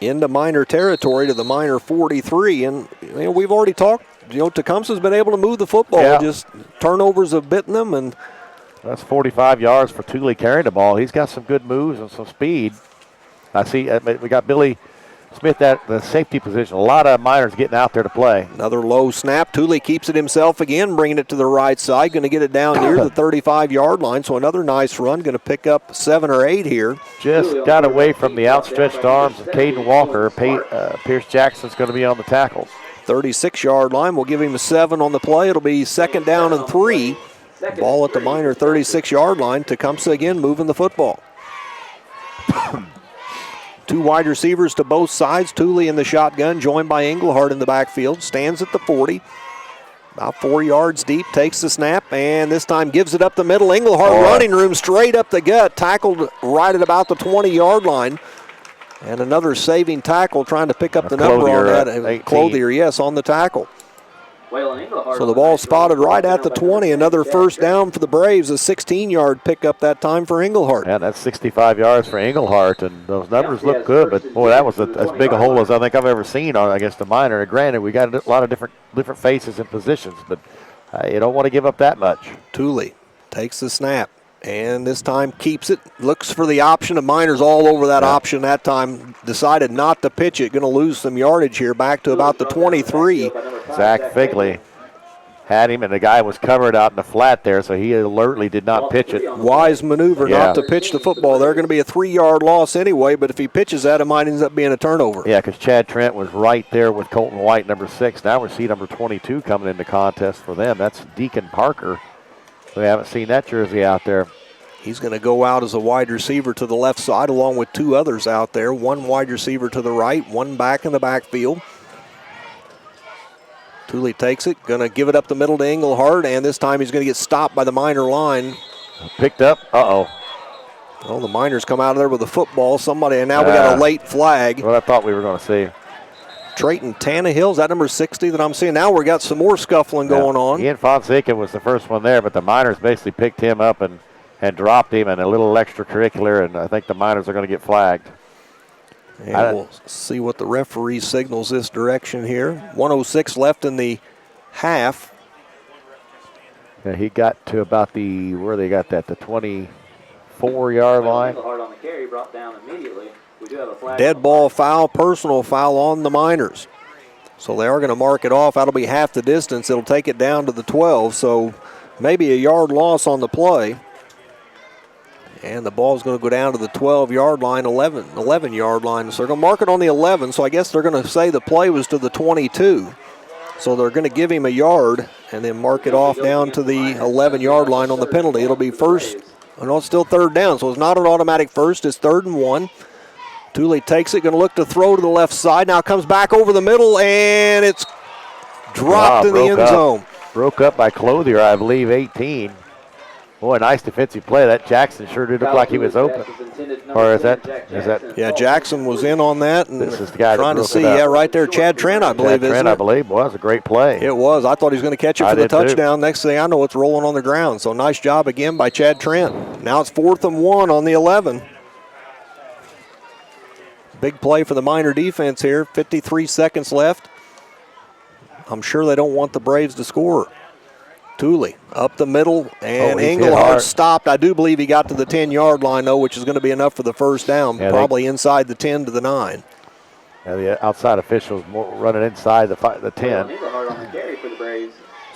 Speaker 1: Into Miner territory to the Miner 43. And we've already talked. Tecumseh's been able to move the football.
Speaker 2: Yeah.
Speaker 1: Just turnovers have bitten them. And
Speaker 2: that's 45 yards for Thule carrying the ball. He's got some good moves and some speed. I see we got Billy Smith at the safety position. A lot of Miners getting out there to play.
Speaker 1: Another low snap. Thule keeps it himself again, bringing it to the right side. Going to get it down near the 35-yard line. So another nice run. Going to pick up 7 or 8 here.
Speaker 2: Just got away from the outstretched arms of Caden Walker. Pierce Jackson's going to be on the tackles.
Speaker 1: 36-yard line. We'll give him a 7 on the play. It'll be 2nd down and 3. Ball at the Miner 36-yard line. Tecumseh again moving the football. 2 wide receivers to both sides. Thule in the shotgun, joined by Englehart in the backfield. Stands at the 40. About 4 yards deep. Takes the snap, and this time gives it up the middle. Englehart running room straight up the gut. Tackled right at about the 20-yard line. And another saving tackle trying to pick up the number on that. Clothier, yes, on the tackle. So the ball spotted right at the 20. Another first down for the Braves. A 16-yard pickup that time for Englehart.
Speaker 2: Yeah, that's 65 yards for Englehart, and those numbers look good. But boy, that was as big a hole as I think I've ever seen against the Miner. Granted, we got a lot of different faces and positions, but you don't want to give up that much.
Speaker 1: Thule takes the snap. And this time keeps it, looks for the option. The Miners all over that option that time. Decided not to pitch it. Going to lose some yardage here back to about the 23.
Speaker 2: Zach Figley had him, and the guy was covered out in the flat there, so he alertly did not pitch it.
Speaker 1: Wise maneuver not to pitch the football. They're going to be a 3-yard loss anyway, but if he pitches that, it might end up being a turnover.
Speaker 2: Yeah, because Chad Trent was right there with Colton White, number 6. Now we see number 22 coming into contest for them. That's Deacon Parker. We haven't seen that jersey out there.
Speaker 1: He's going to go out as a wide receiver to the left side along with 2 others out there. 1 wide receiver to the right, 1 back in the backfield. Thule takes it, going to give it up the middle to Englehart, and this time he's going to get stopped by the Miner line.
Speaker 2: Picked up, Well,
Speaker 1: the Miners come out of there with a football. And now we got a late flag.
Speaker 2: What I thought we were going to see.
Speaker 1: Trayton Tannehill, is that number 60 that I'm seeing? Now we got some more scuffling going on.
Speaker 2: Ian Fonseca was the first one there, but the Miners basically picked him up and dropped him, and a little extracurricular, and I think the Miners are going to get flagged.
Speaker 1: And we'll see what the referee signals this direction here. 1:06 left in the half.
Speaker 2: Yeah, he got to about where they got that, the 24-yard line.
Speaker 4: Hard on the carry, brought down immediately. We do have a flag.
Speaker 1: Dead ball foul, personal foul on the Miners. So they are going to mark it off. That'll be half the distance. It'll take it down to the 12, so maybe a yard loss on the play. And the ball's going to go down to the 12-yard line, 11-yard line. So they're going to mark it on the 11, so I guess they're going to say the play was to the 22. So they're going to give him a yard and then mark it off down to the 11-yard line on the penalty. It'll be first. No, it's still third down, so it's not an automatic first. It's 3rd and 1. Thule takes it, going to look to throw to the left side. Now comes back over the middle, and it's dropped in the end zone.
Speaker 2: Broke up by Clothier, I believe, 18. Boy, nice defensive play. That Jackson sure did look like he was open. Or is that?
Speaker 1: Yeah, Jackson was in on that. And
Speaker 2: this is the guy
Speaker 1: trying
Speaker 2: that
Speaker 1: to see. Yeah, right there, Chad Trent, I believe, isn't it?
Speaker 2: Trent, I believe. Boy, that was a great play.
Speaker 1: It was. I thought he was going to catch it for the touchdown. Next thing I know, it's rolling on the ground. So nice job again by Chad Trent. Now it's 4th and 1 on the 11. Big play for the Miner defense here. 53 seconds left. I'm sure they don't want the Braves to score. Thule up the middle, and Engelhardt stopped. I do believe he got to the 10-yard line, though, which is going to be enough for the first down, probably inside the 10 to the 9.
Speaker 2: Yeah, the outside officials running inside the 10.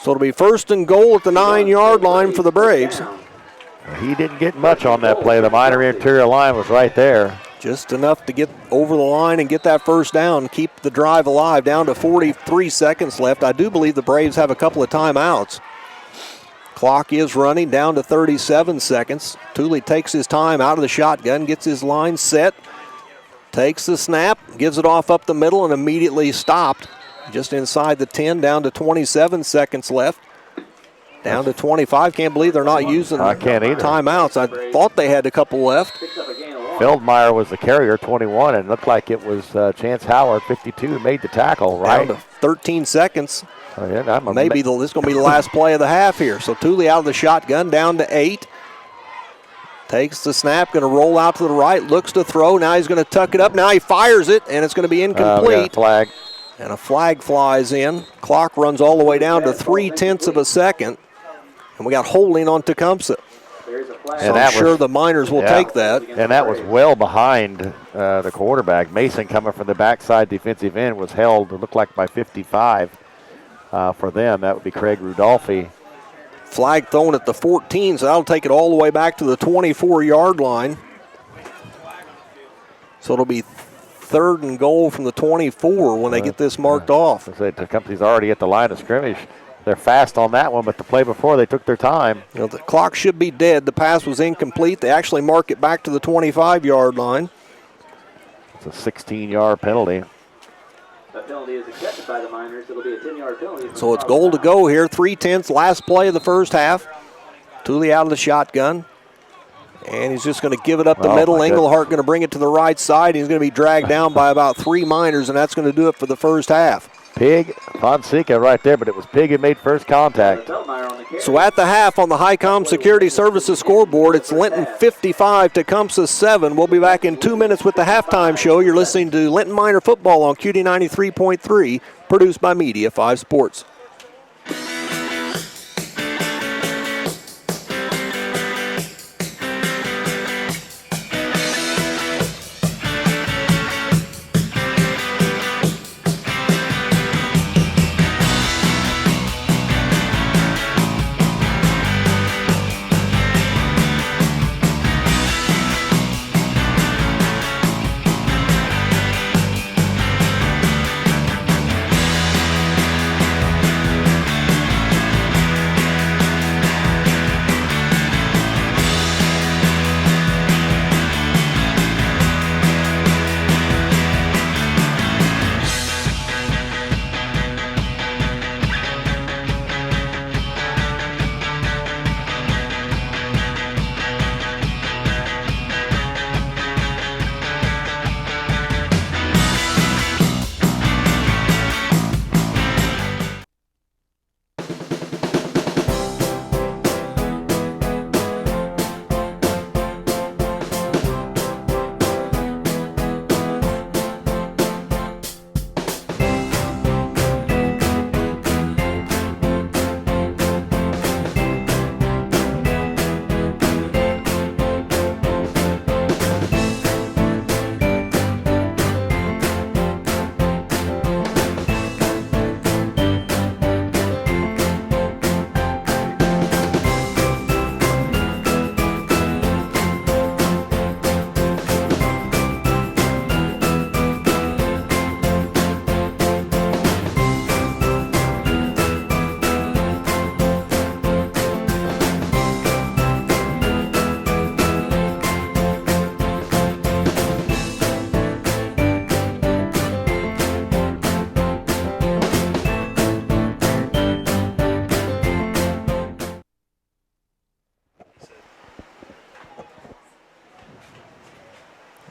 Speaker 1: So it'll be 1st and goal at the 9-yard line for the Braves.
Speaker 2: He didn't get much on that play. The Miner interior line was right there.
Speaker 1: Just enough to get over the line and get that first down, keep the drive alive. Down to 43 seconds left. I do believe the Braves have a couple of timeouts. Clock is running down to 37 seconds. Thule takes his time out of the shotgun, gets his line set, takes the snap, gives it off up the middle, and immediately stopped just inside the 10, down to 27 seconds left. Down to 25. Can't believe they're not using timeouts. I thought they had a couple left.
Speaker 2: Feldmeyer was the carrier, 21, and it looked like it was Chance Howard, 52, who made the tackle, right?
Speaker 1: Down to 13 seconds.
Speaker 2: Oh, yeah,
Speaker 1: maybe this is going to be the last play of the half here. So Thule out of the shotgun, down to 8. Takes the snap, going to roll out to the right, looks to throw. Now he's going to tuck it up. Now he fires it, and it's going to be incomplete.
Speaker 2: Flag.
Speaker 1: And a flag flies in. Clock runs all the way down to 0.3 of a second. And we got holding on Tecumseh. So I'm sure the Miners will take that.
Speaker 2: And that was well behind the quarterback. Mason, coming from the backside defensive end, was held, it looked like, by 55 for them. That would be Craig Rudolphi.
Speaker 1: Flag thrown at the 14, so that'll take it all the way back to the 24-yard line. So it'll be 3rd and goal from the 24 when they get this marked off.
Speaker 2: Tecumseh's already at the line of scrimmage. They're fast on that one, but the play before, they took their time.
Speaker 1: You know, the clock should be dead. The pass was incomplete. They actually mark it back to the 25-yard line.
Speaker 2: It's a 16-yard penalty.
Speaker 4: That penalty is accepted by the Miners. It'll be a 10-yard penalty.
Speaker 1: So it's goal to go here. 3/10, last play of the first half. Thule out of the shotgun. And he's just going to give it up the middle. Engelhardt going to bring it to the right side. He's going to be dragged down by about 3 Miners, and that's going to do it for the first half.
Speaker 2: Pig, Fonseca right there, but it was Pig who made first contact.
Speaker 1: So at the half on the Highcom Security Services scoreboard, it's Linton 55, Tecumseh 7. We'll be back in 2 minutes with the halftime show. You're listening to Linton Miner Football on QD 93.3, produced by Media 5 Sports.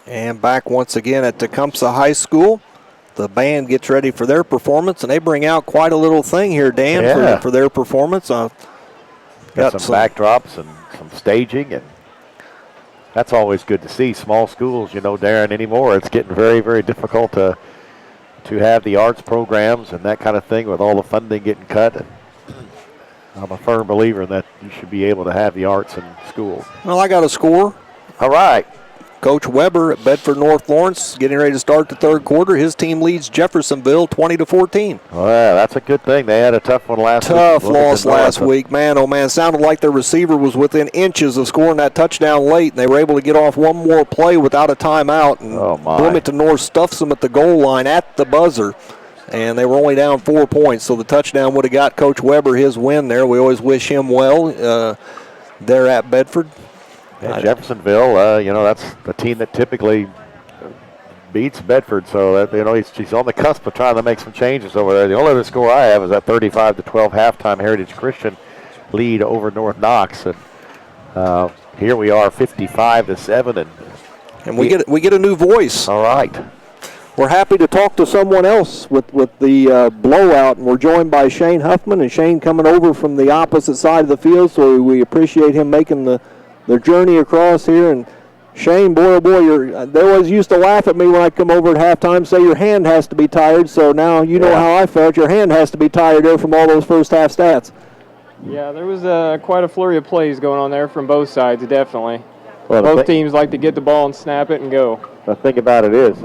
Speaker 1: And back once again at Tecumseh High School. The band gets ready for their performance, and they bring out quite a little thing here, Dan, for their performance.
Speaker 2: Got some backdrops and some staging, and that's always good to see. Small schools, Darren, anymore, it's getting very, very difficult to have the arts programs and that kind of thing with all the funding getting cut. And I'm a firm believer in that you should be able to have the arts in schools.
Speaker 1: Well, I got a score.
Speaker 2: All right.
Speaker 1: Coach Weber at Bedford North Lawrence getting ready to start the third quarter. His team leads Jeffersonville 20-14.
Speaker 2: Well, that's a good thing. They had a tough one last week.
Speaker 1: Tough loss last week. Man, oh man, sounded like their receiver was within inches of scoring that touchdown late, and they were able to get off one more play without a timeout. And Bloomington North stuffs them at the goal line at the buzzer, and they were only down 4 points. So the touchdown would have got Coach Weber his win there. We always wish him well there at Bedford.
Speaker 2: Yeah, Jeffersonville, that's a team that typically beats Bedford, so that, she's on the cusp of trying to make some changes over there. The only other score I have is that 35-12 halftime Heritage Christian lead over North Knox, and here we are 55-7,
Speaker 1: and we get a new voice.
Speaker 2: All right.
Speaker 1: We're happy to talk to someone else with the blowout, and we're joined by Shane Huffman, and Shane coming over from the opposite side of the field, so we appreciate him making the journey across here. And Shane, boy, oh boy, they always used to laugh at me when I come over at halftime, say your hand has to be tired. So now you know how I felt. Your hand has to be tired there from all those first half stats.
Speaker 5: Yeah, there was quite a flurry of plays going on there from both sides, definitely.
Speaker 2: Well,
Speaker 5: both teams like to get the ball and snap it and go.
Speaker 2: The thing about it is,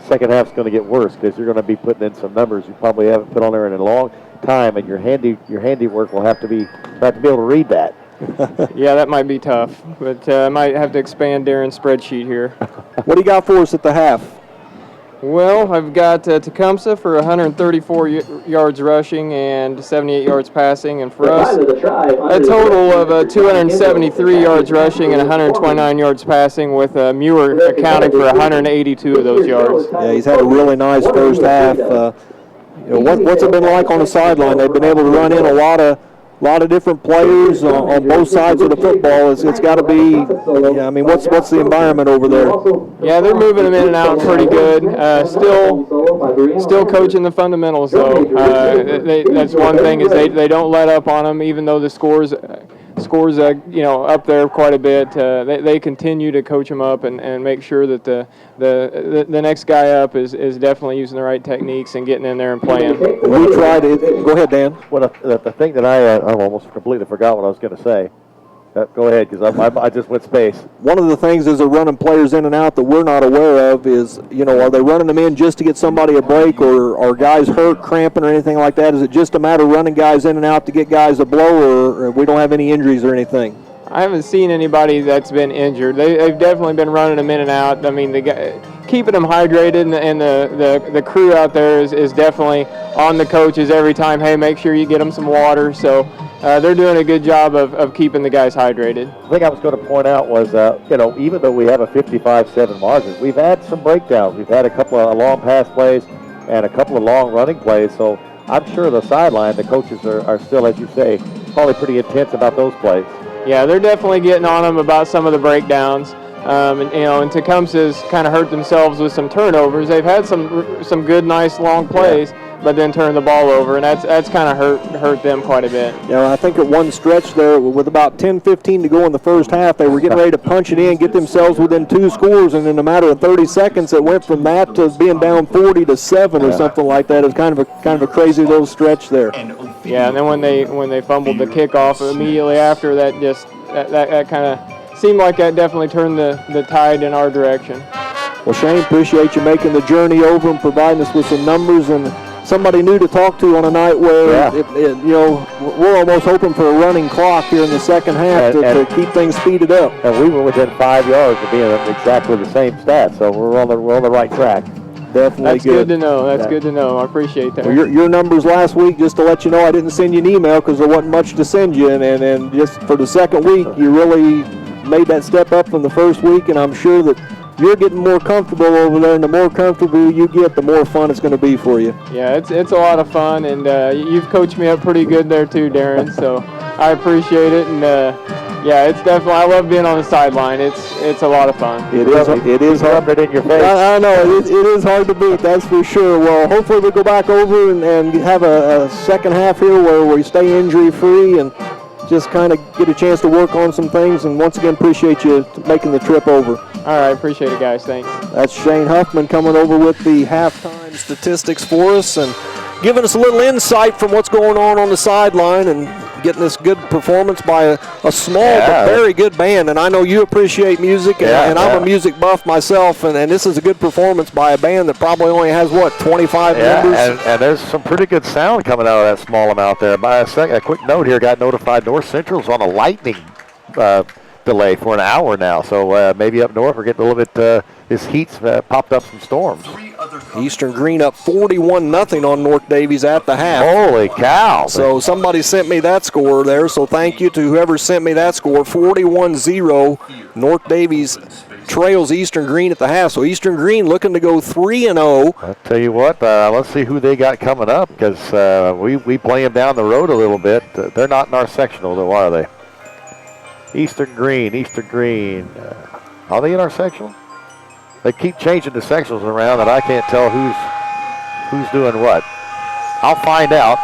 Speaker 2: second half's going to get worse because you're going to be putting in some numbers you probably haven't put on there in a long time, and your handiwork will have to be able to read that.
Speaker 5: Yeah, that might be tough, but I might have to expand Darren's spreadsheet here.
Speaker 1: What do you got for us at the half?
Speaker 5: Well, I've got Tecumseh for 134 yards rushing and 78 yards passing, and for us, a total of 273 yards rushing and 129 yards passing, with Muir accounting for 182 of those yards.
Speaker 1: Yeah, he's had a really nice first half. What's it been like on the sideline? They've been able to run in a lot of different players on both sides of the football. It's got to be. What's the environment over there?
Speaker 5: Yeah, they're moving them in and out pretty good. Still coaching the fundamentals though. That's one thing is they don't let up on them, even though the scores up there quite a bit. They continue to coach them up and make sure that the next guy up is definitely using the right techniques and getting in there and playing.
Speaker 1: We tried it. Go ahead, Dan.
Speaker 2: Well, the thing that I almost completely forgot what I was going to say. Go ahead, because I just went space.
Speaker 1: One of the things is they're running players in and out that we're not aware of is, are they running them in just to get somebody a break, or are guys hurt, cramping, or anything like that? Is it just a matter of running guys in and out to get guys a blow, or we don't have any injuries or anything?
Speaker 5: I haven't seen anybody that's been injured. They've definitely been running them in and out. I mean, keeping them hydrated, and the crew out there is definitely on the coaches every time. Hey, make sure you get them some water. So they're doing a good job of keeping the guys hydrated.
Speaker 2: The thing I was going to point out was, even though we have a 55-7 margin, we've had some breakdowns. We've had a couple of long pass plays and a couple of long running plays. So I'm sure the sideline, the coaches are still, as you say, probably pretty intense about those plays.
Speaker 5: Yeah, they're definitely getting on them about some of the breakdowns. And Tecumseh's kind of hurt themselves with some turnovers. They've had some good, nice long plays, but then turned the ball over, and that's kind of hurt them quite a bit.
Speaker 1: Yeah, I think at one stretch there, with about 10-15 to go in the first half, they were getting ready to punch it in, get themselves within 2 scores, and in a matter of 30 seconds, it went from that to being down 40-7 or something like that. It was kind of a crazy little stretch there.
Speaker 5: Yeah, and then when they fumbled the kickoff immediately after, that kind of seemed like that definitely turned the tide in our direction.
Speaker 1: Well, Shane, appreciate you making the journey over and providing us with some numbers and somebody new to talk to on a night where we're almost hoping for a running clock here in the second half to keep things speeded up.
Speaker 2: And we were within 5 yards of being exactly the same stat, so we're on the right track.
Speaker 1: Definitely
Speaker 5: That's good to know. That's good to know. I appreciate that.
Speaker 1: Well, your numbers last week, just to let you know, I didn't send you an email because there wasn't much to send you, and just for the second week, you really made that step up from the first week, and I'm sure that you're getting more comfortable over there, and the more comfortable you get, the more fun it's going to be for you.
Speaker 5: Yeah, it's a lot of fun, and you've coached me up pretty good there too, Darren, so I appreciate it. And yeah, it's definitely, I love being on the sideline. It's a lot of fun.
Speaker 1: It is hard.
Speaker 2: It in your face.
Speaker 1: I know, it is hard to beat, that's for sure. Well, hopefully we go back over and have a second half here where we stay injury-free and just kind of get a chance to work on some things. And once again, appreciate you making the trip over.
Speaker 5: All right, appreciate it, guys. Thanks.
Speaker 1: That's Shane Huffman coming over with the halftime statistics for us and giving us a little insight from what's going on the sideline and getting this good performance by a small but very good band. And I know you appreciate music, and I'm a music buff myself, and this is a good performance by a band that probably only has, 25 members?
Speaker 2: And there's some pretty good sound coming out of that small amount there. By a quick note here, got notified North Central's on a lightning delay for an hour now, so maybe up north we're getting a little bit, this heat's popped up some storms.
Speaker 1: Eastern Green up 41-0 on North Davies at the half.
Speaker 2: Holy cow.
Speaker 1: So somebody sent me that score there, so thank you to whoever sent me that score. 41-0, North Davies trails Eastern Green at the half. So Eastern Green looking to go 3-0.
Speaker 2: I'll tell you what, let's see who they got coming up, because we play them down the road a little bit. They're not in our sectional, though, are they? Eastern Green. Are they in our sectional? They keep changing the sectionals around, and I can't tell who's doing what. I'll find out.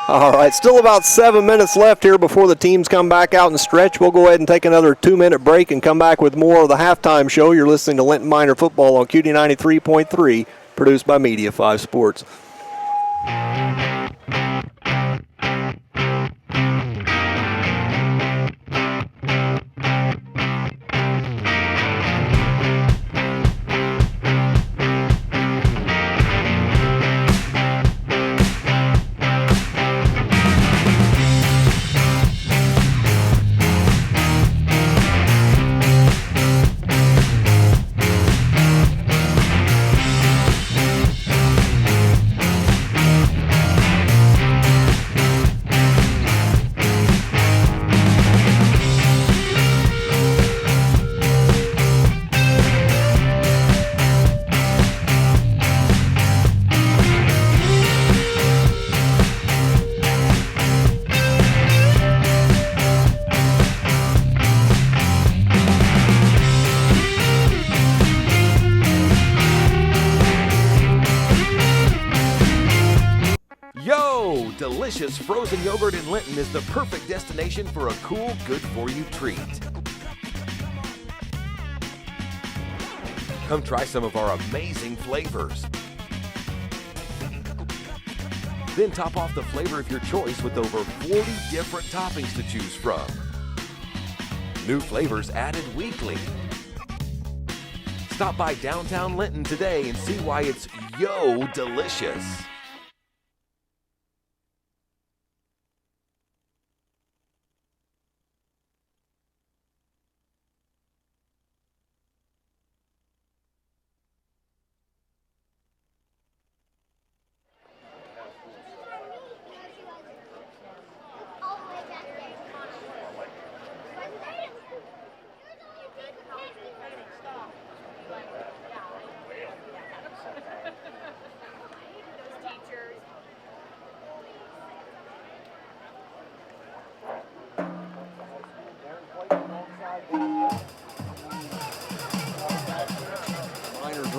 Speaker 1: All right, still about 7 minutes left here before the teams come back out and stretch. We'll go ahead and take another 2-minute break and come back with more of the halftime show. You're listening to Linton Miner Football on QD 93.3, produced by Media 5 Sports.
Speaker 3: Delicious frozen yogurt in Linton is the perfect destination for a cool, good-for-you treat. Come try some of our amazing flavors. Then top off the flavor of your choice with over 40 different toppings to choose from. New flavors added weekly. Stop by downtown Linton today and see why it's yo delicious.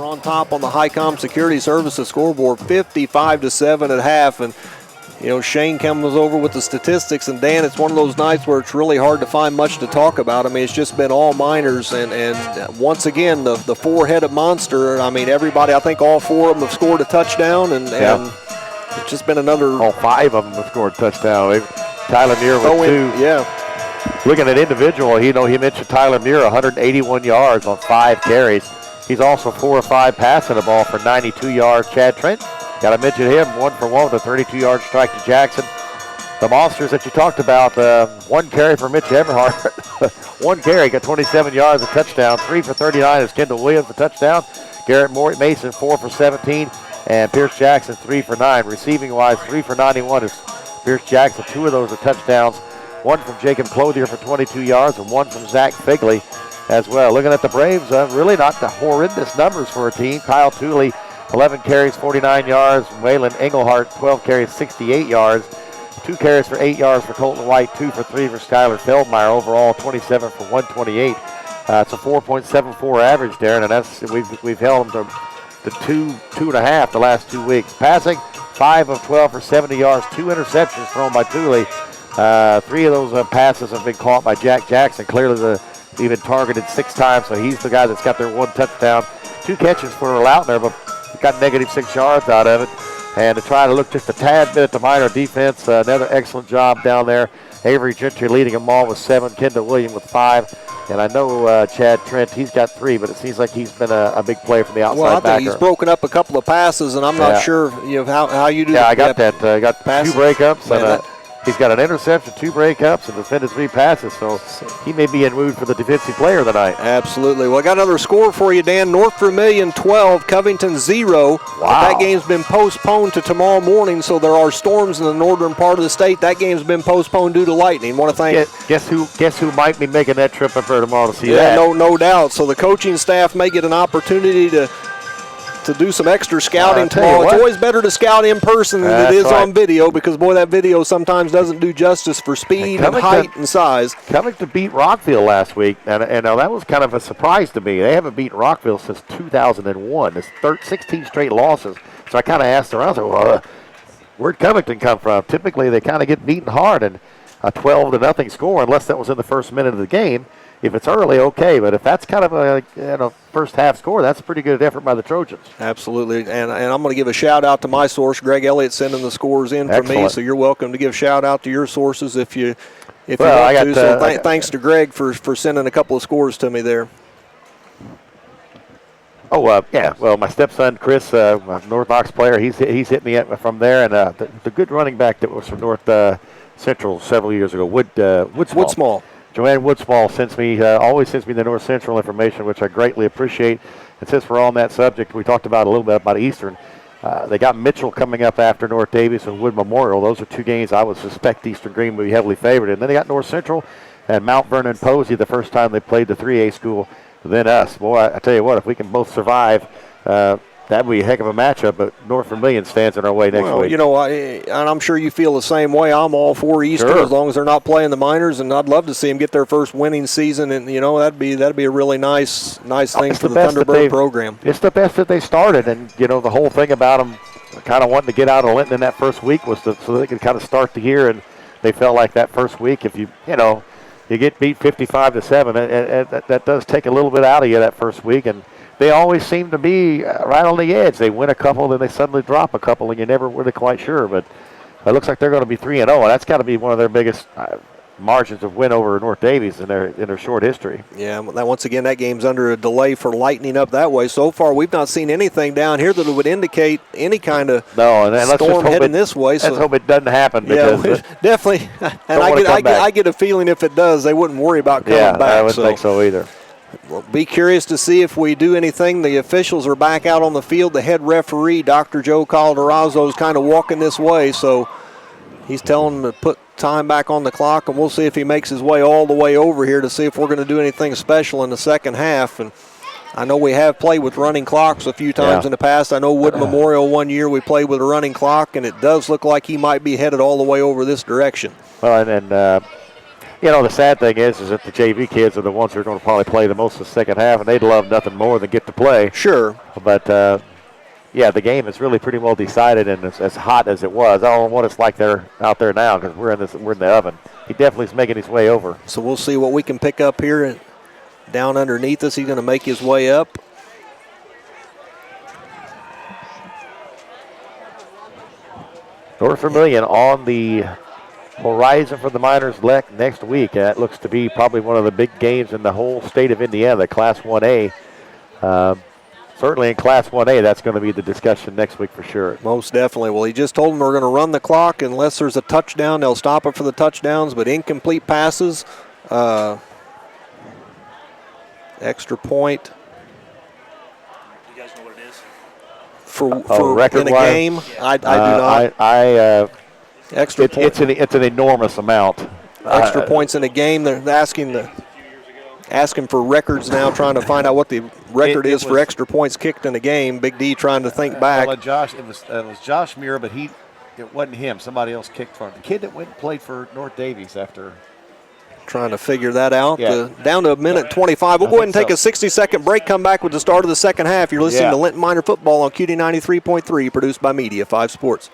Speaker 1: On top on the Highcom Security Services scoreboard, 55-7 at half. And Shane comes over with the statistics, and Dan, it's one of those nights where it's really hard to find much to talk about. I mean, it's just been all Miners, and once again, the four-headed monster. I mean, everybody, I think all four of them have scored a touchdown, and it's just been another.
Speaker 2: All five of them have scored a touchdown. Tyler Muir with two.
Speaker 1: Yeah.
Speaker 2: Looking at individual, he mentioned Tyler Muir, 181 yards on 5 carries. He's also 4 or 5 passing the ball for 92 yards. Chad Trent, got to mention him, 1 for 1 with a 32-yard strike to Jackson. The monsters that you talked about, 1 carry for Mitch Everhart. 1 carry, got 27 yards, a touchdown. 3 for 39 is Kendall Williams, a touchdown. Garrett Mason, 4 for 17. And Pierce Jackson, 3 for 9. Receiving-wise, 3 for 91 is Pierce Jackson. 2 of those are touchdowns. 1 from Jacob Clothier for 22 yards and 1 from Zach Figley. as well. Looking at the Braves, really not the horrendous numbers for a team. Kyle Tooley, 11 carries, 49 yards. Waylon Engelhart, 12 carries, 68 yards. 2 carries for 8 yards for Colton White, 2 for 3 for Skylar Feldmeyer. Overall, 27 for 128. It's a 4.74 average, Darren, and that's we've held them to 2.5 the last 2 weeks. Passing, 5 of 12 for 70 yards, 2 interceptions thrown by Tooley. 3 of those passes have been caught by Jack Jackson. Clearly, even targeted 6 times, so he's the guy that's got their 1 touchdown. 2 catches for Lautner, but got negative 6 yards out of it. And to try to look just a tad bit at the Miner defense, another excellent job down there. Avery Gentry leading them all with 7, Kendall Williams with 5. And I know Chad Trent, he's got 3, but it seems like he's been a big player from the outside backer.
Speaker 1: Well, I think he's broken up a couple of passes, and I'm not sure how you do that.
Speaker 2: Yeah, I got that. I got 2 breakups, and he's got an interception, 2 breakups, and defended 3 passes. So he may be in mood for the defensive player tonight.
Speaker 1: Absolutely. Well, I got another score for you, Dan. North Vermilion 12, Covington 0.
Speaker 2: Wow.
Speaker 1: That game's been postponed to tomorrow morning, so there are storms in the northern part of the state. That game's been postponed due to lightning. Want to thank.
Speaker 2: Guess who might be making that trip up there tomorrow to see that?
Speaker 1: No doubt. So the coaching staff may get an opportunity to do some extra scouting tomorrow. It's always better to scout in person than it is on video, because, boy, that video sometimes doesn't do justice for speed and height and size.
Speaker 2: Covington beat Rockville last week, and that was kind of a surprise to me. They haven't beaten Rockville since 2001. It's 16 straight losses. So I kind of asked around, well, where'd Covington come from? Typically, they kind of get beaten hard, and a 12-0 score, unless that was in the first minute of the game. If it's early, okay, but if that's kind of a first half score, that's a pretty good effort by the Trojans.
Speaker 1: Absolutely, and I'm going to give a shout out to my source, Greg Elliott, sending the scores in for me. So you're welcome to give shout out to your sources if you want to. So thanks to Greg for sending a couple of scores to me there.
Speaker 2: Yeah. Well, my stepson Chris, my North Knox player, he's hit me from there, and the good running back that was from North Central several years ago, Woodsmall. Joanne Woodsmall always sends me the North Central information, which I greatly appreciate. And since we're on that subject, we talked about a little bit about Eastern. They got Mitchell coming up after North Davies and Wood Memorial. Those are 2 games I would suspect Eastern Green would be heavily favored. And then they got North Central and Mount Vernon Posey the first time they played the 3A school, then us. Boy, I tell you what, if we can both survive, that would be a heck of a matchup, but North Vermilion stands in our way next week.
Speaker 1: And I'm sure you feel the same way. I'm all for Eastern as long as they're not playing the Miners, and I'd love to see them get their first winning season. And that'd be a really nice thing for the Thunderbird program.
Speaker 2: It's the best that they started, and the whole thing about them kind of wanting to get out of Linton in that first week was so they could kind of start the year, and they felt like that first week, if you get beat 55-7, that does take a little bit out of you that first week, and they always seem to be right on the edge. They win a couple, then they suddenly drop a couple, and you're never really quite sure. But it looks like they're going to be 3-0, and that's got to be one of their biggest margins of win over North Davies in their short history.
Speaker 1: Yeah, once again, that game's under a delay for lightning up that way. So far, we've not seen anything down here that would indicate any kind of storm heading this way.
Speaker 2: Let's hope it doesn't happen.
Speaker 1: Yeah, definitely. And I get a feeling if it does, they wouldn't worry about coming back.
Speaker 2: I wouldn't think so either.
Speaker 1: We'll be curious to see if we do anything. The officials are back out on the field. The head referee, Dr. Joe Calderazzo, is kind of walking this way, so he's telling them to put time back on the clock, and we'll see if he makes his way all the way over here to see if we're going to do anything special in the second half. And I know we have played with running clocks a few times in the past. I know Wood Memorial one year we played with a running clock, and it does look like he might be headed all the way over this direction.
Speaker 2: Well, the sad thing is that the JV kids are the ones who are going to probably play the most in the second half, and they'd love nothing more than get to play.
Speaker 1: Sure.
Speaker 2: But, the game is really pretty well decided, and it's as hot as it was. I don't know what it's like out there now because we're in the oven. He definitely is making his way over.
Speaker 1: So we'll see what we can pick up here down underneath us. He's going to make his way up.
Speaker 2: North Vermilion on the horizon for the Miners next week. That looks to be probably one of the big games in the whole state of Indiana, the Class 1A. Certainly in Class 1A, that's going to be the discussion next week for sure.
Speaker 1: Most definitely. Well, he just told them we're going to run the clock. Unless there's a touchdown, they'll stop it for the touchdowns, but incomplete passes, extra point. Do
Speaker 6: you guys know what it is?
Speaker 1: For
Speaker 2: record
Speaker 1: in a game? I do not. Extra point.
Speaker 2: It's an enormous amount.
Speaker 1: Extra points in a game. They're asking the asking for records now, trying to find out what the record is for extra points kicked in a game. Big D trying to think back.
Speaker 2: Well, it was Josh Muir, but it wasn't him. Somebody else kicked for him. The kid that went and played for North Davies after.
Speaker 1: Trying to figure that out.
Speaker 2: Yeah.
Speaker 1: Down to a minute 25. We'll go ahead and take a 60-second break, come back with the start of the second half. You're listening to Linton Miner Football on QD 93.3, produced by Media 5 Sports.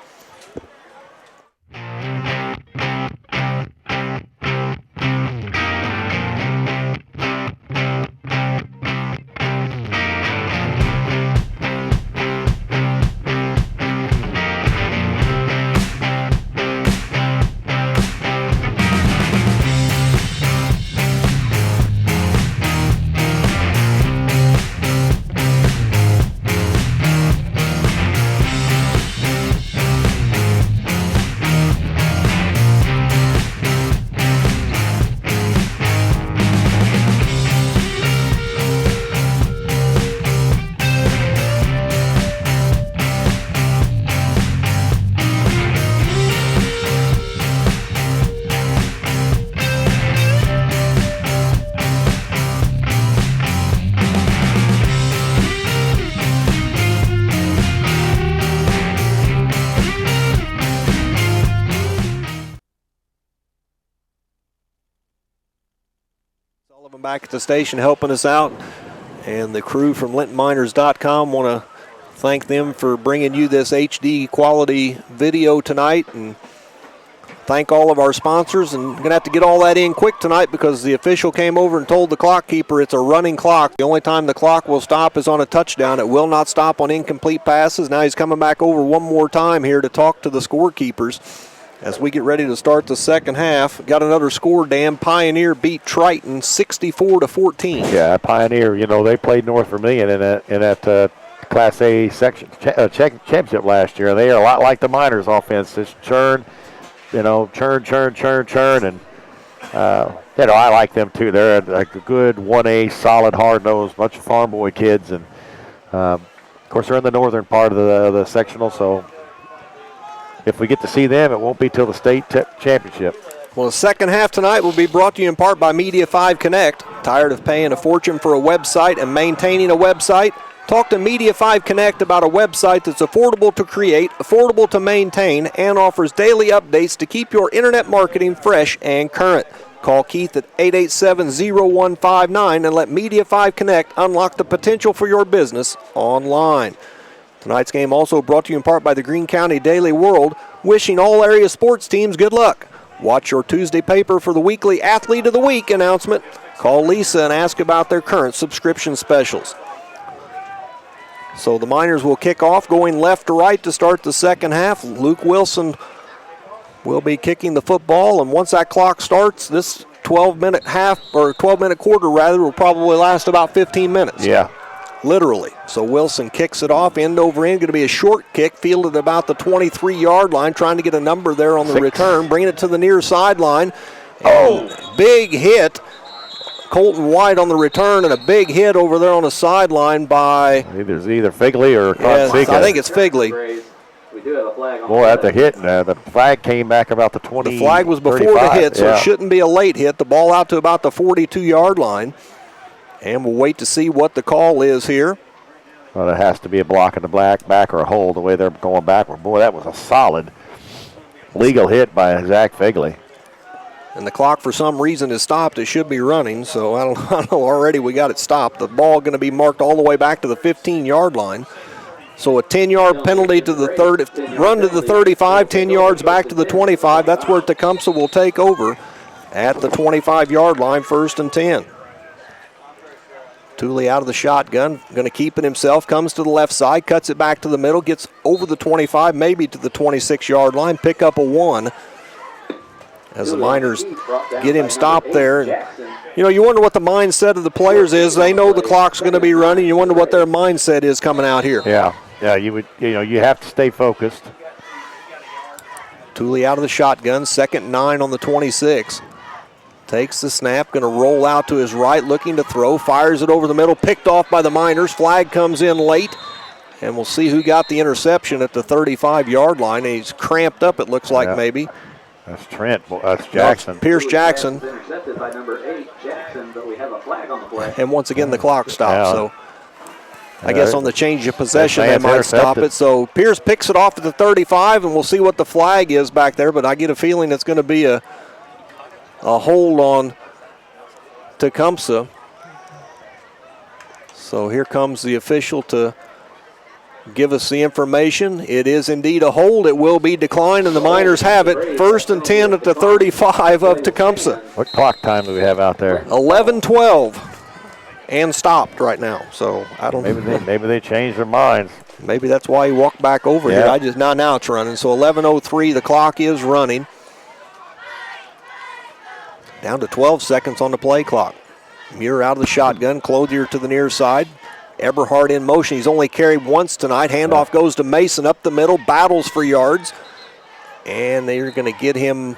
Speaker 1: Sullivan back at the station helping us out, and the crew from LintonMiners.com want to thank them for bringing you this HD quality video tonight, and thank all of our sponsors. And going to have to get all that in quick tonight because the official came over and told the clock keeper it's a running clock. The only time the clock will stop is on a touchdown. It will not stop on incomplete passes. Now he's coming back over one more time here to talk to the scorekeepers as we get ready to start the second half. Got another score, Dan. Pioneer beat Triton 64-14.
Speaker 2: Yeah, Pioneer, they played North Vermilion in that Class A section championship last year. They are a lot like the Miners offense. Just churn, churn. And, I like them too. They're a good 1A, solid, hard-nosed, bunch of farm boy kids. And, of course, they're in the northern part of the sectional, so if we get to see them, it won't be till the state championship.
Speaker 1: Well, the second half tonight will be brought to you in part by Media 5 Connect. Tired of paying a fortune for a website and maintaining a website? Talk to Media 5 Connect about a website that's affordable to create, affordable to maintain, and offers daily updates to keep your internet marketing fresh and current. Call Keith at 887-0159 and let Media 5 Connect unlock the potential for your business online. Tonight's game also brought to you in part by the Greene County Daily World, wishing all area sports teams good luck. Watch your Tuesday paper for the weekly Athlete of the Week announcement. Call Lisa and ask about their current subscription specials. So the Miners will kick off going left to right to start the second half. Luke Wilson will be kicking the football, and once that clock starts, this 12-minute quarter will probably last about 15 minutes.
Speaker 2: Yeah.
Speaker 1: Literally. So Wilson kicks it off, end over end. Going to be a short kick, fielded about the 23-yard line, trying to get a number there on the return, bringing it to the near sideline. Big hit. Colton White on the return, and a big hit over there on the sideline by
Speaker 2: either Figley or Consika.
Speaker 1: I think it's Figley.
Speaker 4: We do have a flag on
Speaker 2: Boy, at the hit, the flag came back about the 20.
Speaker 1: The flag was before
Speaker 2: 35.
Speaker 1: the hit, so it shouldn't be a late hit. The ball out to about the 42-yard line. And we'll wait to see what the call is here.
Speaker 2: Well, it has to be a block in the back or a hold the way they're going backward. Boy, that was a solid legal hit by Zach Figley.
Speaker 1: And the clock, for some reason, is stopped. It should be running, so I don't know. Already we got it stopped. The ball going to be marked all the way back to the 15-yard line. So a 10-yard penalty to the run to the 35, 10 yards back to the 25. That's where Tecumseh will take over at the 25-yard line, 1st and 10. Thule out of the shotgun, going to keep it himself, comes to the left side, cuts it back to the middle, gets over the 25, maybe to the 26-yard line, pick up a 1 as the Miners get him stopped there. And, you wonder what the mindset of the players is. They know the clock's going to be running. You wonder what their mindset is coming out here.
Speaker 2: Yeah, you have to stay focused.
Speaker 1: Thule out of the shotgun, 2nd and 9 on the 26. Takes the snap, going to roll out to his right, looking to throw, fires it over the middle, picked off by the Miners. Flag comes in late, and we'll see who got the interception at the 35-yard line. He's cramped up, it looks like, maybe.
Speaker 2: That's Trent. That's Jackson.
Speaker 1: No, Pierce Jackson.
Speaker 4: Intercepted by number 8, Jackson, but we have a flag on the play.
Speaker 1: And once again, the clock stops.
Speaker 2: Yeah.
Speaker 1: So I guess on the change of possession, they might stop it. So Pierce picks it off at the 35, and we'll see what the flag is back there. But I get a feeling it's going to be a hold on Tecumseh. So here comes the official to give us the information. It is indeed a hold. It will be declined, and the Miners have it. 1st and 10 at the 35 of Tecumseh.
Speaker 2: What clock time do we have out there?
Speaker 1: 11:12, and stopped right now. So I don't know.
Speaker 2: Maybe they changed their minds.
Speaker 1: Maybe that's why he walked back over here. Now it's running. So 11:03, the clock is running. Down to 12 seconds on the play clock. Muir out of the shotgun, Clothier to the near side. Eberhard in motion. He's only carried once tonight. Handoff goes to Mason up the middle, battles for yards. And they're going to get him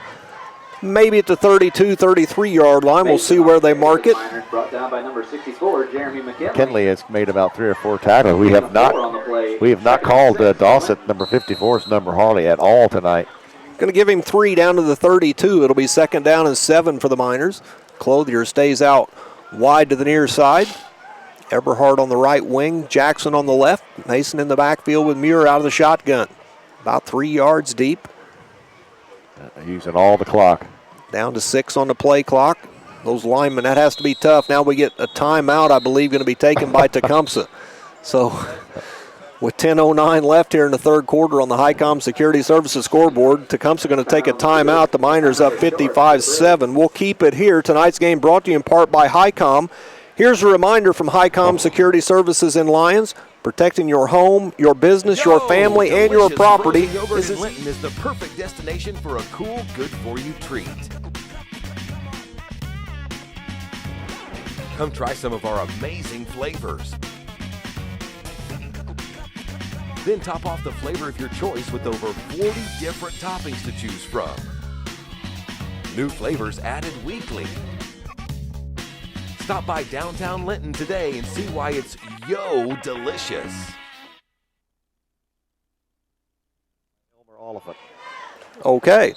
Speaker 1: maybe at the 32, 33-yard line. We'll see where they mark it.
Speaker 4: Brought down by number 64, Jeremy
Speaker 2: McKinley has made about 3 or 4 tackles. We have not called Dawson, number 54's number Harley at all tonight.
Speaker 1: Going to give him 3 down to the 32. It'll be 2nd down and 7 for the Miners. Clothier stays out wide to the near side. Eberhard on the right wing, Jackson on the left. Mason in the backfield with Muir out of the shotgun. About 3 yards deep.
Speaker 2: Using all the clock.
Speaker 1: Down to 6 on the play clock. Those linemen, that has to be tough. Now we get a timeout, I believe, going to be taken by Tecumseh. So with 10:09 left here in the third quarter on the Highcom Security Services scoreboard, Tecumseh going to take a timeout. The Miners up 55-7. We'll keep it here. Tonight's game brought to you in part by Highcom. Here's a reminder from Highcom Security Services in Lyons. Protecting your home, your business, your family, and your property.
Speaker 3: Yogurt in Linton is the perfect destination for a cool, good-for-you treat. Come try some of our amazing flavors. Then top off the flavor of your choice with over 40 different toppings to choose from. New flavors added weekly. Stop by downtown Linton today and see why it's yo delicious.
Speaker 1: Okay.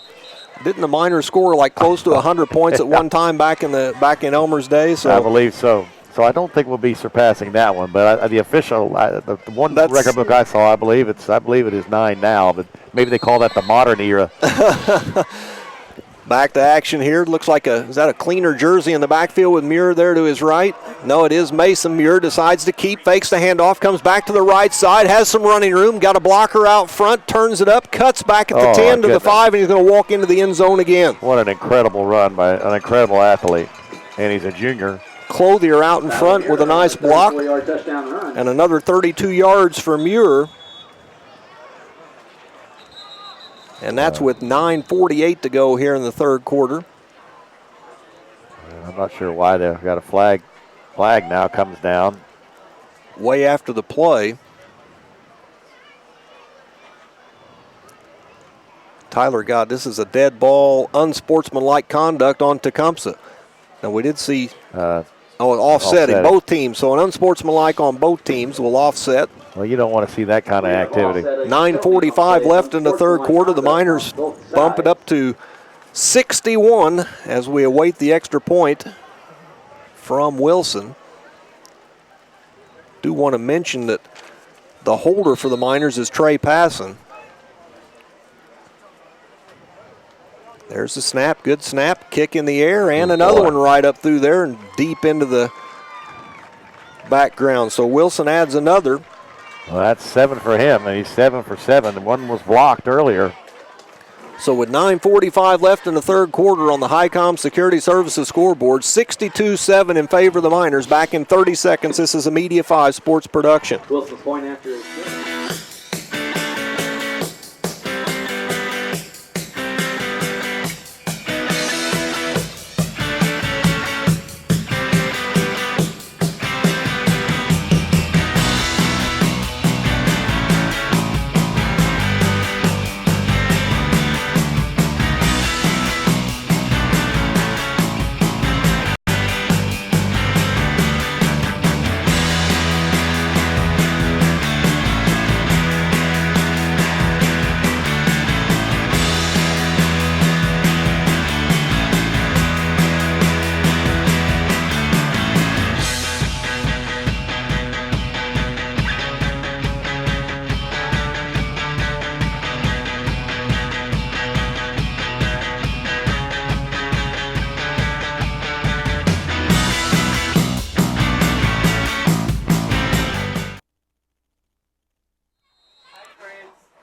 Speaker 1: Didn't the Miners score like close to 100 points at one time back in Elmer's day? So
Speaker 2: I believe so. So I don't think we'll be surpassing that one, but the official, the one record book I saw, I believe it is 9 now, but maybe they call that the modern era.
Speaker 1: Back to action here. Looks like is that a cleaner jersey in the backfield with Muir there to his right? No, it is Mason. Muir decides to keep, fakes the handoff, comes back to the right side, has some running room, got a blocker out front, turns it up, cuts back at the 10 to the 5, and he's going to walk into the end zone again.
Speaker 2: What an incredible run by an incredible athlete, and he's a junior.
Speaker 1: Clothier out in front with a nice block, and another 32 yards for Muir. And that's with 9:48 to go here in the third quarter.
Speaker 2: I'm not sure why they've got a flag. Flag now comes down.
Speaker 1: Way after the play. Tyler, God, this is a dead ball, unsportsmanlike conduct on Tecumseh. Now we did see offsetting both teams. So an unsportsmanlike on both teams will offset.
Speaker 2: Well, you don't want to see that kind of activity.
Speaker 1: 9:45 left in the third quarter. The Miners bump it up to 61 as we await the extra point from Wilson. Do want to mention that the holder for the Miners is Trey Passon. There's the snap, good snap, kick in the air, and another one right up through there and deep into the background. So Wilson adds another.
Speaker 2: Well, that's 7 for him, and he's 7 for 7. One was blocked earlier.
Speaker 1: So with 9:45 left in the third quarter on the Highcom Security Services scoreboard, 62-7 in favor of the Miners. Back in 30 seconds, this is a Media 5 sports production.
Speaker 4: Wilson's point after is good.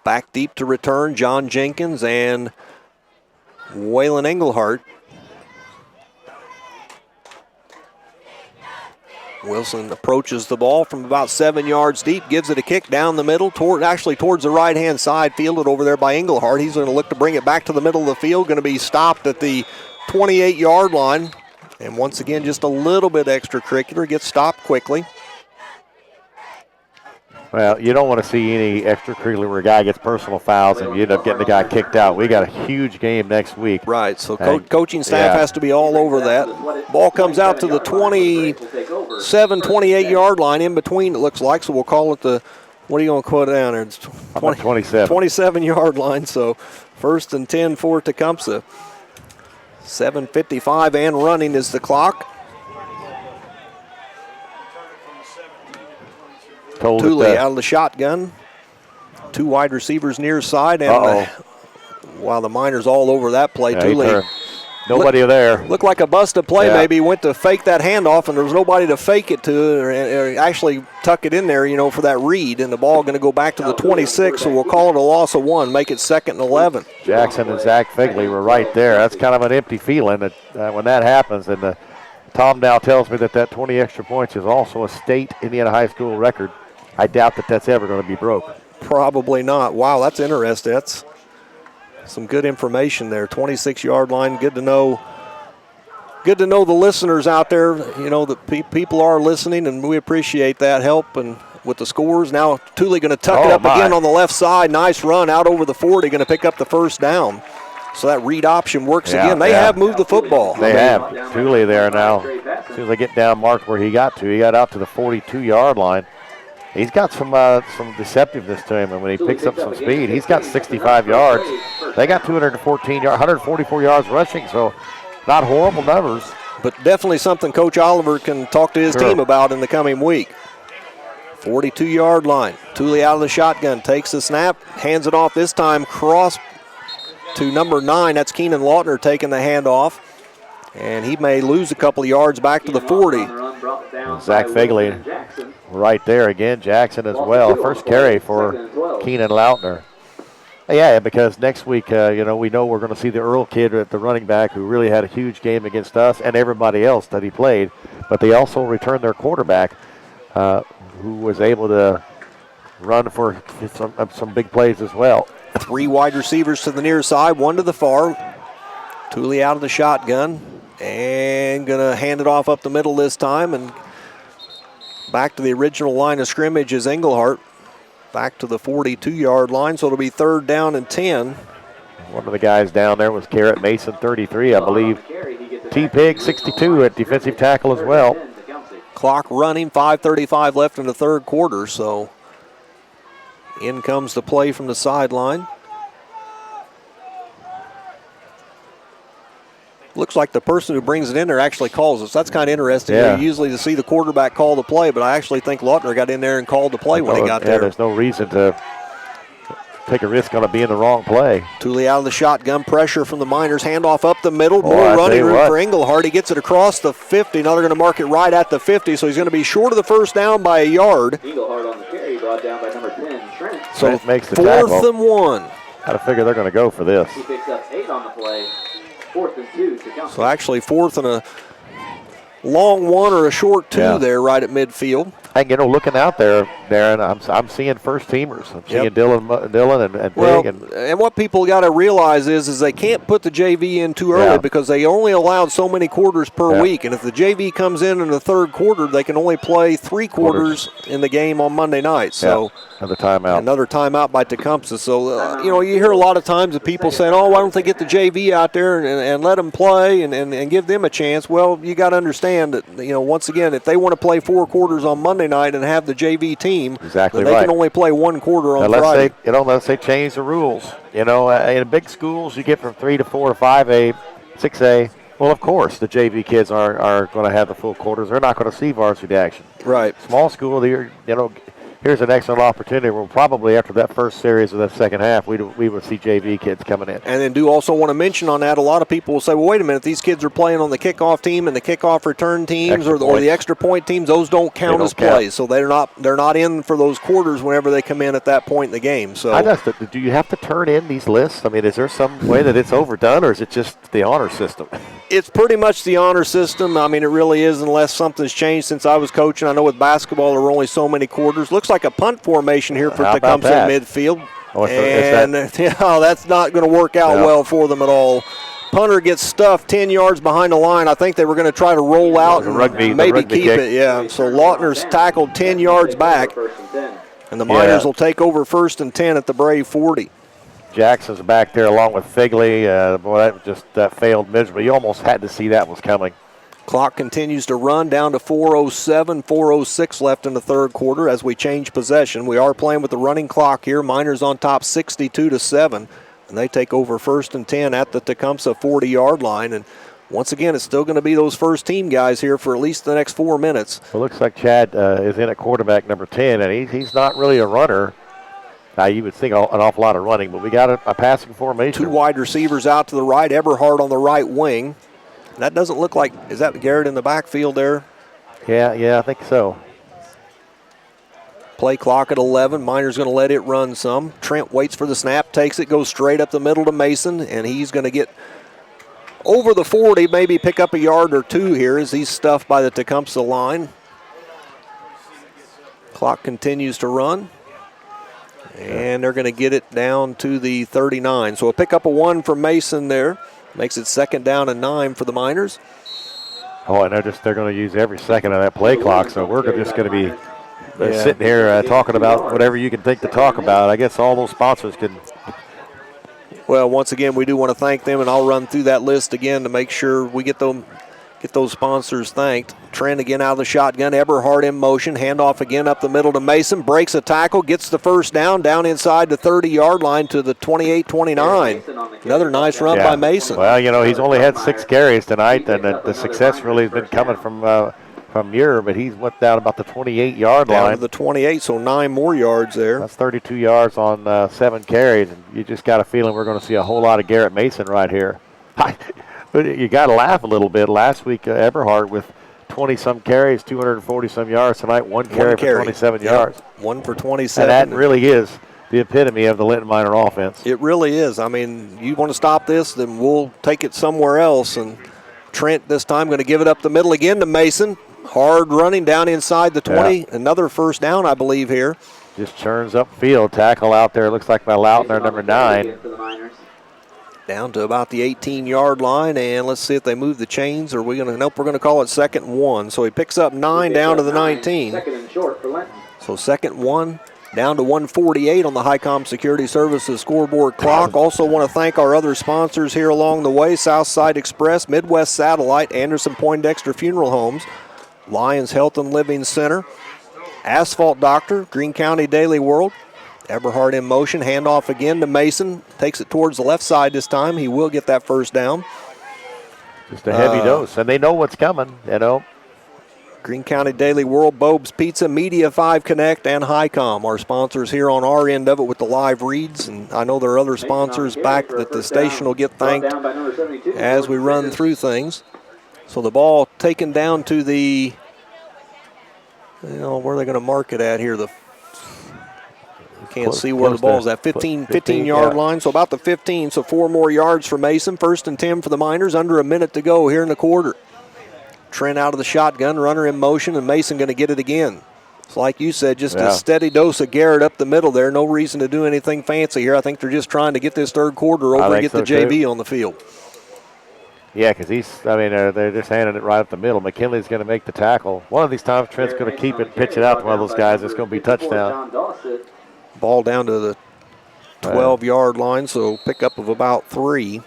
Speaker 1: Back deep to return, John Jenkins and Waylon Englehart. Wilson approaches the ball from about 7 yards deep, gives it a kick down the middle, towards the right-hand side, fielded over there by Englehart. He's going to look to bring it back to the middle of the field, going to be stopped at the 28-yard line. And once again, just a little bit extracurricular, gets stopped quickly.
Speaker 2: Well, you don't want to see any extracurricular where a guy gets personal fouls and you end up getting the guy kicked out. We got a huge game next week.
Speaker 1: Right, so coaching staff has to be all over that. Ball comes out to the 27, 28-yard line in between, it looks like, so we'll call it the, what are you going to quote down there? It's
Speaker 2: 27.
Speaker 1: 27-yard line, so 1st and 10 for Tecumseh. 7:55 and running is the clock. Thule out of the shotgun. 2 wide receivers near side. And while the Miners all over that play, Thule.
Speaker 2: Nobody there.
Speaker 1: Looked like a busted play maybe. Went to fake that handoff, and there was nobody to fake it to or actually tuck it in there, for that read. And the ball going to go back to the 26, so we'll call it a loss of 1, make it 2nd and 11.
Speaker 2: Jackson and Zach Figley were right there. That's kind of an empty feeling that when that happens. And Tom now tells me that 20 extra points is also a state Indiana high school record. I doubt that's ever going to be broke.
Speaker 1: Probably not. Wow, that's interesting. That's some good information there. 26-yard line. Good to know. Good to know the listeners out there. That people are listening, and we appreciate that help. And with the scores now, Thule going to tuck it up again on the left side. Nice run out over the 40. Going to pick up the first down. So that read option works again. They have moved the football.
Speaker 2: They have. Thule there now. As soon as they get down marked where he got to, he got out to the 42-yard line. He's got some deceptiveness to him, and when he picks up some speed, he's got 65 yards. They got 214 yards, 144 yards rushing, so not horrible numbers.
Speaker 1: But definitely something Coach Oliver can talk to his team about in the coming week. 42-yard line. Thule out of the shotgun, takes the snap, hands it off this time, cross to number 9. That's Keenan Lautner taking the handoff. And he may lose a couple of yards back to the 40.
Speaker 2: Zach Figley right there again. Jackson as well. First carry for Keenan Lautner. Yeah, because next week, we know we're going to see the Earl kid at the running back who really had a huge game against us and everybody else that he played. But they also returned their quarterback who was able to run for some big plays as well.
Speaker 1: 3 wide receivers to the near side, 1 to the far. Thule out of the shotgun and going to hand it off up the middle this time. And back to the original line of scrimmage is Englehart. Back to the 42-yard line, so it'll be 3rd down and 10.
Speaker 2: One of the guys down there was Garrett Mason, 33, I believe. T-Pig, 62 at defensive tackle as well.
Speaker 1: Clock running, 5:35 left in the 3rd quarter, so in comes the play from the sideline. Looks like the person who brings it in there actually calls us. That's kind of interesting.
Speaker 2: Yeah.
Speaker 1: Usually to see the quarterback call the play, but I actually think Lautner got in there and called the play when he got there.
Speaker 2: There's no reason to take a risk on it being the wrong play.
Speaker 1: Thule out of the shotgun, pressure from the Miners, handoff up the middle, more running room for Englehart. He gets it across the 50. Now they're going to mark it right at the 50, so he's going to be short of the first down by a yard.
Speaker 4: Englehart on the carry, brought down by number 10, Trent.
Speaker 2: So it makes the
Speaker 1: 4th and 1.
Speaker 2: Got to figure they're going to go for this.
Speaker 4: He picks up 8 on the play. 4th and 2 to Tecumpsa.
Speaker 1: So actually 4th and a long 1 or a short 2 there right at midfield.
Speaker 2: And, looking out there, Darren, I'm seeing first-teamers. I'm seeing Dylan and Pig.
Speaker 1: And what people got to realize is they can't put the JV in too early because they only allowed so many quarters per week. And if the JV comes in the 3rd quarter, they can only play 3 quarters in the game on Monday night. So
Speaker 2: another timeout.
Speaker 1: Another timeout by Tecumseh. So, you hear a lot of times of people saying, why don't they get the JV out there and let them play and give them a chance? Well, you got to understand that, once again, if they want to play 4 quarters on Monday night and have the JV team, they can only play 1 quarter on Friday.
Speaker 2: Unless they change the rules. In big schools, you get from 3 to 4 or 5A, 6A. Well, of course, the JV kids are going to have the full quarters. They're not going to see varsity action.
Speaker 1: Right.
Speaker 2: Small school, here's an excellent opportunity. We'll probably, after that first series of that second half, we would see JV kids coming in.
Speaker 1: And then do also want to mention on that, a lot of people will say, well, wait a minute, these kids are playing on the kickoff team and the kickoff return teams or the extra point teams. Those don't count as plays, so they're not in for those quarters whenever they come in at that point in the game. So
Speaker 2: do you have to turn in these lists? I mean, is there some way that it's overdone, or is it just the honor system?
Speaker 1: It's pretty much the honor system. I mean, it really is, unless something's changed since I was coaching. I know with basketball there were only so many quarters. Looks like a punt formation here for Tecumseh midfield. That's not going to work out well for them at all. Punter gets stuffed 10 yards behind the line. I think they were going to try to roll out and maybe keep it. Yeah, so Lautner's tackled 10 yards back, and the Miners will take over 1st and 10 at the Brave 40.
Speaker 2: Jackson's back there along with Figley. That failed miserably. You almost had to see that was coming.
Speaker 1: Clock continues to run down to 4:07, 4:06 left in the third quarter as we change possession. We are playing with the running clock here. Miners on top 62-7, and they take over 1st and 10 at the Tecumseh 40-yard line. And once again, it's still going to be those first team guys here for at least the next 4 minutes.
Speaker 2: Well, looks like Chad is in at quarterback number 10, and he's not really a runner. Now, you would think an awful lot of running, but we got a passing formation.
Speaker 1: 2 wide receivers out to the right, Eberhard on the right wing. That doesn't look like, is that Garrett in the backfield there?
Speaker 2: Yeah, I think so.
Speaker 1: Play clock at 11. Miners going to let it run some. Trent waits for the snap, takes it, goes straight up the middle to Mason, and he's going to get over the 40, maybe pick up a yard or two here as he's stuffed by the Tecumseh line. Clock continues to run. And they're going to get it down to the 39. So a pick up a 1 for Mason there. Makes it 2nd down and 9 for the Miners.
Speaker 2: Oh, and they're going to use every second of that play clock. So we're just going to be sitting here talking about whatever you can think to talk about. I guess all those sponsors can.
Speaker 1: Well, once again, we do want to thank them, and I'll run through that list again to make sure we get those sponsors thanked. Trent again out of the shotgun. Eberhard in motion. Handoff again up the middle to Mason. Breaks a tackle. Gets the first down inside the 30-yard line to the 28-29. Another nice run by Mason.
Speaker 2: Well, he's only had 6 carries tonight, and the success really has been coming from Muir, but he's went down about the 28-yard line.
Speaker 1: Down to the 28, so 9 more yards there.
Speaker 2: That's 32 yards on 7 carries, and you just got a feeling we're going to see a whole lot of Garrett Mason right here. But you got to laugh a little bit. Last week, Eberhard with 20-some carries, 240-some yards. Tonight, 1 carry for 27 yards.
Speaker 1: 1 for 27.
Speaker 2: And that really is the epitome of the Linton Miner offense.
Speaker 1: It really is. I mean, you want to stop this, then we'll take it somewhere else. And Trent this time going to give it up the middle again to Mason. Hard running down inside the 20. Yeah. Another first down, I believe, here.
Speaker 2: Just churns up field. Tackle out there. Looks like by Lautner, number 9.
Speaker 1: Down to about the 18-yard line, and let's see if they move the chains. Or we're going to call it 2nd and 1. So he picks up 9 down to the 19.
Speaker 4: 2nd and short for Linton.
Speaker 1: So 2nd and 1 down to 1:48 on the Highcom Security Services scoreboard clock. Also want to thank our other sponsors here along the way: Southside Express, Midwest Satellite, Anderson Poindexter Funeral Homes, Lions Health and Living Center, Asphalt Doctor, Greene County Daily World. Eberhard in motion, handoff again to Mason. Takes it towards the left side this time. He will get that first down.
Speaker 2: Just a heavy dose, and they know what's coming,
Speaker 1: Greene County Daily World, Bob's Pizza, Media 5 Connect, and Highcom are sponsors here on our end of it with the live reads. And I know there are other sponsors back that the station will get thanked as we run through things. So the ball taken down to the, where are they going to mark it at here? Can't see where the ball is at. 15-yard line, so about the 15. So 4 more yards for Mason. 1st and 10 for the Miners. Under a minute to go here in the quarter. Trent out of the shotgun, runner in motion, and Mason going to get it again. It's like you said, just a steady dose of Garrett up the middle there. No reason to do anything fancy here. I think they're just trying to get this third quarter over and get the JV on the field.
Speaker 2: Yeah, because they're just handing it right up the middle. McKinley's going to make the tackle. One of these times, Trent's going to keep it and pitch it out to one of those guys. It's going to be touchdown.
Speaker 1: Ball down to the 12-yard line, so pickup of about 3.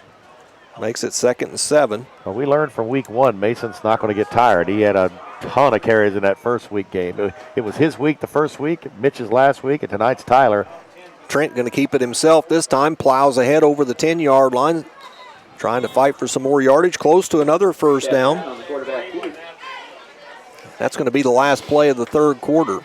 Speaker 1: Makes it 2nd and 7.
Speaker 2: Well, we learned from week 1, Mason's not going to get tired. He had a ton of carries in that first week game. It was his week the first week, Mitch's last week, and tonight's Tyler.
Speaker 1: Trent going to keep it himself this time. Plows ahead over the 10-yard line. Trying to fight for some more yardage. Close to another first down. That's going to be the last play of the third quarter.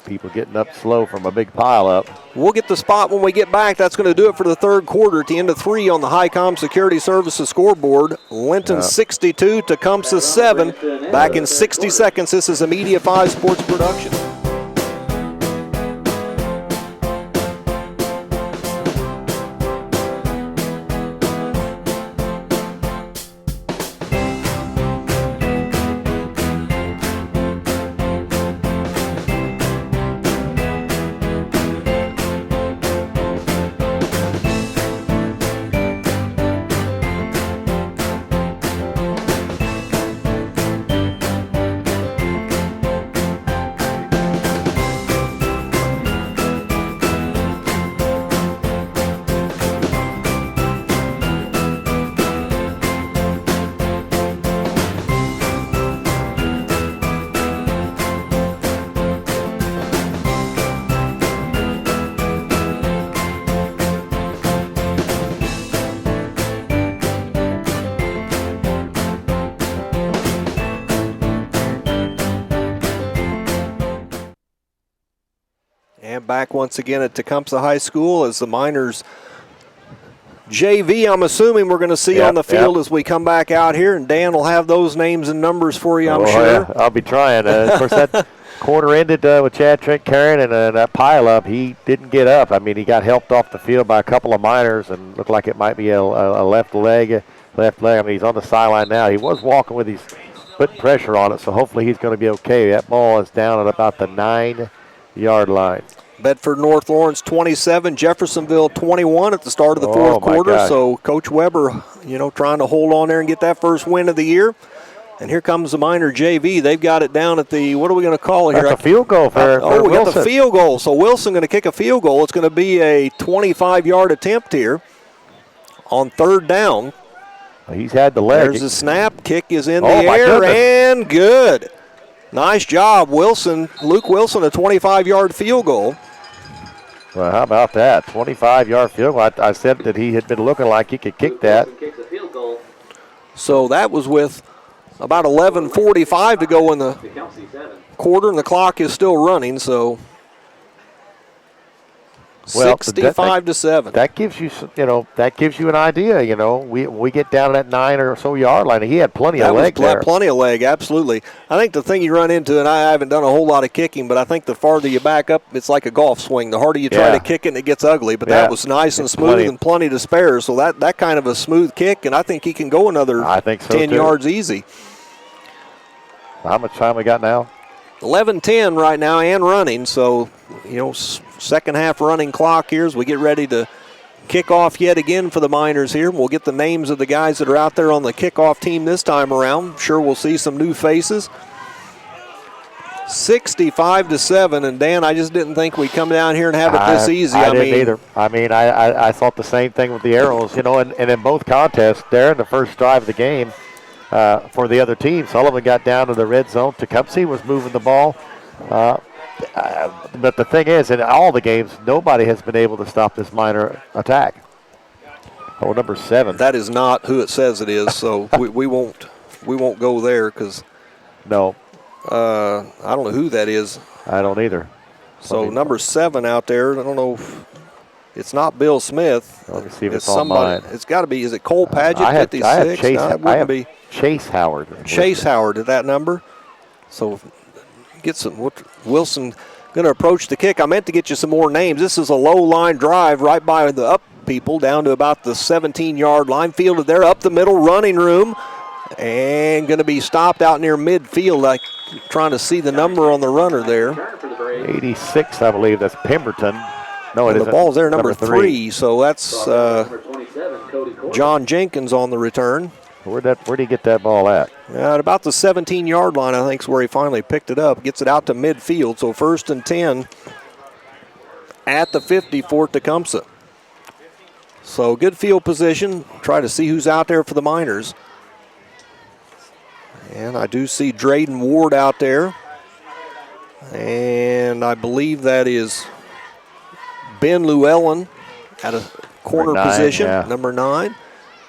Speaker 2: People getting up slow from a big pile up.
Speaker 1: We'll get the spot when we get back. That's going to do it for the third quarter. At the end of 3 on the Highcom Security Services scoreboard. Linton 62, Tecumseh 7. Back in 60 seconds. This is a Media 5 Sports production. And back once again at Tecumseh High School as the Miners JV, I'm assuming we're going to see on the field as we come back out here. And Dan will have those names and numbers for you, I'm sure.
Speaker 2: Yeah, I'll be trying. Of course, that quarter ended with Chad Trent carrying, and that pile-up, he didn't get up. I mean, he got helped off the field by a couple of Miners and looked like it might be a left leg. I mean, he's on the sideline now. He was walking with his putting pressure on it, so hopefully he's going to be okay. That ball is down at about the 9-yard line.
Speaker 1: Bedford North Lawrence 27, Jeffersonville 21 at the start of the fourth quarter.
Speaker 2: Gosh.
Speaker 1: So Coach Weber, trying to hold on there and get that first win of the year. And here comes the Miner JV. They've got it down at the, what are we going to call it here?
Speaker 2: That's a field goal for
Speaker 1: we
Speaker 2: Wilson.
Speaker 1: got the field goal. So Wilson going to kick a field goal. It's going to be a 25-yard attempt here on third down.
Speaker 2: He's had the leg.
Speaker 1: There's the snap. Kick is in the air and good. Nice job, Wilson. Luke Wilson, a 25-yard field goal.
Speaker 2: Well, how about that? 25-yard field goal. I said that he had been looking like he could kick that.
Speaker 1: So that was with about 11:45 to go in the quarter, and the clock is still running, so 65-7.
Speaker 2: That gives you, that gives you an idea. We get down at that 9 or so yard line. He had plenty of leg there.
Speaker 1: Plenty of leg, absolutely. I think the thing you run into, and I haven't done a whole lot of kicking, but I think the farther you back up, it's like a golf swing. The harder you try to kick it, and it gets ugly. But that was nice and smooth and plenty to spare. So that kind of a smooth kick, and I think he can go another 10 yards easy.
Speaker 2: How much time we got now?
Speaker 1: 11:10 right now and running. So, second half running clock here as we get ready to kick off yet again for the Miners here. We'll get the names of the guys that are out there on the kickoff team this time around. Sure, we'll see some new faces. 65-7, and Dan, I just didn't think we'd come down here and have it this easy.
Speaker 2: I didn't either. I mean, I thought the same thing with the Arrows, and in both contests, Darren, the first drive of the game for the other team, Sullivan got down to the red zone. Tecumseh was moving the ball. But the thing is, in all the games, nobody has been able to stop this Miner attack. Oh, number 7.
Speaker 1: That is not who it says it is, so we won't go there because I don't know who that is.
Speaker 2: I don't either.
Speaker 1: So number 7 out there, I don't know. It's not Bill Smith.
Speaker 2: Let me see if it's somebody.
Speaker 1: It's got to be. Is it Cole Padgett?
Speaker 2: I have
Speaker 1: 56.
Speaker 2: I have Chase Howard.
Speaker 1: Chase Howard at that number. So get some. Wilson going to approach the kick. I meant to get you some more names. This is a low line drive right by the up people down to about the 17-yard line. Fielded there up the middle, running room, and going to be stopped out near midfield. Like trying to see the number on the runner there.
Speaker 2: 86, I believe. That's Pemberton. No, it isn't.
Speaker 1: The ball's there, number 3. So that's John Jenkins on the return.
Speaker 2: Where'd he get that ball at?
Speaker 1: At about the 17-yard line, I think, is where he finally picked it up. Gets it out to midfield, so 1st and 10 at the 50 for Tecumseh. So good field position. Try to see who's out there for the Miners. And I do see Drayden Ward out there. And I believe that is Ben Llewellyn at a corner position, number 9.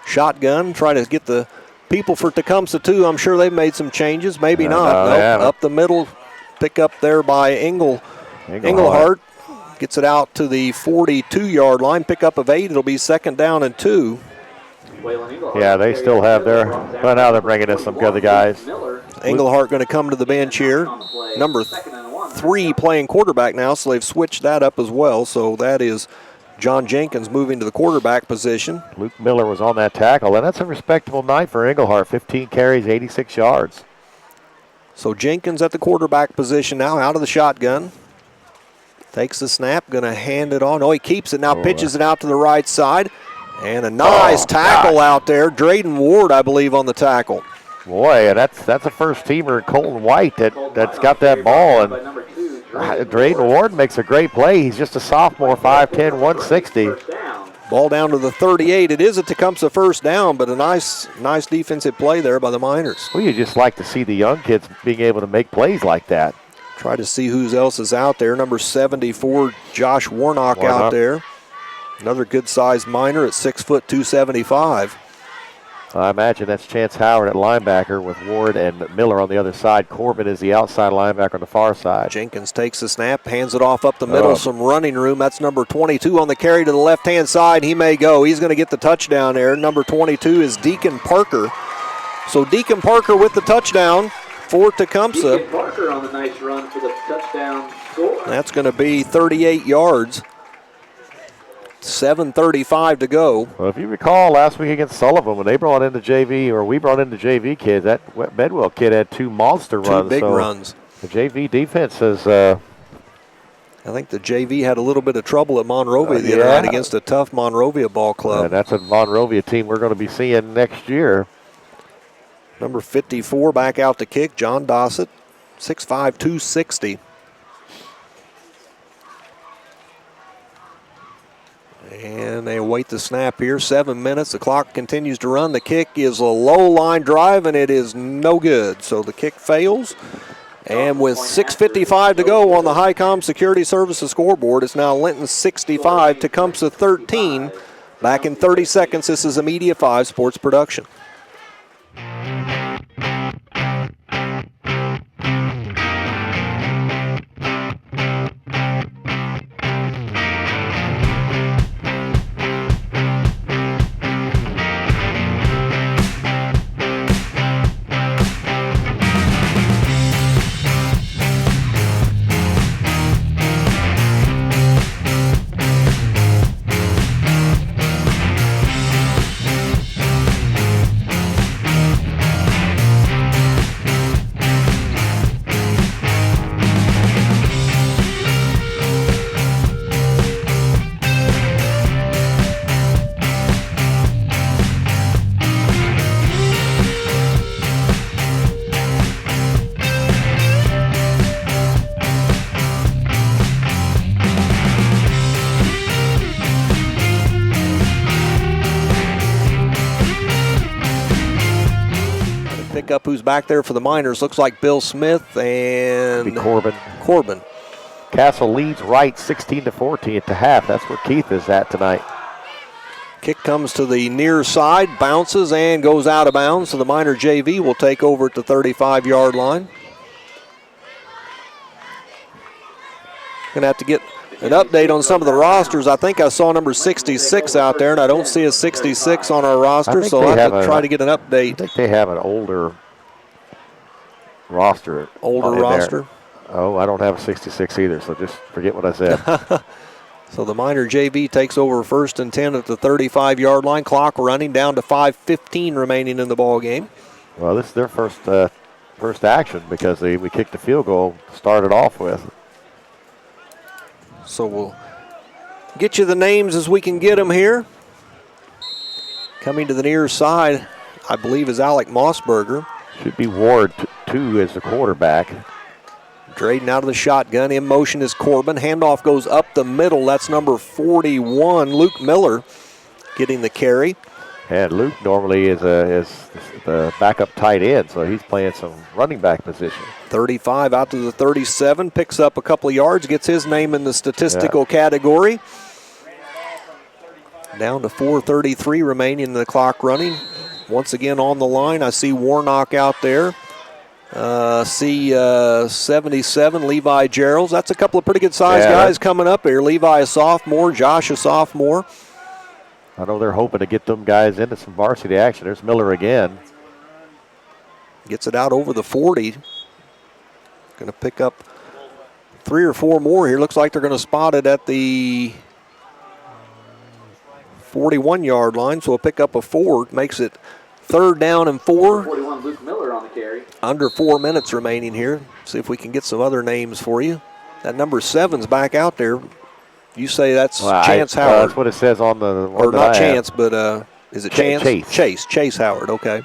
Speaker 1: Shotgun, try to get the people for Tecumseh too. I'm sure they've made some changes. Maybe not. Up the middle, pick up there by Englehart gets it out to the 42-yard line. Pickup of 8. It'll be 2nd down and 2.
Speaker 2: Yeah, they still have their, but now they're bringing in some other guys.
Speaker 1: Englehart going to come to the bench here. Number 3 playing quarterback now, so they've switched that up as well. So that is John Jenkins moving to the quarterback position.
Speaker 2: Luke Miller was on that tackle, and that's a respectable night for Englehart. 15 carries, 86 yards.
Speaker 1: So Jenkins at the quarterback position now, out of the shotgun. Takes the snap, going to hand it on. Oh, he keeps it now, pitches it out to the right side. And a nice tackle out there. Drayden Ward, I believe, on the tackle.
Speaker 2: Boy, and that's a first-teamer, Colton White, that's got that ball. And Drayden Ward makes a great play. He's just a sophomore, 5'10", 160.
Speaker 1: Ball down to the 38. It is a Tecumseh first down, but a nice defensive play there by the Miners.
Speaker 2: Well, you just like to see the young kids being able to make plays like that.
Speaker 1: Try to see who else is out there. Number 74, Josh Warnock out there. Another good-sized Miner at 6 foot 275.
Speaker 2: I imagine that's Chance Howard at linebacker with Ward and Miller on the other side. Corbin is the outside linebacker on the far side.
Speaker 1: Jenkins takes the snap, hands it off up the middle, some running room. That's number 22 on the carry to the left-hand side. He may go. He's going to get the touchdown there. Number 22 is Deacon Parker. So Deacon Parker with the touchdown for Tecumseh.
Speaker 4: Deacon Parker on the nice run for the touchdown score.
Speaker 1: That's going to be 38 yards. 7:35 to go.
Speaker 2: Well, if you recall last week against Sullivan, when they brought in the JV, or we brought in the JV kids, that Bedwell kid had 2 monster runs.
Speaker 1: 2 big runs.
Speaker 2: The JV defense has...
Speaker 1: I think the JV had a little bit of trouble at Monrovia the other night against a tough Monrovia ball club.
Speaker 2: And that's a Monrovia team we're going to be seeing next year.
Speaker 1: Number 54 back out to kick, John Dossett, 6'5", 260. And they await the snap here. 7 minutes. The clock continues to run. The kick is a low line drive, and it is no good. So the kick fails. And with 6:55 to go on the Highcom Security Services scoreboard, it's now Linton 65, Tecumseh 13. Back in 30 seconds, this is a Media 5 Sports production. Up who's back there for the Miners. Looks like Bill Smith and Corbin.
Speaker 2: Castle leads right 16-14 at the half. That's where Keith is at tonight.
Speaker 1: Kick comes to the near side, bounces and goes out of bounds. So the Miner JV will take over at the 35-yard line. Going to have to get an update on some of the rosters. I think I saw number 66 out there, and I don't see a 66 on our roster, so I'll have to try to get an update.
Speaker 2: I think they have an older roster.
Speaker 1: Older roster?
Speaker 2: Oh, I don't have a 66 either, so just forget what I said.
Speaker 1: So the Miner JV takes over 1st and 10 at the 35-yard line. Clock running down to 5:15 remaining in the ball game.
Speaker 2: Well, this is their first action because we kicked the field goal to start it off with.
Speaker 1: So we'll get you the names as we can get them here. Coming to the near side, I believe, is Alec Mossberger.
Speaker 2: Should be Ward 2 as the quarterback.
Speaker 1: Drayden out of the shotgun. In motion is Corbin. Handoff goes up the middle. That's number 41, Luke Miller, getting the carry.
Speaker 2: And Luke normally is the backup tight end, so he's playing some running back position.
Speaker 1: 35 out to the 37, picks up a couple of yards, gets his name in the statistical category. Down to 4:33 remaining in the clock running. Once again on the line, I see Warnock out there. 77, Levi Geralds. That's a couple of pretty good sized guys coming up here. Levi a sophomore, Josh a sophomore.
Speaker 2: I know they're hoping to get them guys into some varsity action. There's Miller again.
Speaker 1: Gets it out over the 40. Going to pick up 3 or 4 more here. Looks like they're going to spot it at the 41-yard line. So we'll pick up a 4. Makes it 3rd down and 4.
Speaker 4: 41, Luke Miller on the carry.
Speaker 1: Under 4 minutes remaining here. See if we can get some other names for you. That number 7's back out there. You say that's Chance Howard.
Speaker 2: That's what it says on the one.
Speaker 1: Or not Chance, but is it Chance? Chase Howard, okay.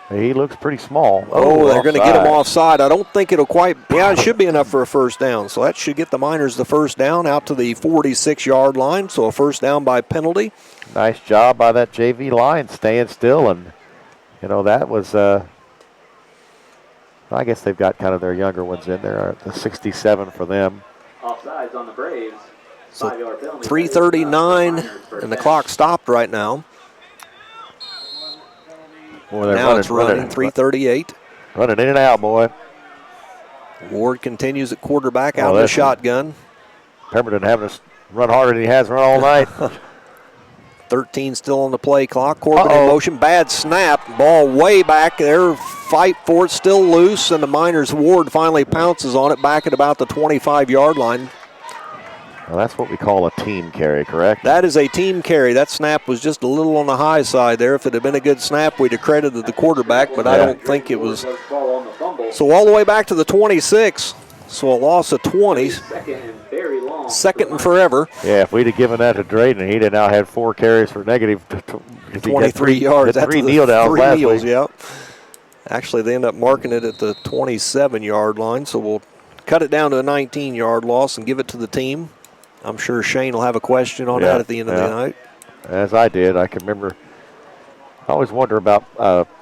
Speaker 2: He looks pretty small.
Speaker 1: Oh, they're going to get him offside. I don't think it'll quite, it should be enough for a first down. So that should get the Miners the first down out to the 46-yard line. So a first down by penalty.
Speaker 2: Nice job by that JV line staying still. And, that was, I guess they've got kind of their younger ones in there. The 67 for them.
Speaker 4: Offsides on the Braves.
Speaker 1: So 3:39, and the clock stopped right now.
Speaker 2: Boy, they're
Speaker 1: now it's running 3:38.
Speaker 2: Running in and out, boy.
Speaker 1: Ward continues at quarterback out of the shotgun.
Speaker 2: Pemberton having to run harder than he has run all night.
Speaker 1: 13 still on the play clock. Corbin in motion. Bad snap. Ball way back there. Fight for it. Still loose. And the Miners' Ward finally pounces on it back at about the 25-yard line.
Speaker 2: Well, that's what we call a team carry, correct?
Speaker 1: That is a team carry. That snap was just a little on the high side there. If it had been a good snap, we'd have credited the quarterback, but I don't think it was. So all the way back to the 26. So a loss of 20. Second and forever.
Speaker 2: Yeah, if we'd have given that to Drayden, he'd have now had 4 carries for negative
Speaker 1: 23 yards.
Speaker 2: That's 3 kneel downs last week.
Speaker 1: Yeah. Actually, they end up marking it at the 27-yard line, so we'll cut it down to a 19-yard loss and give it to the team. I'm sure Shane will have a question on that at the end of the night.
Speaker 2: As I did. I can remember. I always wonder about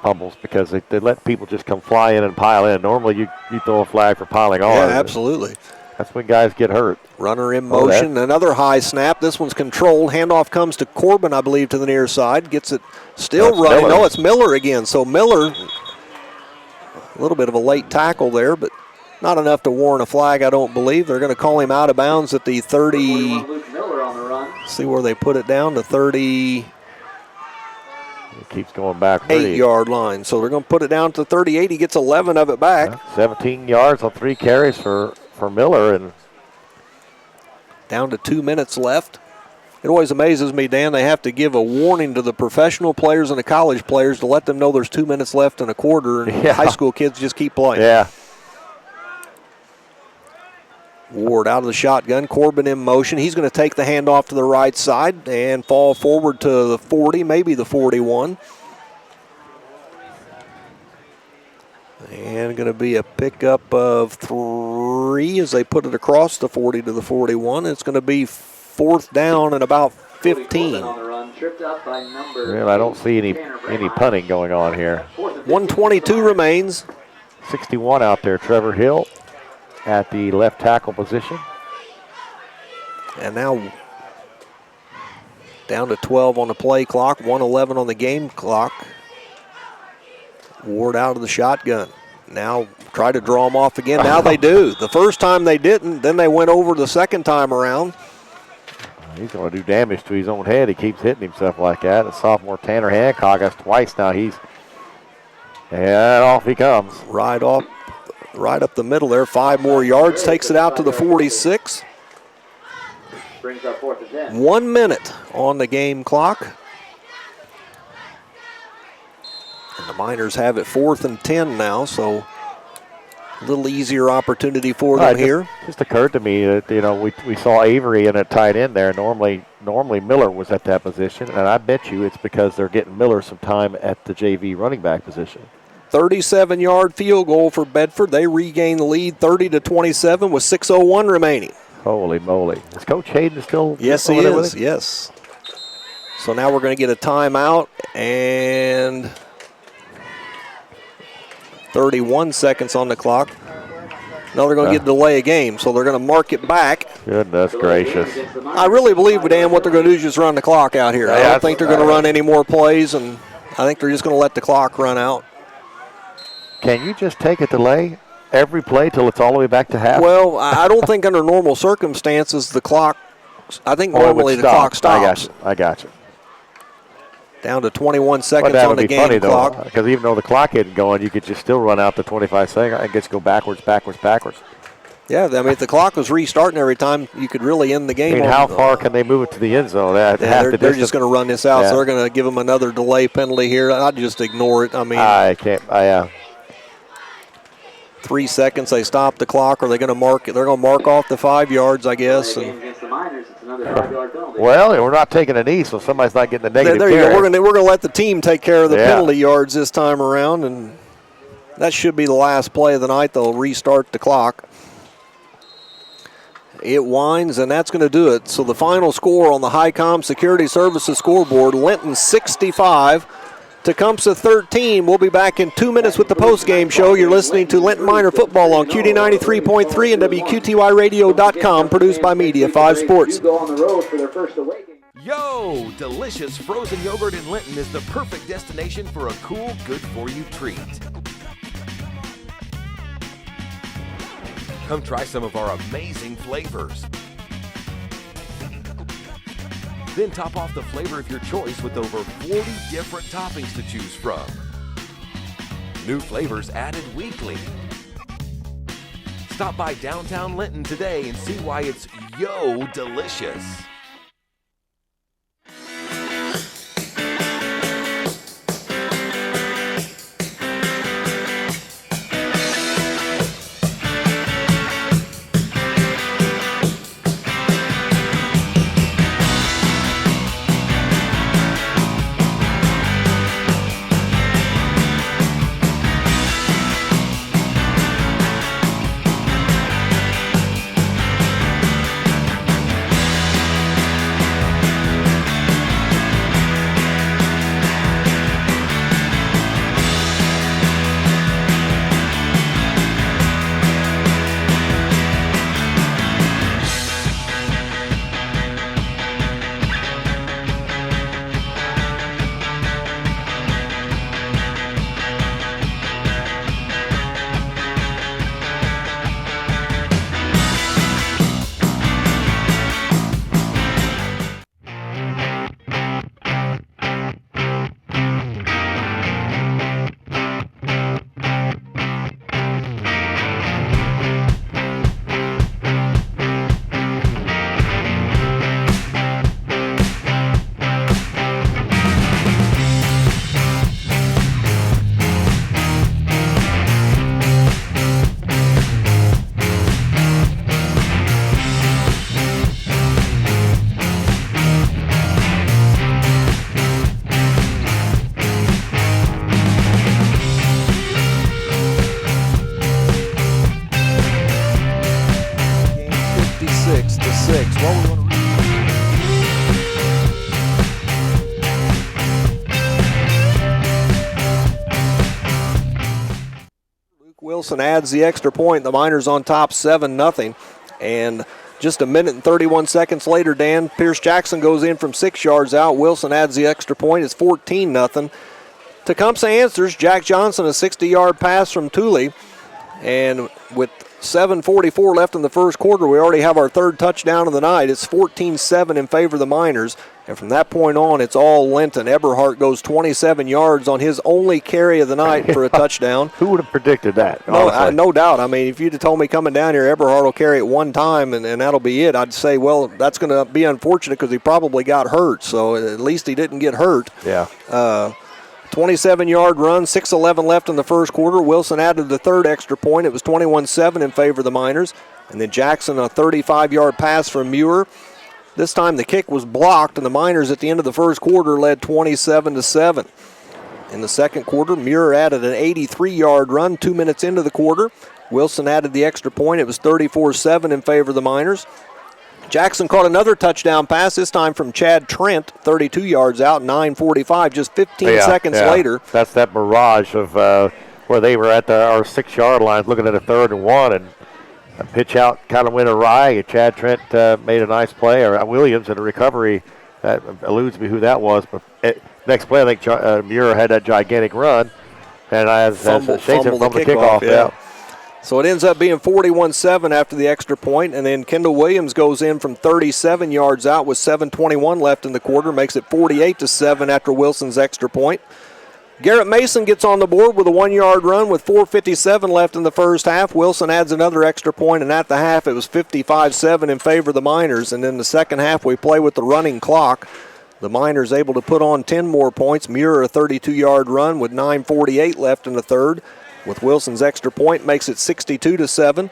Speaker 2: fumbles because they let people just come fly in and pile in. Normally, you throw a flag for piling on.
Speaker 1: Yeah, absolutely.
Speaker 2: That's when guys get hurt.
Speaker 1: Runner in motion. Another high snap. This one's controlled. Handoff comes to Corbin, I believe, to the near side. Gets it still running. No, it's Miller again. So Miller, a little bit of a late tackle there, but not enough to warrant a flag, I don't believe. They're going to call him out of bounds at the 30.
Speaker 4: Luke Miller on the run.
Speaker 1: See where they put it down, the 30.
Speaker 2: It keeps going back.
Speaker 1: 8-yard line. So they're going to put it down to 38. He gets 11 of it back.
Speaker 2: 17 yards on 3 carries for Miller. And
Speaker 1: down to 2 minutes left. It always amazes me, Dan, they have to give a warning to the professional players and the college players to let them know there's 2 minutes left in a quarter, and high school kids just keep playing.
Speaker 2: Yeah.
Speaker 1: Ward out of the shotgun. Corbin in motion. He's going to take the handoff to the right side and fall forward to the 40, maybe the 41. And going to be a pickup of 3 as they put it across the 40 to the 41. It's going to be 4th down and about 15.
Speaker 2: Well, I don't see any punting going on here.
Speaker 1: 122 remains.
Speaker 2: 61 out there, Trevor Hill at the left tackle position.
Speaker 1: And now down to 12 on the play clock, 1:11 on the game clock. Ward out of the shotgun. Now try to draw them off again. Now they do. The first time they didn't, then they went over the second time around.
Speaker 2: He's going to do damage to his own head. He keeps hitting himself like that. The sophomore Tanner Hancock, that's twice now. And off he comes.
Speaker 1: Right up the middle there. 5 more yards. Takes it out to the 46.
Speaker 4: Brings up 4th and 10.
Speaker 1: 1 minute on the game clock. And the Miners have it 4th and 10 now, so a little easier opportunity for them here.
Speaker 2: Just occurred to me that, we saw Avery in a tight end there. Normally Miller was at that position, and I bet you it's because they're getting Miller some time at the JV running back position.
Speaker 1: 37-yard field goal for Bedford. They regain the lead 30-27 with 6:01 remaining.
Speaker 2: Holy moly. Is Coach Hayden still?
Speaker 1: Yes, he is. Yes. So now we're going to get a timeout and 31 seconds on the clock. Now they're going to get a delay of game, so they're going to mark it back.
Speaker 2: Goodness gracious.
Speaker 1: I really believe, Dan, what they're going to do is just run the clock out here. I don't think they're going to run any more plays, and I think they're just going to let the clock run out.
Speaker 2: can you just take a delay every play till it's all the way back to half?
Speaker 1: Well, I don't think under normal circumstances the clock, I think normally the clock stops.
Speaker 2: I got you.
Speaker 1: Down to 21 seconds
Speaker 2: that
Speaker 1: on the
Speaker 2: would be
Speaker 1: game
Speaker 2: funny,
Speaker 1: clock.
Speaker 2: Because even though the clock isn't going, you could just still run out to 25 seconds and just go backwards.
Speaker 1: Yeah, I mean, if the clock was restarting every time, you could really end the game.
Speaker 2: I mean, how far can they move it to the end zone?
Speaker 1: They're just going to run this out, so they're going to give them another delay penalty here. I'd just ignore it. I mean,
Speaker 2: I can't.
Speaker 1: 3 seconds, they stop the clock, or they're going to mark it. They're going to mark off the 5 yards, I guess.
Speaker 4: Against the Miners, it's another 5-yard penalty.
Speaker 2: Well, we're not taking a knee, so somebody's not getting the negative.
Speaker 1: There you go. We're going to let the team take care of the penalty yards this time around, and that should be the last play of the night. They'll restart the clock. It winds, and that's going to do it. So the final score on the HiCom Security Services scoreboard, Linton 65, Tecumseh 13. We'll be back in 2 minutes with the postgame show. You're listening to Linton Miner Football on QD 93.3 and WQTYradio.com, produced by Media 5 Sports.
Speaker 3: Yo! Delicious frozen yogurt in Linton is the perfect destination for a cool, good-for-you treat. Come try some of our amazing flavors. Then top off the flavor of your choice with over 40 different toppings to choose from. New flavors added weekly. Stop by downtown Linton today and see why it's yo delicious.
Speaker 1: Wilson adds the extra point. The Miners on top 7-0. And just a minute and 31 seconds later, Dan, Pierce Jackson goes in from 6 yards out. Wilson adds the extra point. It's 14-0. Tecumseh answers. Jack Johnson, a 60-yard pass from Thule. And with 7:44 left in the first quarter, we already have our third touchdown of the night. It's 14-7 in favor of the Miners. And from that point on, it's all Linton. Eberhardt goes 27 yards on his only carry of the night for a touchdown.
Speaker 2: Who would have predicted that?
Speaker 1: No doubt. I mean, if you'd have told me coming down here, Eberhardt will carry it one time and that'll be it, I'd say, well, that's going to be unfortunate because he probably got hurt. So at least he didn't get hurt.
Speaker 2: Yeah.
Speaker 1: 27-yard run, 6:11 left in the first quarter. Wilson added the third extra point. It was 21-7 in favor of the Miners. And then Jackson, a 35-yard pass from Muir. This time the kick was blocked, and the Miners at the end of the first quarter led 27-7. In the second quarter, Muir added an 83-yard run 2 minutes into the quarter. Wilson added the extra point. It was 34-7 in favor of the Miners. Jackson caught another touchdown pass, this time from Chad Trent, 32 yards out, 9:45, just 15 seconds later.
Speaker 2: That's that mirage of where they were at our 6-yard line looking at a 3rd and 1, and a pitch out kind of went awry. Chad Trent made a nice play, or Williams in a recovery. That eludes me who that was, but next play I think Muir had that gigantic run. And as
Speaker 1: fumble
Speaker 2: from
Speaker 1: the
Speaker 2: the kickoff, yeah.
Speaker 1: So it ends up being 41-7 after the extra point, and then Kendall Williams goes in from 37 yards out with 7:21 left in the quarter, makes it 48-7 after Wilson's extra point. Garrett Mason gets on the board with a 1-yard run with 4:57 left in the first half. Wilson adds another extra point, and at the half it was 55-7 in favor of the Miners. And in the second half we play with the running clock. The Miners able to put on 10 more points. Muir a 32-yard run with 9:48 left in the third. With Wilson's extra point makes it 62-7.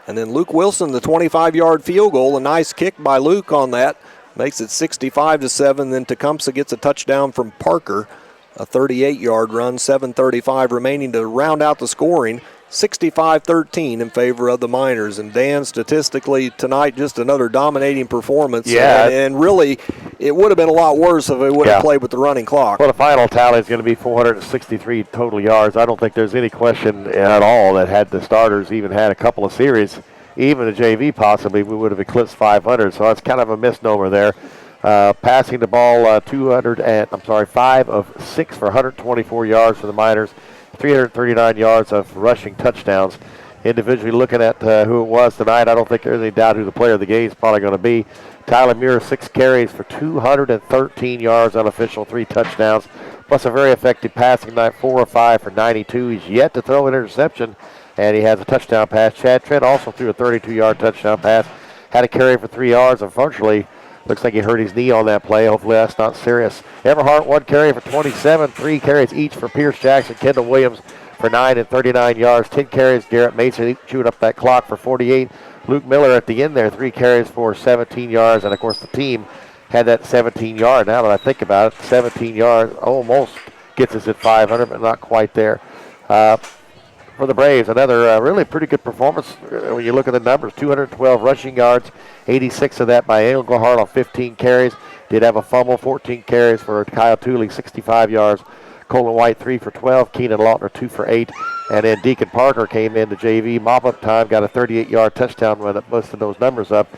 Speaker 1: And then Luke Wilson, the 25-yard field goal, a nice kick by Luke on that, makes it 65-7. Then Tecumseh gets a touchdown from Parker, a 38-yard run, 7:35 remaining to round out the scoring. 65-13 in favor of the Miners. And Dan, statistically tonight, just another dominating performance.
Speaker 2: Yeah.
Speaker 1: And really, it would have been a lot worse if it would have played with the running clock.
Speaker 2: Well, the final tally is going to be 463 total yards. I don't think there's any question at all that had the starters even had a couple of series, even a JV possibly, we would have eclipsed 500. So that's kind of a misnomer there. Passing the ball 5 of 6 for 124 yards for the Miners. 339 yards of rushing touchdowns. Individually looking at who it was tonight, I don't think there's any doubt who the player of the game is probably going to be. Tyler Muir, 6 carries for 213 yards, unofficial, 3 touchdowns, plus a very effective passing night, 4 of 5 for 92. He's yet to throw an interception, and he has a touchdown pass. Chad Trent also threw a 32-yard touchdown pass, had a carry for 3 yards. Unfortunately, looks like he hurt his knee on that play. Hopefully that's not serious. Everhart, 1 carry for 27, 3 carries each for Pierce Jackson. Kendall Williams for 9 and 39 yards, 10 carries. Garrett Mason chewing up that clock for 48. Luke Miller at the end there, 3 carries for 17 yards. And, of course, the team had that 17-yard. Now that I think about it, 17 yards almost gets us at 500, but not quite there. For the Braves, another really pretty good performance when you look at the numbers. 212 rushing yards, 86 of that by Englehart on 15 carries. Did have a fumble, 14 carries for Kyle Tooley, 65 yards. Colin White, 3 for 12. Keenan Lautner, 2 for 8. And then Deacon Parker came in to JV. Mop-up time, got a 38-yard touchdown run that busted those numbers up.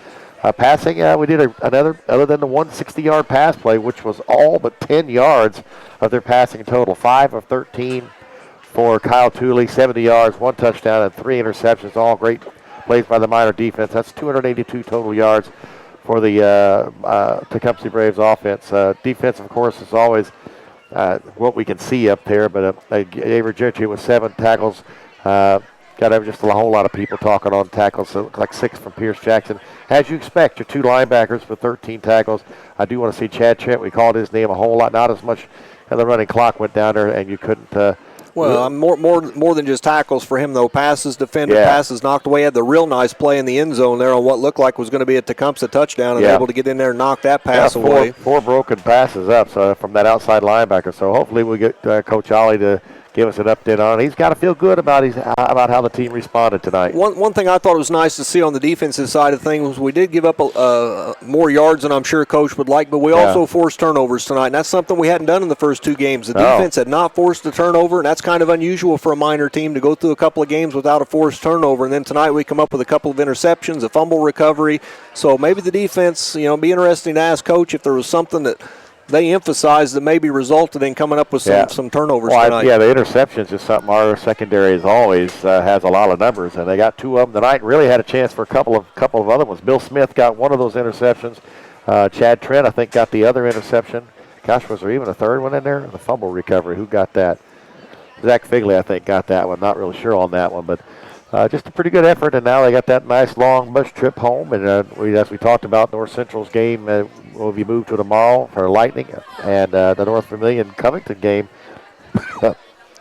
Speaker 2: Passing, we did another, other than the 160-yard pass play, which was all but 10 yards of their passing total. 5 of 13 for Kyle Tooley, 70 yards, 1 touchdown, and 3 interceptions. All great plays by the Miner defense. That's 282 total yards for the Tecumseh Braves offense. Defense, of course, is always what we can see up there, but Avery Gentry with 7 tackles. Got just a whole lot of people talking on tackles, so it looked like 6 from Pierce Jackson. As you expect, your 2 linebackers with 13 tackles. I do want to see Chad Trent. We called his name a whole lot, not as much, and the running clock went down there, and you couldn't
Speaker 1: well, more than just tackles for him, though. Passes defended, passes knocked away. Had the real nice play in the end zone there on what looked like was going to be a Tecumseh touchdown, and able to get in there and knock that pass away. 4
Speaker 2: broken passes up from that outside linebacker. So hopefully we'll get Coach Ollie to give us an update on it. He's got to feel good about how the team responded tonight.
Speaker 1: One thing I thought was nice to see on the defensive side of things was we did give up more yards than I'm sure Coach would like, but we also forced turnovers tonight, and that's something we hadn't done in the first 2 games. The defense had not forced a turnover, and that's kind of unusual for a Miner team to go through a couple of games without a forced turnover, and then tonight we come up with a couple of interceptions, a fumble recovery. So maybe the defense, be interesting to ask Coach if there was something that they emphasized that maybe resulted in coming up with some turnovers tonight.
Speaker 2: The interceptions is something our secondary is always has a lot of numbers, and they got 2 of them tonight and really had a chance for a couple of other ones. Bill Smith got 1 of those interceptions. Chad Trent, I think, got the other interception. Gosh, was there even a third one in there? The fumble recovery. Who got that? Zach Figley, I think, got that one. Not really sure on that one, but just a pretty good effort, and now they got that nice long bus trip home. And as we talked about, North Central's game will be moved to tomorrow for Lightning, and the North Vermilion-Covington game.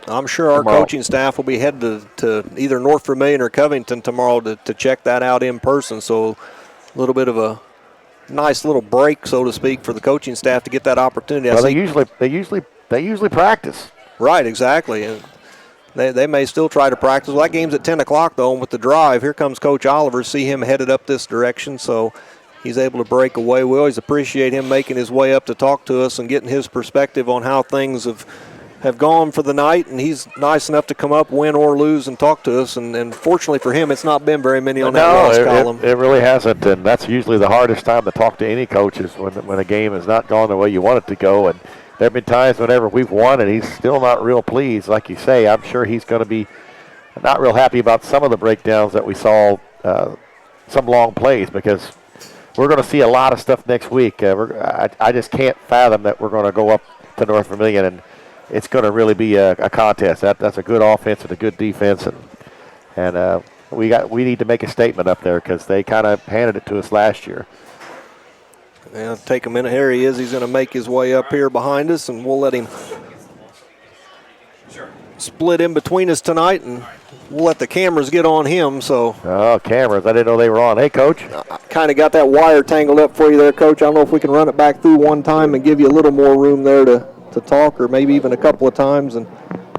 Speaker 1: I'm sure our coaching staff will be headed to either North Vermilion or Covington tomorrow to check that out in person. So a little bit of a nice little break, so to speak, for the coaching staff to get that opportunity.
Speaker 2: Well, they usually practice.
Speaker 1: Right, exactly. And they may still try to practice. Well, that game's at 10 o'clock, though, and with the drive, here comes Coach Oliver. See him headed up this direction, so he's able to break away. We always appreciate him making his way up to talk to us and getting his perspective on how things have gone for the night, and he's nice enough to come up, win or lose, and talk to us. And fortunately for him, it's not been very many on that loss column.
Speaker 2: It really hasn't, and that's usually the hardest time to talk to any coaches when a game has not gone the way you want it to go. And there have been times whenever we've won and he's still not real pleased. Like you say, I'm sure he's going to be not real happy about some of the breakdowns that we saw, some long plays, because we're going to see a lot of stuff next week. I just can't fathom that we're going to go up to North Vermilion and it's going to really be a contest. That's a good offense and a good defense, and we need to make a statement up there because they kind of handed it to us last year.
Speaker 1: Yeah, take a minute. Here he is. He's going to make his way up here behind us, and we'll let him split in between us tonight, and we'll let the cameras get on him. So.
Speaker 2: Oh, cameras. I didn't know they were on. Hey, Coach.
Speaker 1: I kind of got that wire tangled up for you there, Coach. I don't know if we can run it back through one time and give you a little more room there to talk, or maybe even a couple of times. And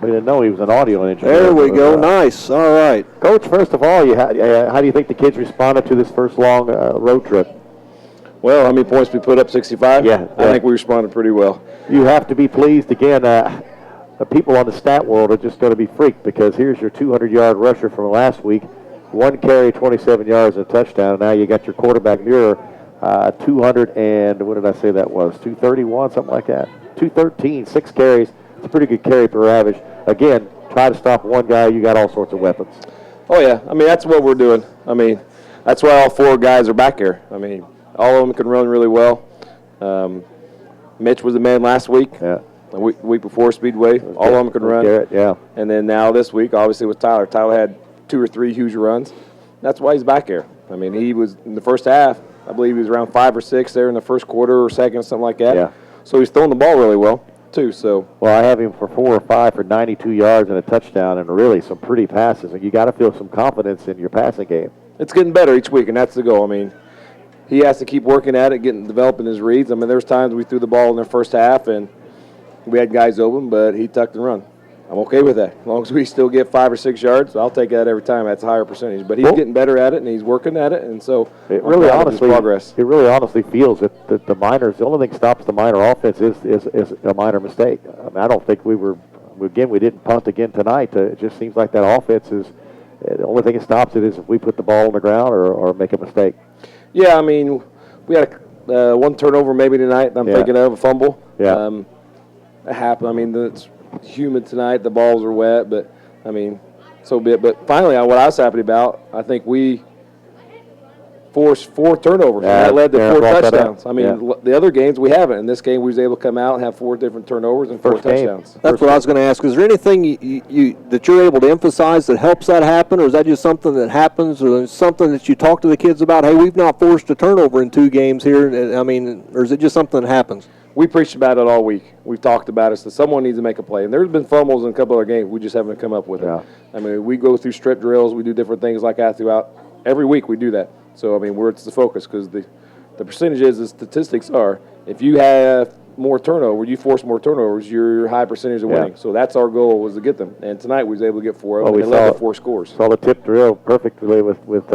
Speaker 2: we didn't know he was an audio engineer.
Speaker 1: There we go. Nice. All right.
Speaker 2: Coach, first of all, how do you think the kids responded to this first long road trip?
Speaker 7: Well, how many points we put up? 65?
Speaker 2: Yeah.
Speaker 7: I think we responded pretty well.
Speaker 2: You have to be pleased. Again, the people on the stat world are just going to be freaked because here's your 200-yard rusher from last week. 1 carry, 27 yards, and a touchdown. Now you got your quarterback Muir, 200 and, what did I say that was? 231, something like that. 213, 6 carries. It's a pretty good carry per average. Again, try to stop one guy. You got all sorts of weapons.
Speaker 7: Oh, yeah. I mean, that's what we're doing. I mean, that's why all 4 guys are back here. I mean, all of them can run really well. Mitch was the man last week.
Speaker 2: Yeah.
Speaker 7: The week before Speedway. All of them can run.
Speaker 2: Garrett, yeah.
Speaker 7: And then now this week, obviously, with Tyler. Tyler had 2 or 3 huge runs. That's why he's back here. I mean, he was in the first half, I believe he was around 5 or 6 there in the first quarter or second, something like that.
Speaker 2: Yeah.
Speaker 7: So he's throwing the ball really well, too. So.
Speaker 2: Well, I have him for 4 or 5 for 92 yards and a touchdown and really some pretty passes. And you got to feel some confidence in your passing game.
Speaker 7: It's getting better each week, and that's the goal. I mean, he has to keep working at it, developing his reads. I mean, there's times we threw the ball in the first half and we had guys open, but he tucked and run. I'm okay with that. As long as we still get 5 or 6 yards, I'll take that every time. That's a higher percentage. But he's getting better at it, and he's working at it, and so
Speaker 2: it really honestly feels that the Miners, the only thing stops the Miner offense is a minor mistake. I mean, I don't think we didn't punt again tonight. It just seems like that offense is the only thing that stops it is if we put the ball on the ground or make a mistake.
Speaker 7: Yeah, I mean, we had 1 turnover maybe tonight. I'm thinking of a fumble.
Speaker 2: Yeah.
Speaker 7: It happened. I mean, it's humid tonight. The balls are wet, but I mean, so be it. But finally, what I was happy about, I think we forced 4 turnovers, and that led to 4 touchdowns. I mean, the other games we haven't. In this game, we was able to come out and have 4 different turnovers and 4 touchdowns.
Speaker 1: That's what I was going to ask. Is there anything you that you're able to emphasize that helps that happen, or is that just something that happens, or something that you talk to the kids about? Hey, we've not forced a turnover in 2 games here. I mean, or is it just something that happens?
Speaker 7: We preached about it all week. We've talked about it. So someone needs to make a play. And there's been fumbles in a couple other games. We just haven't come up with it. I mean, we go through strip drills. We do different things like that throughout. Every week we do that. So, I mean, it's the focus because the percentages, the statistics are, if you have more turnover, you force more turnovers, your high percentage of winning. So that's our goal, was to get them. And tonight we was able to get 4 of them, and led to 4 scores.
Speaker 2: Saw the tip drill perfectly with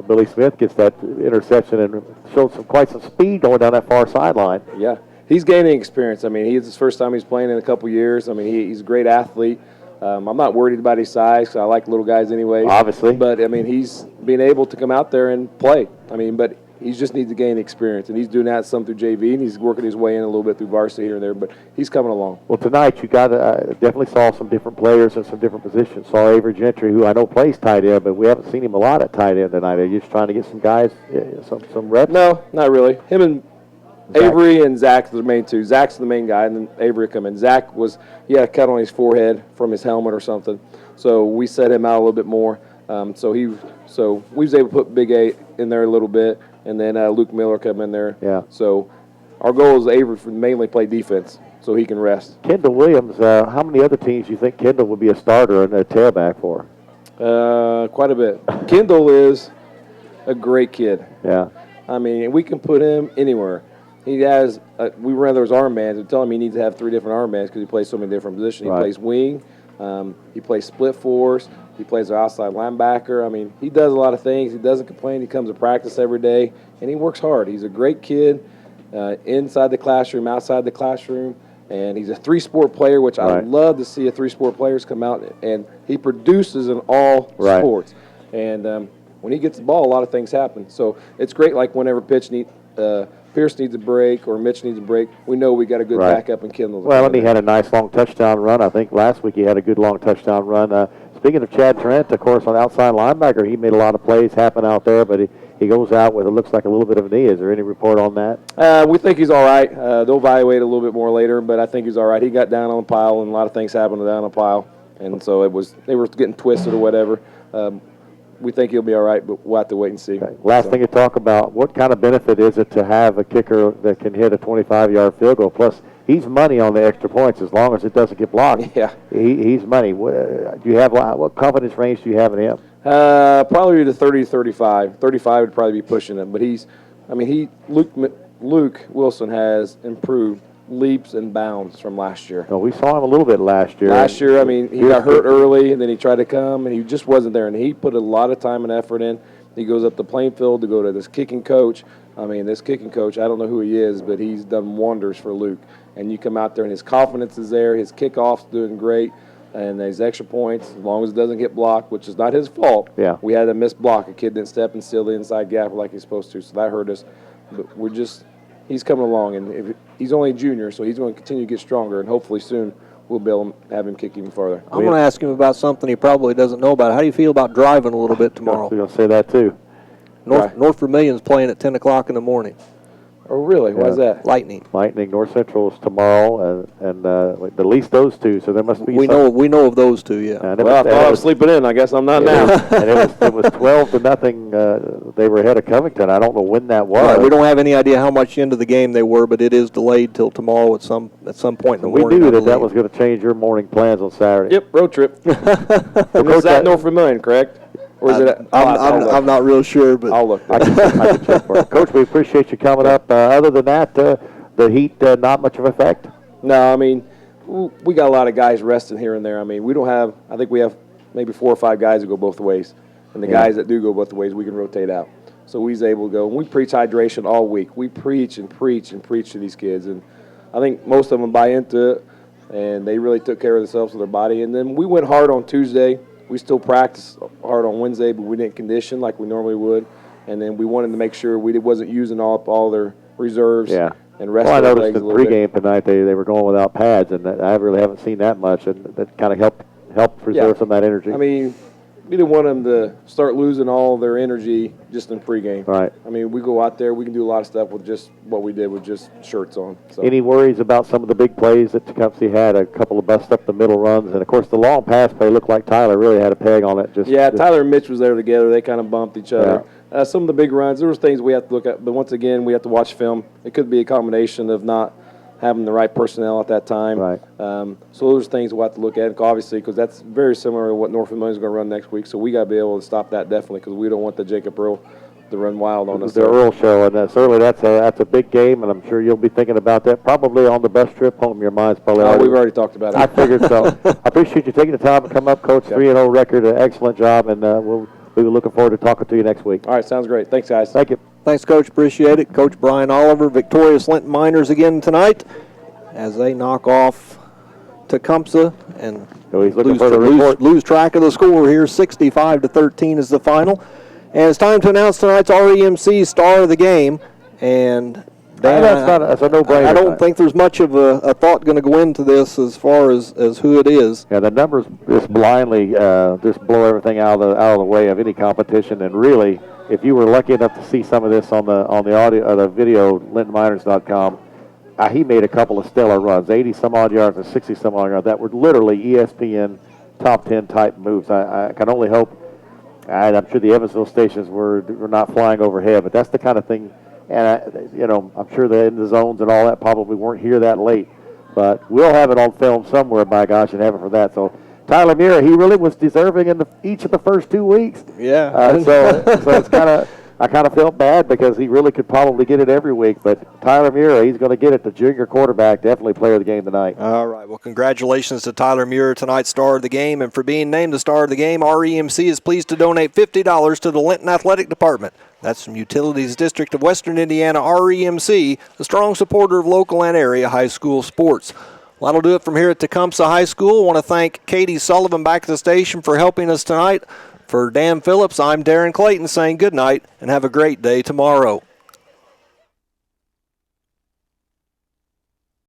Speaker 2: Billy Smith gets that interception and showed quite some speed going down that far sideline.
Speaker 7: Yeah. He's gaining experience. I mean, it's his first time he's playing in a couple years. I mean, he's a great athlete. I'm not worried about his size, because I like little guys anyway.
Speaker 2: Obviously.
Speaker 7: But, I mean, he's being able to come out there and play. I mean, but he just needs to gain experience. And he's doing that some through JV, and he's working his way in a little bit through varsity here and there. But he's coming along.
Speaker 2: Well, tonight you definitely saw some different players in some different positions. Saw Avery Gentry, who I know plays tight end, but we haven't seen him a lot at tight end tonight. Are you just trying to get some guys, some reps?
Speaker 7: No, not really. Him and Avery and Zach are the main 2. Zach's the main guy, and then Avery come in. Zach he had a cut on his forehead from his helmet or something, so we set him out a little bit more. So we was able to put Big A in there a little bit, and then Luke Miller come in there.
Speaker 2: Yeah.
Speaker 7: So our goal is Avery to mainly play defense, so he can rest.
Speaker 2: Kendall Williams, how many other teams do you think Kendall would be a starter and a tailback for?
Speaker 7: Quite a bit. Kendall is a great kid.
Speaker 2: Yeah.
Speaker 7: I mean, we can put him anywhere. He has, we ran those armbands and tell him he needs to have 3 different armbands because he plays so many different positions. He plays wing, he plays split force, he plays an outside linebacker. I mean, he does a lot of things. He doesn't complain. He comes to practice every day, and he works hard. He's a great kid inside the classroom, outside the classroom, and he's a 3-sport player, which I love to see 3-sport players come out, and he produces in all sports. And when he gets the ball, a lot of things happen. So it's great, like whenever pitch Pierce needs a break or Mitch needs a break, we know we got a good backup in Kendall.
Speaker 2: Well, and he had a nice long touchdown run. I think last week he had a good long touchdown run. Speaking of Chad Trent, of course, on outside linebacker, he made a lot of plays happen out there, but he goes out with, it looks like, a little bit of a knee. Is there any report on that?
Speaker 7: We think he's all right. They'll evaluate a little bit more later, but I think he's all right. He got down on the pile, and a lot of things happened down on the pile, and so they were getting twisted or whatever. We think he'll be all right, but we'll have to wait and see.
Speaker 2: Okay. Last thing to talk about, what kind of benefit is it to have a kicker that can hit a 25-yard field goal? Plus, he's money on the extra points as long as it doesn't get blocked.
Speaker 7: Yeah.
Speaker 2: He's money. What confidence range do you have in him?
Speaker 7: Probably the 30 to 35. 35 would probably be pushing him, but Luke Wilson has improved leaps and bounds from last year.
Speaker 2: We saw him a little bit last year.
Speaker 7: Last year, he got hurt early, and then he tried to come, and he just wasn't there. And he put a lot of time and effort in. He goes up to Plainfield to go to this kicking coach. This kicking coach, I don't know who he is, but he's done wonders for Luke. And you come out there, and his confidence is there. His kickoff's doing great, and his extra points, as long as it doesn't get blocked, which is not his fault.
Speaker 2: Yeah.
Speaker 7: We had a missed block. A kid didn't step and steal the inside gap like he's supposed to, so that hurt us. But he's coming along, and he's only a junior, so he's going to continue to get stronger, and hopefully soon we'll be able to have him kick even farther.
Speaker 1: I'm going to ask him about something he probably doesn't know about. How do you feel about driving a little bit tomorrow?
Speaker 2: We're going to say that too.
Speaker 1: North Vermilion's playing at 10 o'clock in the morning.
Speaker 7: Oh, really? Why's that?
Speaker 1: Lightning.
Speaker 2: North Central is tomorrow, and at least those two. So there must be.
Speaker 1: We know of those two. Yeah.
Speaker 7: I thought I was sleeping in. I guess I'm not now.
Speaker 2: And it was 12-0. They were ahead of Covington. I don't know when that was.
Speaker 1: Right, we don't have any idea how much into the game they were, but it is delayed till tomorrow at some point in the morning.
Speaker 2: We knew that was going to change your morning plans on Saturday.
Speaker 7: Yep, road trip. And is that North Vermilion, correct? Or is it?
Speaker 1: I'm not real sure, but
Speaker 7: I'll look.
Speaker 2: I can check for it. Coach, we appreciate you coming up. Other than that, the heat not much of an effect.
Speaker 7: No, we got a lot of guys resting here and there. We don't have. I think we have maybe 4 or 5 guys that go both ways, and the guys that do go both ways, we can rotate out. So we's able to go. And we preach hydration all week. We preach and preach and preach to these kids, and I think most of them buy into it, and they really took care of themselves with their body. And then we went hard on Tuesday. We still practiced hard on Wednesday, but we didn't condition like we normally would. And then we wanted to make sure we wasn't using all their reserves and rest
Speaker 2: I
Speaker 7: their
Speaker 2: noticed
Speaker 7: legs
Speaker 2: in
Speaker 7: a little bit.
Speaker 2: pregame tonight they were going without pads, and I really haven't seen that much, and that kind of helped preserve some of that energy.
Speaker 7: We didn't want them to start losing all their energy just in pregame.
Speaker 2: Right.
Speaker 7: We go out there, we can do a lot of stuff with just what we did with just shirts on. So.
Speaker 2: Any worries about some of the big plays that Tecumseh had? A couple of bust up the middle runs, and of course the long pass play looked like Tyler really had a peg on it.
Speaker 7: Tyler and Mitch was there together. They kind of bumped each other. Yeah. Some of the big runs, there was things we have to look at, but once again, we have to watch film. It could be a combination of not having the right personnel at that time.
Speaker 2: Right.
Speaker 7: So those are things we'll have to look at, obviously, because that's very similar to what North Vermilion is going to run next week. So we got to be able to stop that definitely, because we don't want the Jacob Earl to run wild on us.
Speaker 2: The Earl show, and certainly that's a big game, and I'm sure you'll be thinking about that probably on the bus trip home. Your mind's probably
Speaker 7: we've already talked about it.
Speaker 2: I figured so. I appreciate you taking the time to come up, Coach. 3-0 record, an excellent job, and we'll be looking forward to talking to you next week.
Speaker 7: All right, sounds great. Thanks, guys.
Speaker 2: Thank you.
Speaker 1: Thanks, Coach. Appreciate it. Coach Brian Oliver, victorious Linton Miners again tonight as they knock off Tecumseh and lose track of the score here. 65-13 is the final. And it's time to announce tonight's REMC star of the game. And Dan,
Speaker 2: that's a no-brainer.
Speaker 1: I don't think there's much of a thought going to go into this as far as who it is.
Speaker 2: Yeah, the numbers just blindly just blow everything out of the way of any competition. And really, if you were lucky enough to see some of this on the audio, the video, LintonMiners.com, he made a couple of stellar runs, 80-some-odd yards and 60-some-odd yards. That were literally ESPN top 10 type moves. I can only hope, and I'm sure the Evansville stations were not flying overhead, but that's the kind of thing. And I'm sure the in the zones and all that probably weren't here that late, but we'll have it on film somewhere, by gosh, and have it for that. So Tyler Mira, he really was deserving in each of the first 2 weeks.
Speaker 1: Yeah.
Speaker 2: So it's kind of. I kind of felt bad because he really could probably get it every week. But Tyler Muir, he's going to get it. The junior quarterback, definitely player of the game tonight.
Speaker 1: All right. Well, congratulations to Tyler Muir, tonight's star of the game. And for being named the star of the game, REMC is pleased to donate $50 to the Linton Athletic Department. That's from Utilities District of Western Indiana, REMC, a strong supporter of local and area high school sports. Well, that'll do it from here at Tecumpsa High School. I want to thank Katie Sullivan back at the station for helping us tonight. For Dan Phillips, I'm Darren Clayton saying good night and have a great day tomorrow.